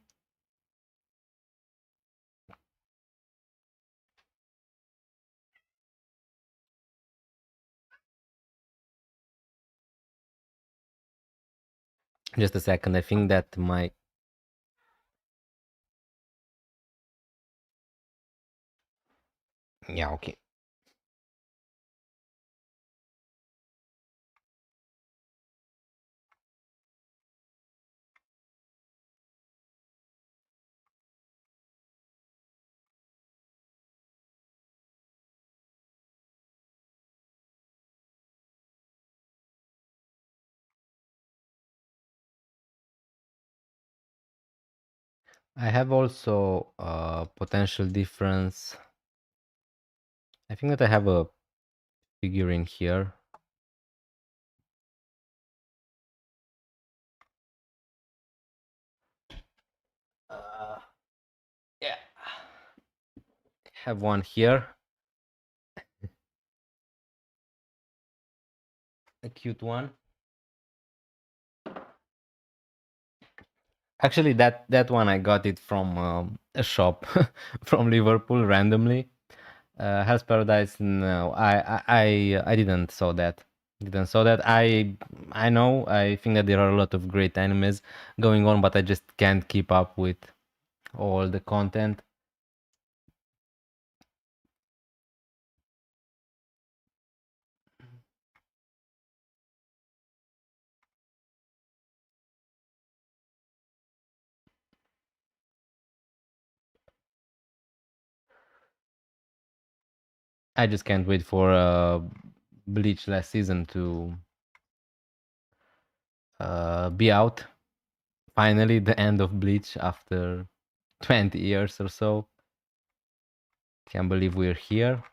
Just a second. I think that my yeah, okay. I have also potential difference. I think that I have a figurine here. Yeah, have one here. A cute one. Actually, that one I got it from a shop from Liverpool randomly. Hell's Paradise. No, I didn't saw that. Didn't saw that. I know. I think that there are a lot of great animes going on, but I just can't keep up with all the content. I just can't wait for Bleach last season to be out. Finally, the end of Bleach after 20 years or so. Can't believe we're here.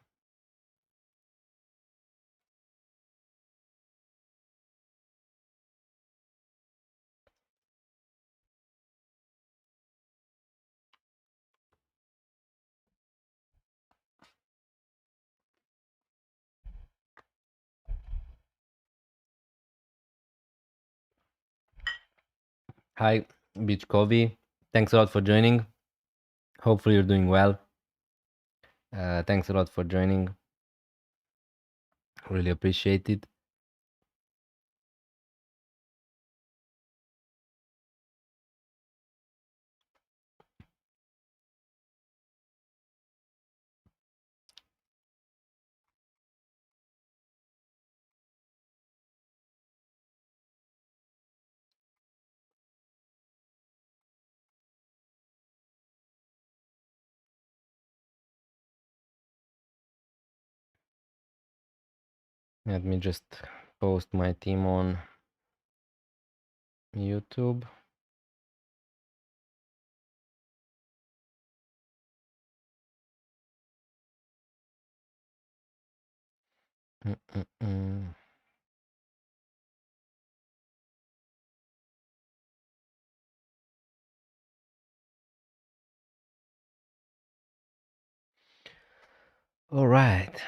Hi, Beach Kobe. Thanks a lot for joining. Hopefully, you're doing well. Thanks a lot for joining. Really appreciate it. Let me just post my team on YouTube. Mm-mm-mm. All right.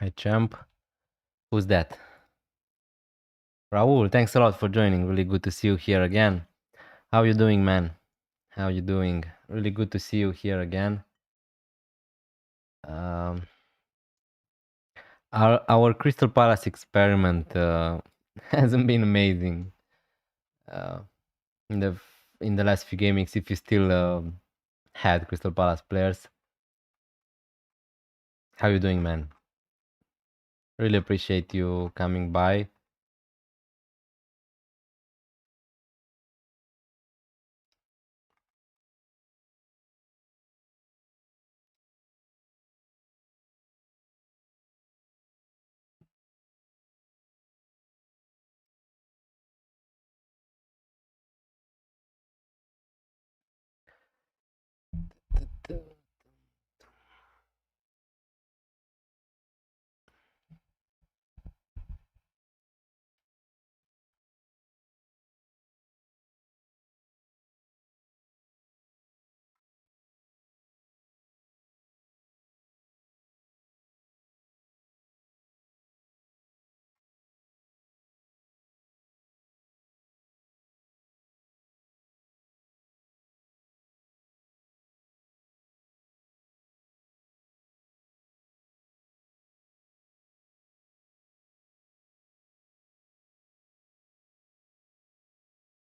Hi, champ. Who's that? Raul, thanks a lot for joining. Really good to see you here again. How you doing, man? How you doing? Really good to see you here again. Um, our Crystal Palace experiment hasn't been amazing uh, in the last few gamings. If you still had Crystal Palace players, how you doing, man? Really appreciate you coming by.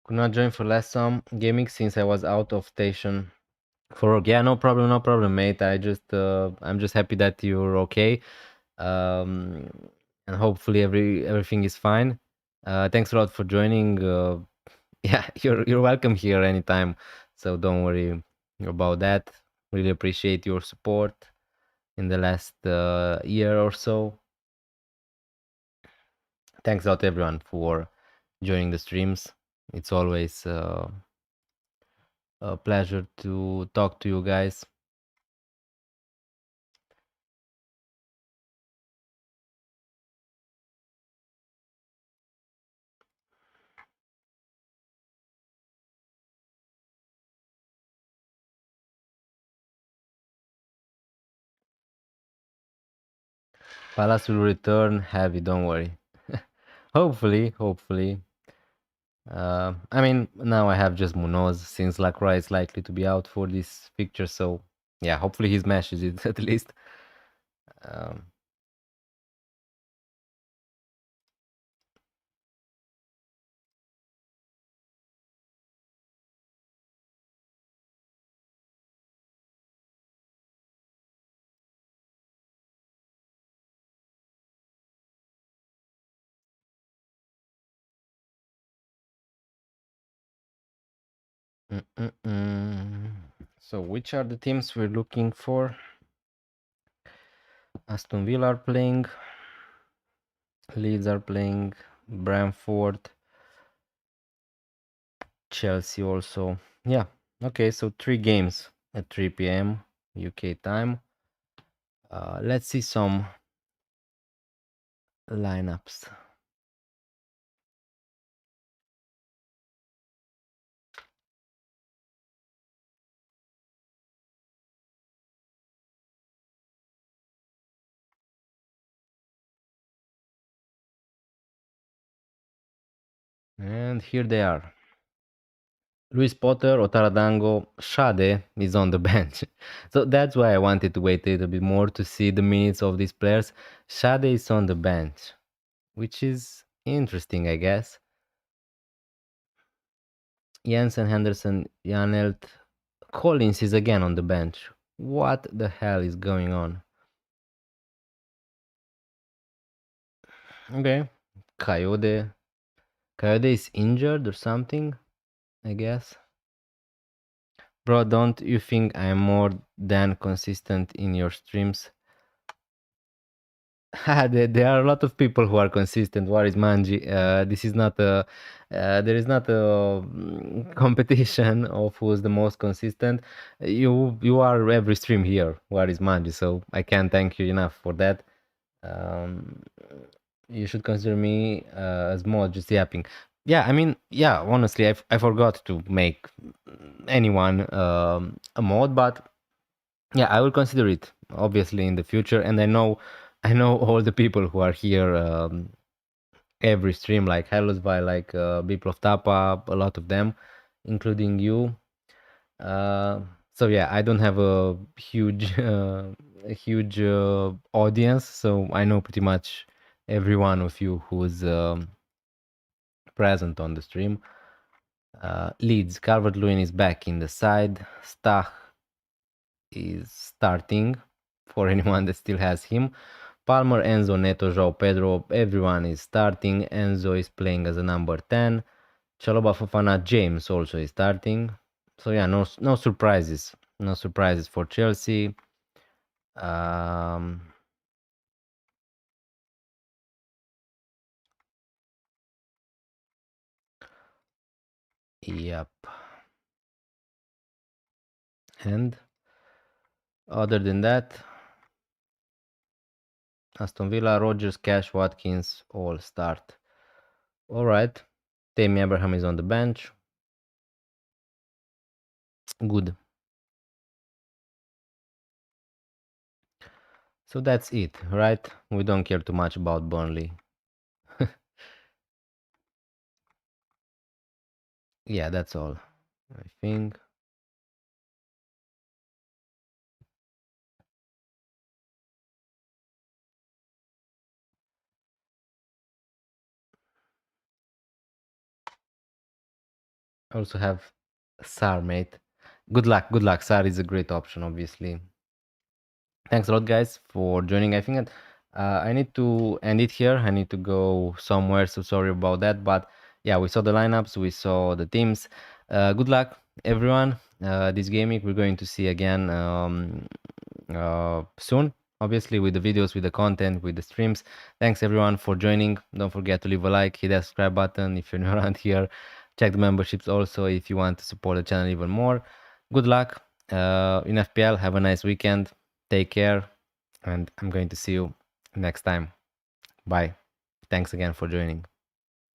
Could not join for last some gaming since I was out of station for work. Yeah, no problem, mate. I'm just happy that you're okay. Um, and hopefully everything is fine. Thanks a lot for joining. Yeah, you're welcome here anytime. So don't worry about that. Really appreciate your support in the last year or so. Thanks a lot everyone for joining the streams. It's always a pleasure to talk to you guys. Palace will return heavy, don't worry. Hopefully. I mean, now I have just Munoz since Lacroix is likely to be out for this fixture, so yeah, hopefully he smashes it at least. Um, So, which are the teams we're looking for? Aston Villa are playing, Leeds are playing, Brentford, Chelsea also. Yeah, okay, so 3 games at 3 p.m. UK time. Let's see some lineups. And here they are. Luis Potter, Otaradango, Shade is on the bench. So that's why I wanted to wait a little bit more to see the minutes of these players. Shade is on the bench, which is interesting, I guess. Jensen, Henderson, Janelt, Collins is again on the bench. What the hell is going on? Okay. Coyote. Coyote is injured or something, I guess. Bro, don't you think I'm more than consistent in your streams? There are a lot of people who are consistent. What is Manji? This is not a. There is not a competition of who's the most consistent. You are every stream here. What is Manji? So I can't thank you enough for that. Um, you should consider me as mod just yapping. Yeah, I mean, yeah. Honestly, I forgot to make anyone a mod, but yeah, I will consider it obviously in the future. And I know all the people who are here every stream, like Helosby, like Biplov Tapa, a lot of them, including you. Uh, so yeah, I don't have a huge audience, so I know pretty much every one of you who's present on the stream. Leeds, Calvert-Lewin is back in the side. Stach is starting for anyone that still has him. Palmer, Enzo, Neto, João Pedro, everyone is starting. Enzo is playing as a number 10. Chaloba Fofana, James also is starting. So yeah, no surprises. No surprises for Chelsea. Yep. And other than that, Aston Villa, Rodgers, Cash, Watkins all start. All right. Tammy Abraham is on the bench. Good. So that's it, right? We don't care too much about Burnley. Yeah, that's all, I think. I also have Sar, mate. Good luck, good luck. Sar is a great option, obviously. Thanks a lot, guys, for joining. I think that I need to end it here. I need to go somewhere, so sorry about that. But yeah, we saw the lineups, we saw the teams. Good luck, everyone. This game week we're going to see again soon, obviously, with the videos, with the content, with the streams. Thanks everyone for joining. Don't forget to leave a like, hit that subscribe button if you're new around here. Check the memberships also if you want to support the channel even more. Good luck in FPL. Have a nice weekend. Take care, and I'm going to see you next time. Bye. Thanks again for joining.